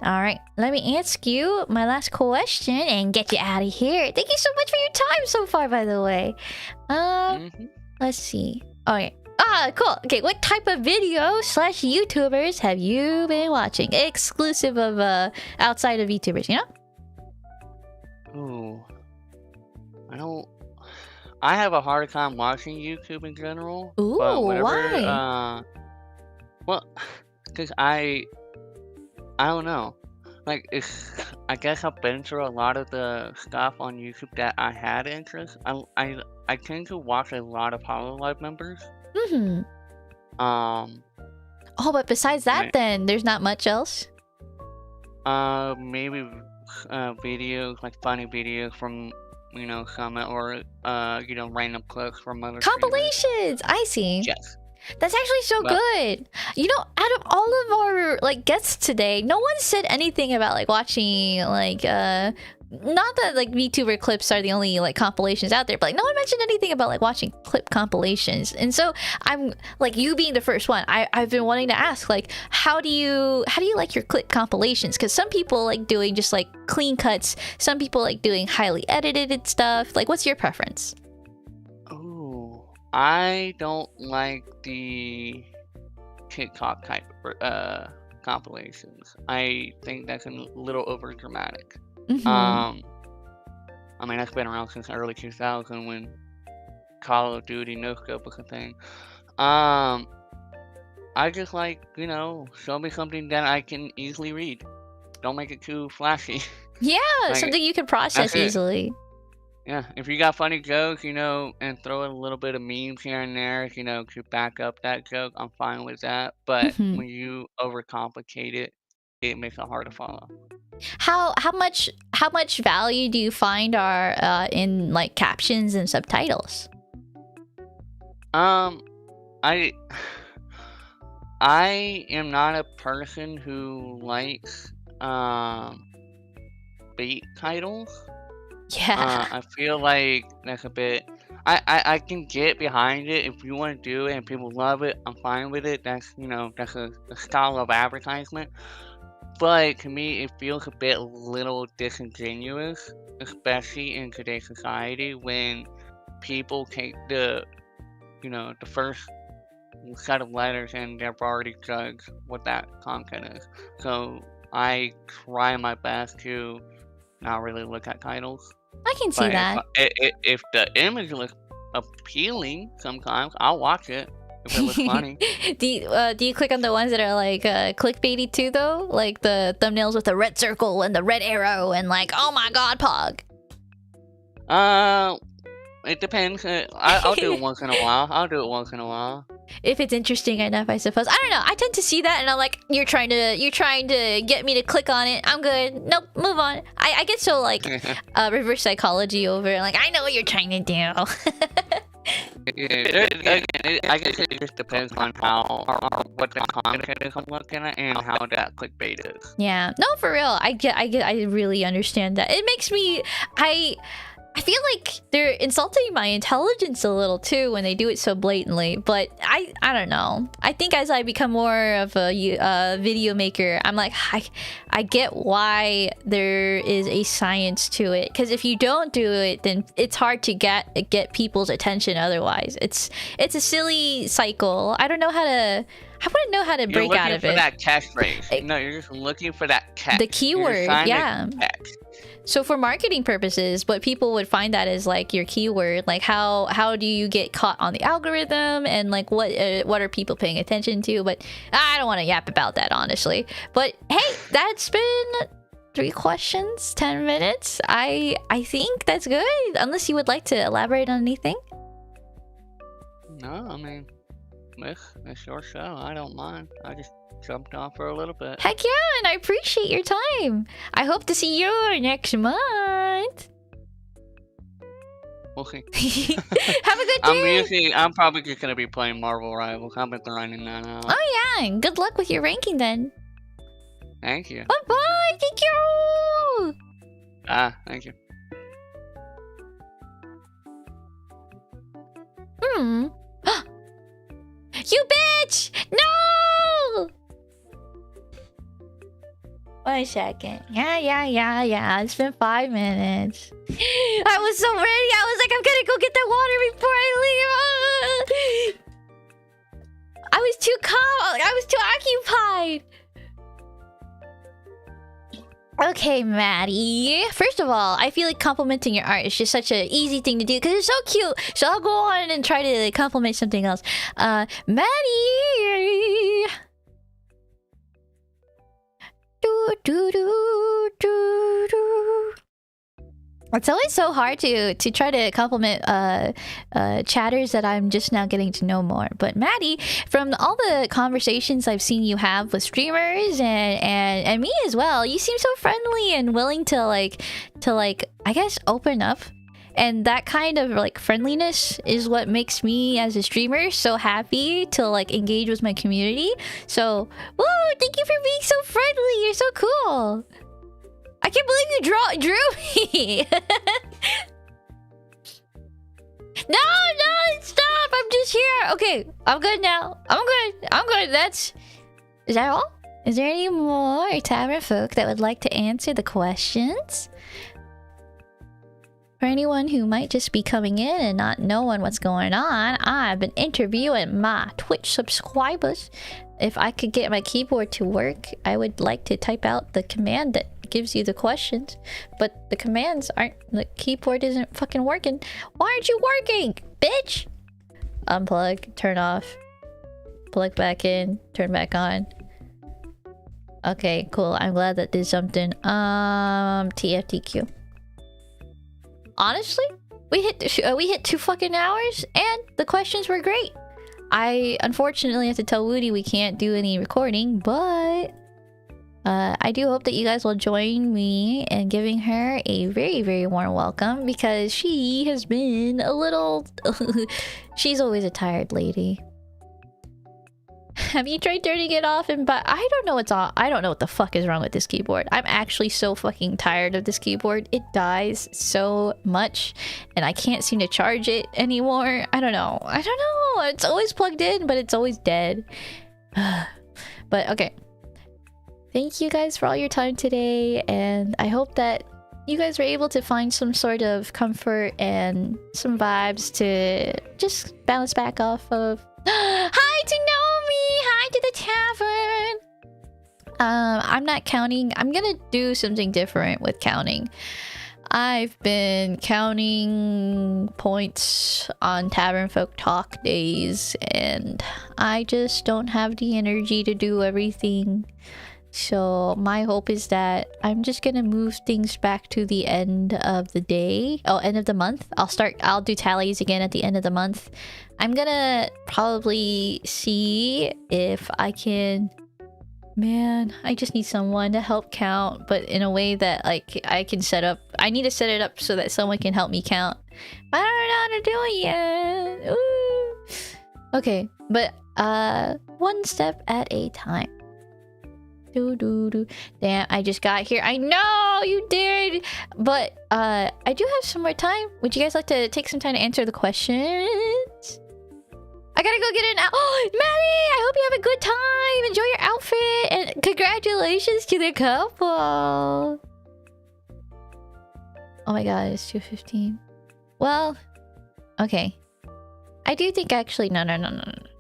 Alright, let me ask you my last question and get you out of here. Thank you so much for your time so far, by the way. Let's see. Okay. Cool. Okay, what type of video/YouTubers have you been watching? Exclusive of, outside of YouTubers, you know? Ooh. I have a hard time watching YouTube in general. Ooh, but whenever, why? Well, because I don't know. Like, I guess I've been through a lot of the stuff on YouTube that I had interest. I tend to watch a lot of Hololive members. Mm-hmm. Oh, but besides that, then there's not much else. Maybe videos, like funny videos from Summit, or random clips from other compilations. I see. Yes. That's actually so good. You know, out of all of our like guests today, no one said anything about like watching like not that like VTuber clips are the only like compilations out there, but like no one mentioned anything about like watching clip compilations. And so I'm like, you being the first one, I've been wanting to ask, like, how do you like your clip compilations? Because some people like doing just like clean cuts, some people like doing highly edited stuff. Like, what's your preference? Oh, I don't like the TikTok type compilations. I think that's a little over dramatic. I mean, that's been around since early 2000 when Call of Duty no scope was a thing. I just like, you know, show me something that I can easily read. Don't make it too flashy. Yeah, Like, something you can process that's it. easily. Yeah, if you got funny jokes, you know, and throw in a little bit of memes here and there, you know, to back up that joke, I'm fine with that. But when you overcomplicate it, it makes it hard to follow. How much value do you find are in like captions and subtitles? I I am not a person who likes bait titles. Yeah. I feel like that's a bit. I can get behind it if you want to do it and people love it. I'm fine with it. That's that's a style of advertisement. But to me, it feels a bit little disingenuous, especially in today's society when people take the first set of letters and they've already judged what that content is. So I try my best to not really look at titles. I can see But that. if the image looks appealing, sometimes I'll watch it if it looks funny. Do you click on the ones that are like clickbaity too though? Like the thumbnails with the red circle and the red arrow and like, oh my god, Pog. It depends. I'll do it once in a while. If it's interesting enough, I suppose. I don't know. I tend to see that and I'm like, you're trying to get me to click on it. I'm good. Nope, move on. I get so like reverse psychology over it. Like, I know what you're trying to do. I guess it just depends on what the content is I'm looking at and how that clickbait is. Yeah. No, for real. I really understand that. It makes me I feel like they're insulting my intelligence a little too when they do it so blatantly, but I don't know. I think as I become more of a video maker, I'm like, I get why there is a science to it, because if you don't do it, then it's hard to get people's attention otherwise. It's a silly cycle. I wouldn't know how to break out of it. You're looking for that catchphrase. No, you're just looking for that catch. The keyword, yeah. So for marketing purposes, what people would find that is like your keyword, like how do you get caught on the algorithm, and like what are people paying attention to? But I don't want to yap about that, honestly. But hey, that's been 3 questions, 10 minutes. I think that's good. Unless you would like to elaborate on anything. No, I mean, it's your show. I don't mind. I just jumped on for a little bit. Heck yeah, and I appreciate your time. I hope to see you next month. Okay. Have a good day. I'm probably just gonna be playing Marvel Rivals. I've been grinding that out. Oh yeah, good luck with your ranking then. Thank you. Bye bye. Thank you. Thank you. You bitch! No! 1 second. Yeah. It's been 5 minutes. I was so ready. I was like, I'm gonna go get that water before I leave. I was too calm. I was too occupied. Okay, Maddie. First of all, I feel like complimenting your art is just such an easy thing to do because it's so cute. So I'll go on and try to compliment something else. Maddie. It's always so hard to try to compliment chatters that I'm just now getting to know more. But Maddie, from all the conversations I've seen you have with streamers and me as well, you seem so friendly and willing to like I guess open up And that kind of like friendliness is what makes me as a streamer so happy to like engage with my community. So, whoa, thank you for being so friendly. You're so cool. I can't believe you drew me. No, stop. I'm just here. Okay, I'm good now. I'm good. Is that all? Is there any more tavern folk that would like to answer the questions? For anyone who might just be coming in and not knowing what's going on, I've been interviewing my Twitch subscribers. If I could get my keyboard to work, I would like to type out the command that gives you the questions. But the commands aren't... The keyboard isn't fucking working. Why aren't you working, bitch? Unplug, turn off, plug back in, turn back on. Okay, cool. I'm glad that did something. TFTQ. Honestly, we hit 2 fucking hours and the questions were great. I unfortunately have to tell Woody we can't do any recording, but I do hope that you guys will join me in giving her a very, very warm welcome, because she has been a little... She's always a tired lady. Have you tried turning it off? But I don't know what's on. I don't know what the fuck is wrong with this keyboard. I'm actually so fucking tired of this keyboard. It dies so much and I can't seem to charge it anymore. I don't know. It's always plugged in, but it's always dead. But okay. Thank you guys for all your time today, and I hope that you guys were able to find some sort of comfort and some vibes to just bounce back off of. Hi to Nomi! Hi to the tavern! I'm not counting. I'm gonna do something different with counting. I've been counting points on Tavernfolk Talk days, and I just don't have the energy to do everything. So my hope is that I'm just gonna move things back to the end of the day. Oh, end of the month. I'll do tallies again at the end of the month. I'm gonna probably see if I can... Man, I just need someone to help count, but in a way that like I can set up. I need to set it up so that someone can help me count. I don't know how to do it yet. Ooh. Okay, but one step at a time. Damn, I just got here. I know you did, but I do have some more time. Would you guys like to take some time to answer the questions? I gotta go get it now. Oh, Maddie, I hope you have a good time. Enjoy your outfit, and congratulations to the couple. Oh my god, it's 2:15. Well, okay. I do think actually no.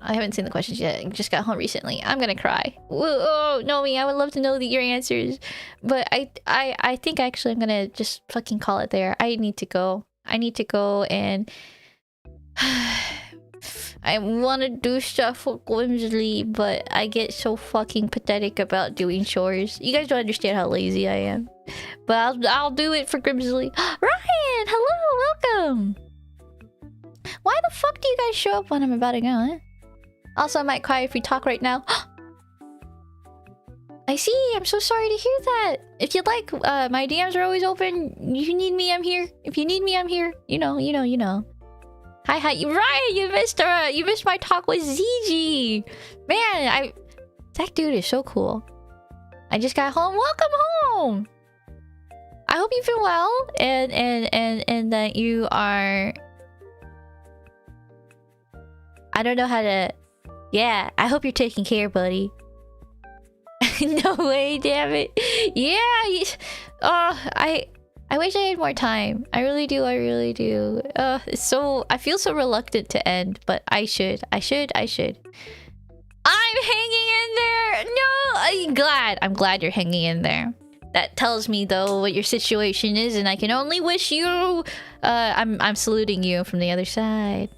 I haven't seen the questions yet. I just got home recently. I'm gonna cry. Whoa, Nomi, I would love to know your answers, but I think actually I'm gonna just fucking call it there. I need to go and I want to do stuff for Grimsley, but I get so fucking pathetic about doing chores. You guys don't understand how lazy I am, but I'll do it for Grimsley. Ryan, hello, welcome. Why the fuck do you guys show up when I'm about to go, huh? Also, I might cry if we talk right now. I see. I'm so sorry to hear that. If you'd like, my DMs are always open. If you need me, I'm here. If you need me, I'm here. You know. Hi. Ryan, you missed my talk with ZG. Man, that dude is so cool. I just got home. Welcome home. I hope you feel well and that you are... I don't know how to... Yeah, I hope you're taking care, buddy. No way, damn it. Yeah, I wish I had more time. I really do. It's so... I feel so reluctant to end, but I should. I'm hanging in there! No! I'm glad you're hanging in there. That tells me, though, what your situation is, and I can only wish you... I'm saluting you from the other side.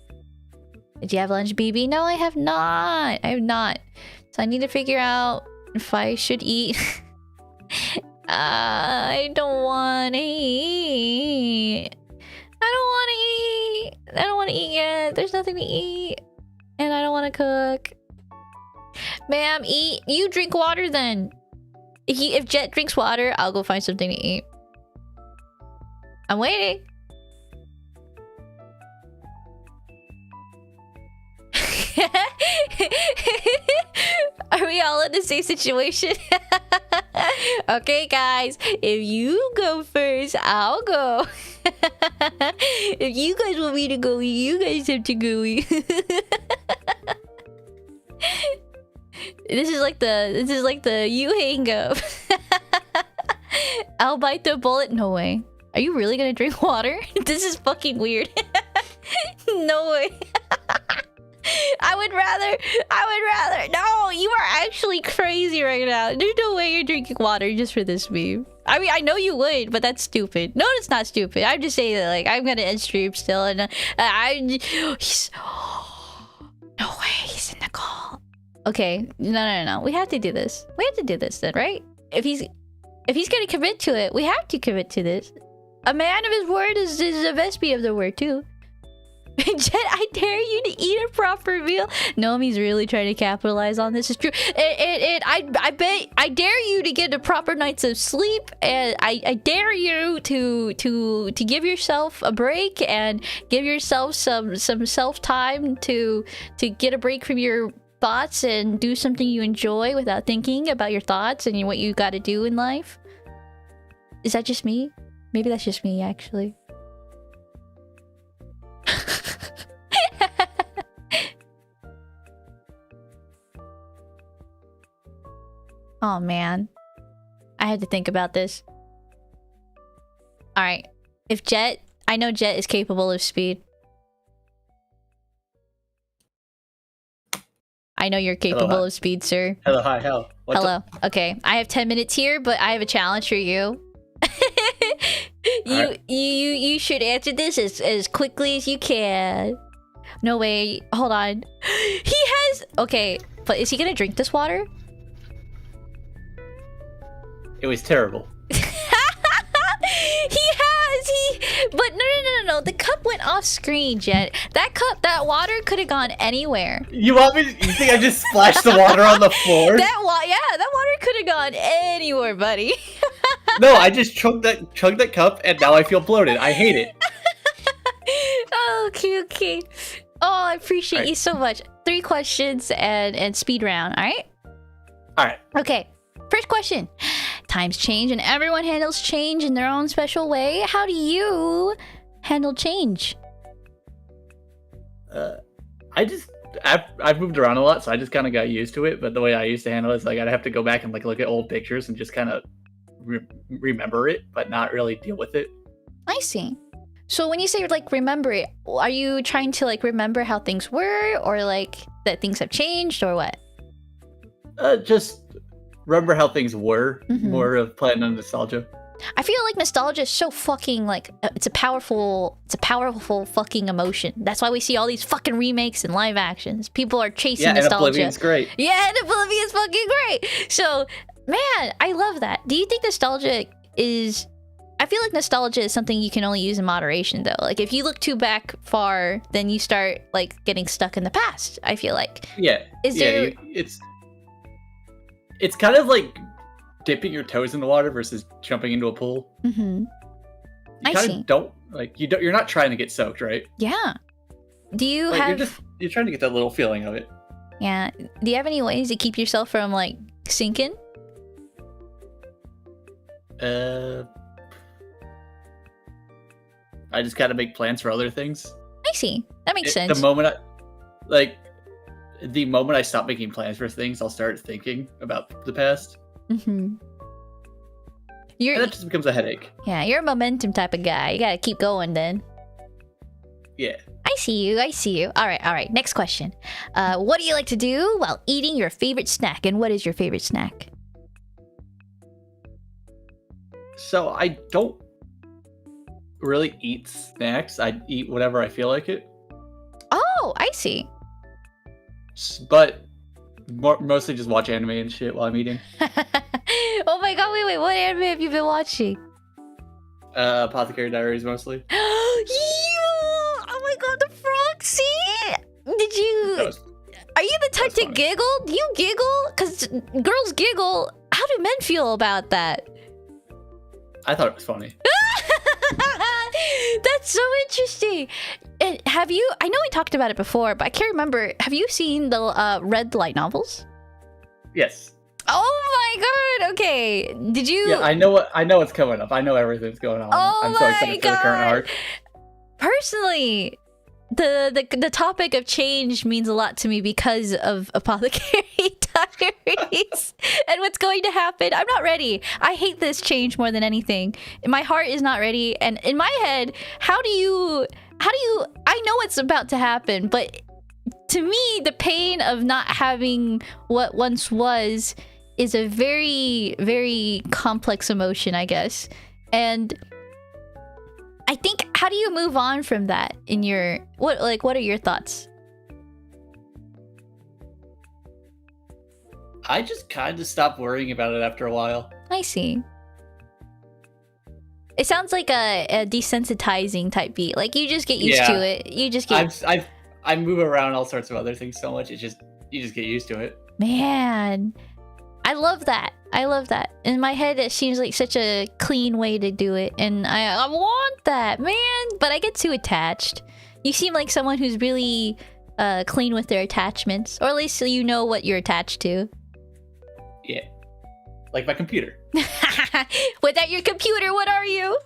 Did you have lunch, BB? No, I have not. So I need to figure out if I should eat. I don't want to eat. I don't want to eat yet. There's nothing to eat. And I don't want to cook. Ma'am, eat. You drink water then. If Jet drinks water, I'll go find something to eat. I'm waiting. Are we all in the same situation? Okay, guys. If you go first, I'll go. If you guys want me to go, you guys have to go. This is like the you hang up. I'll bite the bullet. No way. Are you really gonna drink water? This is fucking weird. No way. I would rather. No, you are actually crazy right now. There's no way you're drinking water just for this meme. I mean, I know you would, but that's stupid. No, it's not stupid. I'm just saying that, like, I'm gonna end stream still, and he's no way. He's in the call. Okay, no. We have to do this. We have to do this then, right? If he's gonna commit to it, we have to commit to this. A man of his word is a Vespy of the word too. Jet, I dare you to eat a proper meal. Nomi's really trying to capitalize on this. It's true. I dare you to get a proper night's of sleep, and I dare you to give yourself a break and give yourself some self time to get a break from your thoughts and do something you enjoy without thinking about your thoughts and what you got to do in life. Is that just me? Maybe that's just me, actually. Oh man, I had to think about this. All right, if Jet, I know Jet is capable of speed. I know you're capable of speed, sir. Hello, hi, hello. Hello. Okay, I have 10 minutes here, but I have a challenge for you. You should answer this as quickly as you can. No way. Hold on. He has. Okay, but is he gonna drink this water? It was terrible. But no. The cup went off screen, Jet. That water could have gone anywhere. You want me to, you think I just splashed the water on the floor? That water could have gone anywhere, buddy. No, I just chugged that cup and now I feel bloated. I hate it. Okay. Oh, I appreciate you so much. 3 questions and speed round, alright? Alright. Okay. First question. Times change and everyone handles change in their own special way. How do you handle change? I've moved around a lot, so I just kind of got used to it. But the way I used to handle it is like I'd have to go back and like look at old pictures and just kind of remember it, but not really deal with it. I see. So when you say like remember it, are you trying to like remember how things were, or like that things have changed, or what? Just remember how things were. More of playing on nostalgia. I feel like nostalgia is so fucking like it's a powerful fucking emotion. That's why we see all these fucking remakes and live actions. People are chasing nostalgia. And Oblivion's great. Yeah, and Oblivion's fucking great. So, man, I love that. Do you think nostalgia is? I feel like nostalgia is something you can only use in moderation, though. Like if you look too back far, then you start like getting stuck in the past. I feel like. Yeah. It's kind of like dipping your toes in the water versus jumping into a pool. You kind of don't like you're not trying to get soaked, right? Yeah. Do you like, have? You're trying to get that little feeling of it. Yeah. Do you have any ways to keep yourself from like sinking? I just gotta make plans for other things. I see. That makes sense. The moment I stop making plans for things, I'll start thinking about the past. And that just becomes a headache. Yeah, you're a momentum type of guy. You gotta keep going then. Yeah. I see you. All right. Next question. What do you like to do while eating your favorite snack? And what is your favorite snack? So I don't really eat snacks. I eat whatever I feel like it. Oh, I see. But mostly just watch anime and shit while I'm eating. Oh my god, wait, what anime have you been watching? Apothecary Diaries mostly. Oh my god, the frog scene! Did you... Are you the type to giggle? Do you giggle? Because girls giggle. How do men feel about that? I thought it was funny. That's so interesting. And have you? I know we talked about it before, but I can't remember. Have you seen the red light novels? Yes. Oh my god! Okay, did you? Yeah, I know what's coming up. I know everything's going on. Oh I'm so my excited for the current God. arc. Personally, the topic of change means a lot to me because of Apothecary Diaries and what's going to happen. I'm not ready. I hate this change more than anything. My heart is not ready, and in my head, how do you? I know it's about to happen, but to me, the pain of not having what once was is a very, very complex emotion, I guess. And I think, how do you move on from that in your what are your thoughts? I just kind of stopped worrying about it after a while. I see. It sounds like a desensitizing type beat. Like you just get used to it. You just get I move around all sorts of other things so much. You just get used to it. Man, I love that. I love that. In my head, it seems like such a clean way to do it, and I want that, man. But I get too attached. You seem like someone who's really clean with their attachments, or at least you know what you're attached to. Yeah, like my computer. Without your computer, what are you?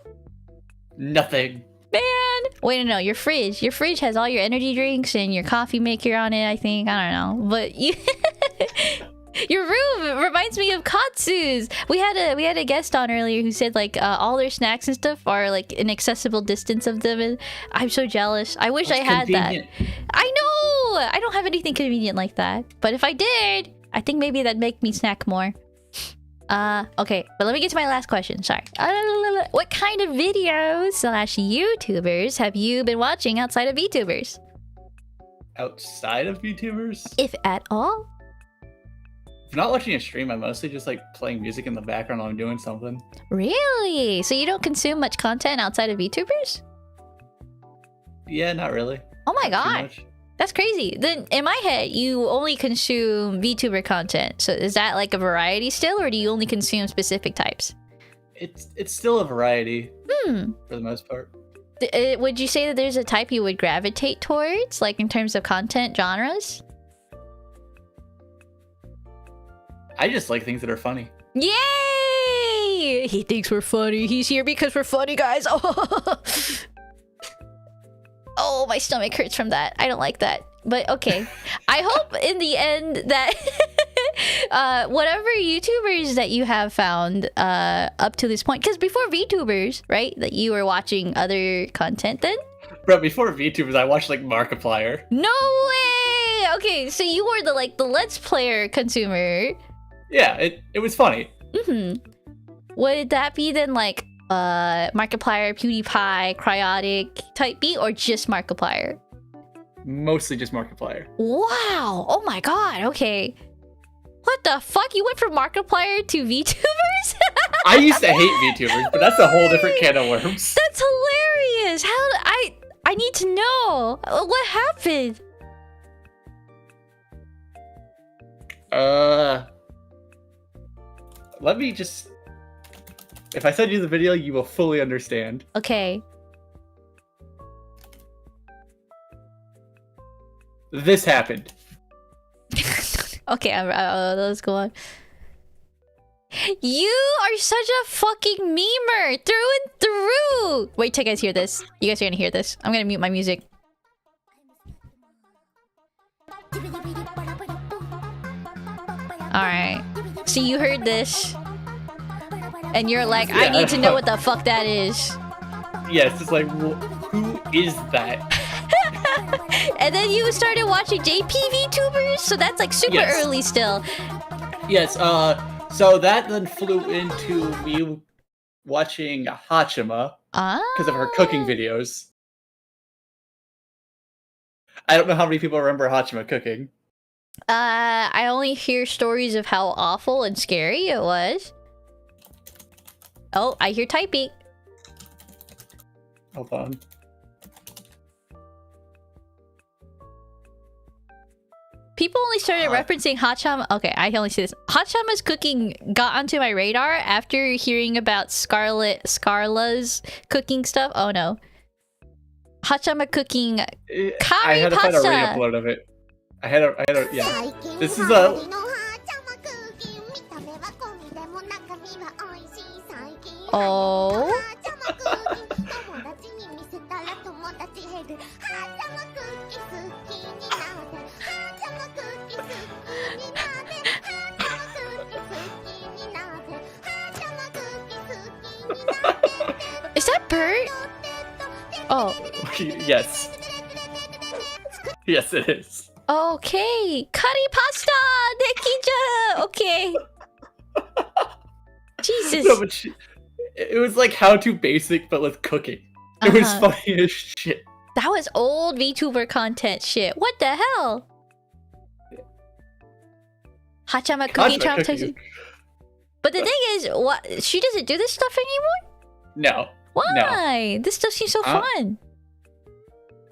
Nothing. Man, wait, no, your fridge. Your fridge has all your energy drinks and your coffee maker on it. I think I don't know, but you. Your room reminds me of Katsu's. We had a guest on earlier who said like all their snacks and stuff are like an accessible distance of them, and I'm so jealous. I wish That's I had convenient. that. I know. I don't have anything convenient like that, but if I did, I think maybe that'd make me snack more. Okay, but let me get to my last question. Sorry. What kind of videos / YouTubers have you been watching outside of VTubers? Outside of VTubers? If at all? If not watching a stream, I'm mostly just like playing music in the background while I'm doing something. Really? So you don't consume much content outside of VTubers? Yeah, not really. Oh my Not too god. much. That's crazy. Then in my head, you only consume VTuber content. So is that like a variety still, or do you only consume specific types? It's still a variety Hmm. for the most part. Would you say that there's a type you would gravitate towards, like in terms of content genres? I just like things that are funny. Yay! He thinks we're funny. He's here because we're funny, guys. Oh, oh, my stomach hurts from that. I don't like that. But okay. I hope in the end that whatever YouTubers that you have found up to this point, because before VTubers, right, that you were watching other content then? Bro, before VTubers, I watched like Markiplier. No way! Okay, so you were the Let's Player consumer. Yeah, it was funny. Mm-hmm. Would that be then like Markiplier, PewDiePie, Cryotic type beat, or just Markiplier? Mostly just Markiplier. Wow! Oh my god, okay. What the fuck? You went from Markiplier to VTubers? I used to hate VTubers, but that's a whole different can of worms. That's hilarious! I need to know. What happened? Let me just... If I send you the video, you will fully understand. Okay. This happened. Okay, let's go on. You are such a fucking memer through and through. Wait till you guys hear this. You guys are gonna hear this. I'm gonna mute my music. Alright. So you heard this. And you're like, I need to know what the fuck that is. Yes, it's like, who is that? And then you started watching JP VTubers? So that's like super Yes. early still. Yes, so that then flew into me watching Hachima because of her cooking videos. I don't know how many people remember Hachima cooking. I only hear stories of how awful and scary it was. Oh, I hear typing. Hold on. People only started referencing Hachama. Okay, I can only see this. Hachama's cooking got onto my radar after hearing about Scarla's cooking stuff. Oh no. Hachama cooking I curry had to find a pasta. re-upload of it. I had a yeah. This is a Oh. Is that Bert? Oh. yes. Yes, it is. Okay. Curry pasta! Nekija! Okay. Jesus. No, but it was like how to basic, but with cooking. It was Uh-huh. funny as shit. That was old VTuber content shit. What the hell? Hachama cooking Hachama traumatizing. cooking. But the thing is, what she doesn't do this stuff anymore? No. Why? This stuff seems so fun.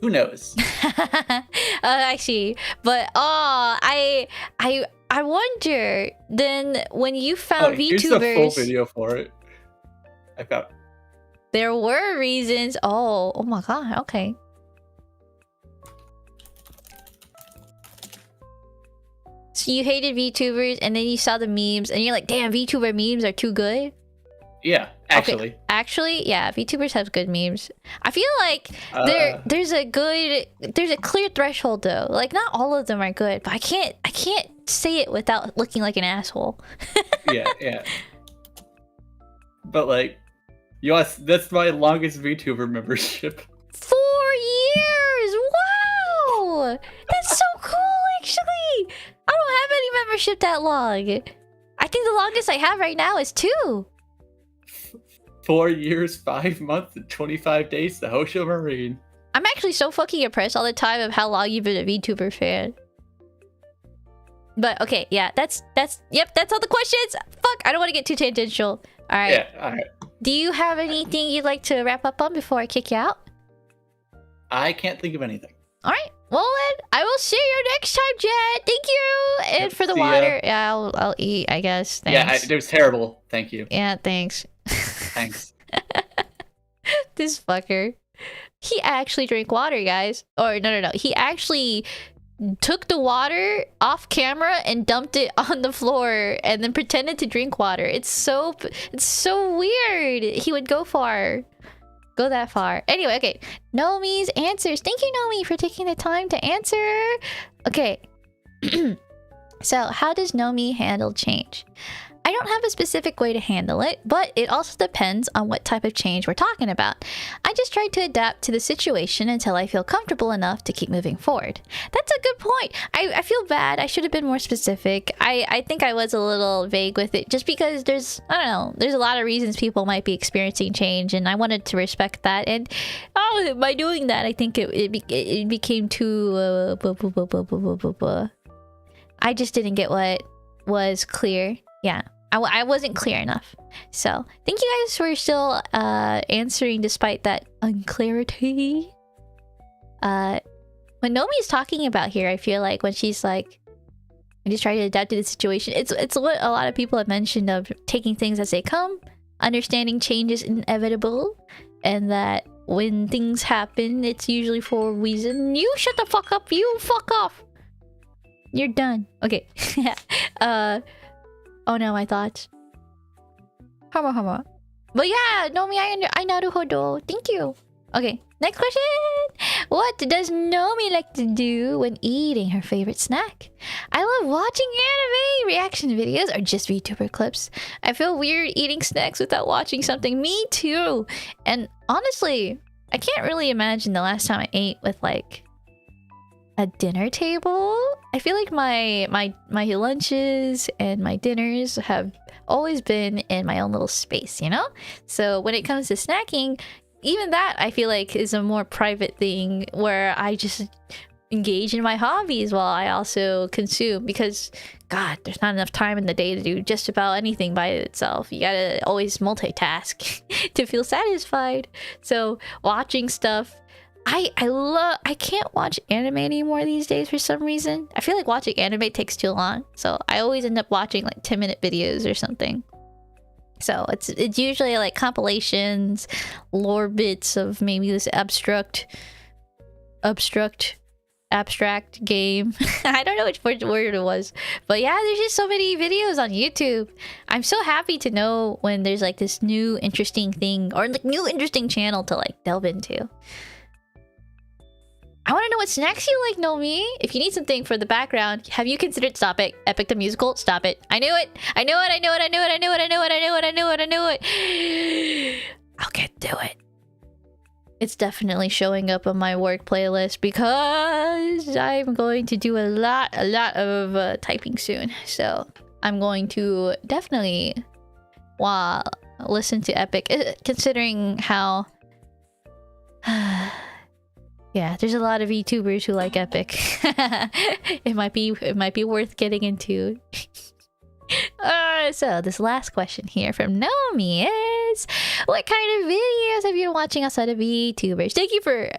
Who knows? I see. But I wonder then when you found Here's the full VTubers, video for it. I found. there were reasons. Oh my god. Okay. So you hated VTubers, and then you saw the memes, and you're like, "Damn, VTuber memes are too good." Yeah, actually. Okay. Actually, yeah, VTubers have good memes. I feel like there's a clear threshold though. Like not all of them are good, but I can't say it without looking like an asshole. yeah. But like, that's my longest VTuber membership. 4 years! Wow! That's so cool, actually! I don't have any membership that long. I think the longest I have right now is 2. 4 years, 5 months, and 25 days to Hosho Marine. I'm actually so fucking impressed all the time of how long you've been a VTuber fan. But okay, yeah, that's all the questions. Fuck, I don't want to get too tangential. All right. Yeah, alright. Do you have anything you'd like to wrap up on before I kick you out? I can't think of anything. All right. Well then, I will see you next time, Jet. Thank you. And Yep, for the see ya. water, yeah, I'll eat, I guess. Thanks. Yeah, it was terrible. Thank you. Yeah, thanks. Thanks. This fucker. He actually drank water, guys. Or no. He actually took the water off camera and dumped it on the floor and then pretended to drink water. It's so weird. He would go that far. Anyway, okay. Nomi's answers. Thank you, Nomi, for taking the time to answer. Okay. So, how does Nomi handle change? I don't have a specific way to handle it, but it also depends on what type of change we're talking about. I just try to adapt to the situation until I feel comfortable enough to keep moving forward. That's a good point. I feel bad. I should have been more specific. I think I was a little vague with it just because there's a lot of reasons people might be experiencing change, and I wanted to respect that. And by doing that, I think it became too... I just didn't get what was clear. Yeah. I wasn't clear enough. So, thank you guys for still answering despite that unclarity. When Nomi is talking about here, I feel like when she's like, I just try to adapt to the situation. It's what a lot of people have mentioned of taking things as they come, understanding change is inevitable, and that when things happen, it's usually for a reason. You shut the fuck up. You fuck off. You're done. Okay. Oh no, my thoughts. Hama. But yeah, Nomi, I naruhodo. Thank you. Okay, next question. What does Nomi like to do when eating her favorite snack? I love watching anime reaction videos or just VTuber clips. I feel weird eating snacks without watching something. Me too. And honestly, I can't really imagine the last time I ate with like a dinner table. I feel like my lunches and my dinners have always been in my own little space, you know? So when it comes to snacking, even that I feel like is a more private thing where I just engage in my hobbies while I also consume, because God, there's not enough time in the day to do just about anything by itself. You gotta always multitask to feel satisfied. So watching stuff, I can't watch anime anymore these days for some reason. I feel like watching anime takes too long, so I always end up watching like 10-minute videos or something. So it's usually like compilations, lore bits of maybe this abstract abstract game. I don't know which word it was, but yeah, there's just so many videos on YouTube. I'm so happy to know when there's like this new interesting thing or like new interesting channel to like delve into. I want to know what snacks you like, Nomi. If you need something for the background, have you considered Stop It, Epic the Musical? Stop it. I knew it. I knew it. I knew it. I knew it. I knew it. I knew it. I knew it. I knew it. I knew it. I'll get to it. It's definitely showing up on my work playlist because I'm going to do a lot of typing soon. So I'm going to definitely listen to Epic, considering how yeah, there's a lot of YouTubers who like Epic. It might be worth getting into. So this last question here from Naomi is, what kind of videos have you been watching outside of VTubers? Thank you for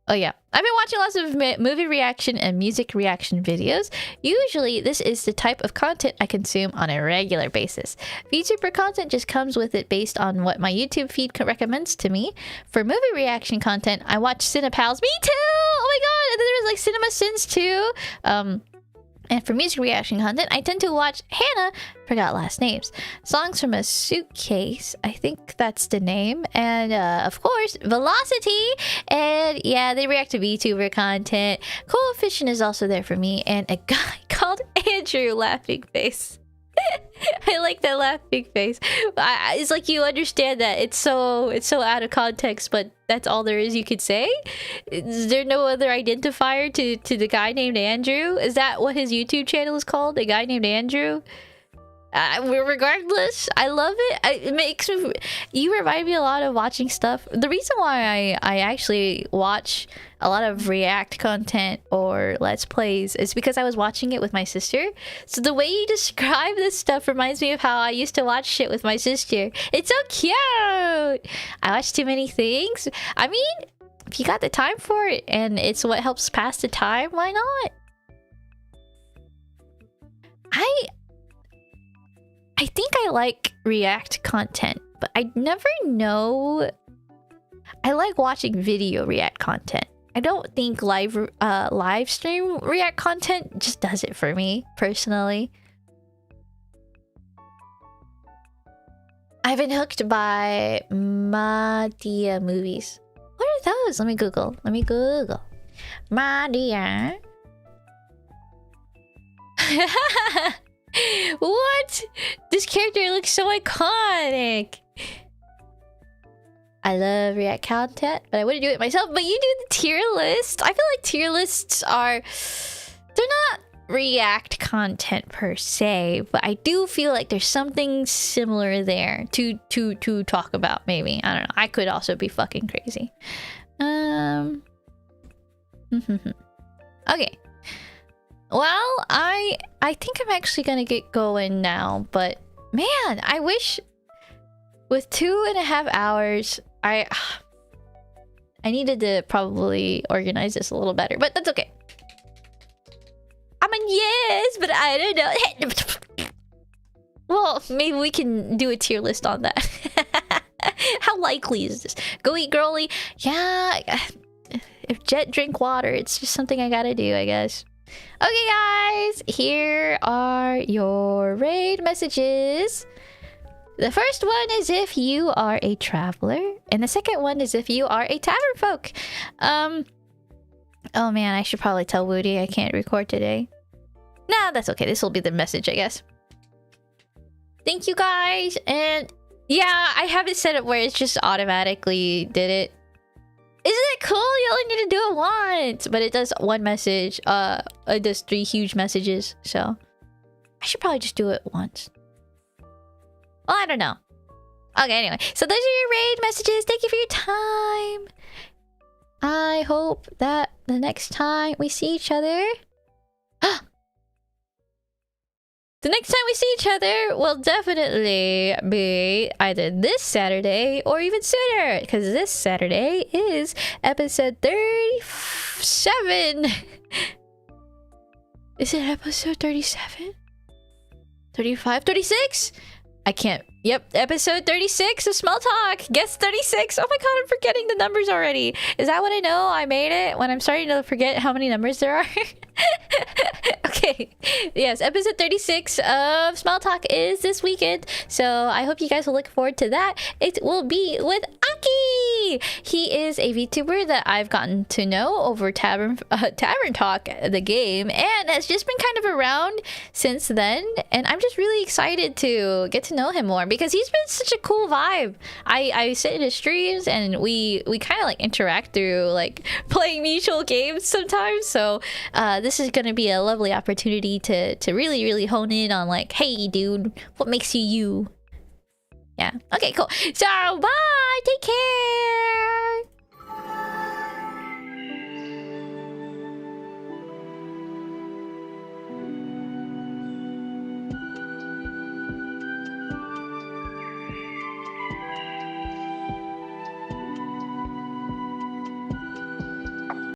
oh yeah, I've been watching lots of movie reaction and music reaction videos. Usually this is the type of content I consume on a regular basis. VTuber content just comes with it based on what my YouTube feed recommends to me. For movie reaction content, I watch Cinepals. Me too! Oh my god, and then there was like Cinema Sins too. And for music reaction content, I tend to watch Hannah, forgot last names, Songs from a Suitcase, I think that's the name, and of course, Velocity, and yeah, they react to VTuber content. Coefficient is also there for me, and a guy called Andrew Laughing Face. I like that laughing face. It's like you understand that it's so out of context, but that's all there is you could say. Is there no other identifier to the guy named Andrew? Is that what his YouTube channel is called? A guy named Andrew? Regardless, I love it. It makes me. You remind me a lot of watching stuff. The reason why I actually watch a lot of React content or Let's Plays is because I was watching it with my sister. So the way you describe this stuff reminds me of how I used to watch shit with my sister. It's so cute. I watch too many things. I mean, if you got the time for it and it's what helps pass the time, why not? I think I like React content, but I never know. I like watching video React content. I don't think live stream React content just does it for me, personally. I've been hooked by Madea movies. What are those? Let me Google. Madea. What? This character looks so iconic. I love React content, but I wouldn't do it myself. But you do the tier list. I feel like tier lists are... they're not React content per se, but I do feel like there's something similar there to talk about, maybe. I don't know. I could also be fucking crazy. Okay. Well, I think I'm actually gonna get going now, but man, I wish with 2.5 hours, I needed to probably organize this a little better, but that's okay. I'm a yes, but I don't know. Well, maybe we can do a tier list on that. How likely is this? Go eat girly? Yeah, if Jet drink water, it's just something I gotta do, I guess. Okay, guys, here are your raid messages. The first one is if you are a traveler, and the second one is if you are a tavern folk. Oh man, I should probably tell Woody I can't record today. Nah, that's okay. This will be the message, I guess. Thank you, guys, and yeah, I have it set up where it's just automatically did it. Isn't it cool? You only need to do it once, but it does one message. It does 3 huge messages, so I should probably just do it once. Well, I don't know. Okay, anyway, so those are your raid messages. Thank you for your time. I hope that the next time we see each other, the next time we see each other will definitely be either this Saturday or even sooner, because this Saturday is episode 37. Is it episode 37? 35? 36? I can't. Yep, episode 36 of Small Talk. Guess 36. Oh my god, I'm forgetting the numbers already. Is that what I know? I made it when I'm starting to forget how many numbers there are. Okay. Yes, episode 36 of Small Talk is this weekend. So I hope you guys will look forward to that. It will be with Aki. He is a VTuber that I've gotten to know over Tavern Talk, the game, and has just been kind of around since then. And I'm just really excited to get to know him more because he's been such a cool vibe. I sit in his streams and we kind of like interact through like playing mutual games sometimes. So this is gonna be a lovely opportunity to really hone in on like, hey dude, what makes you you? Yeah. Okay, cool. So bye. Take care.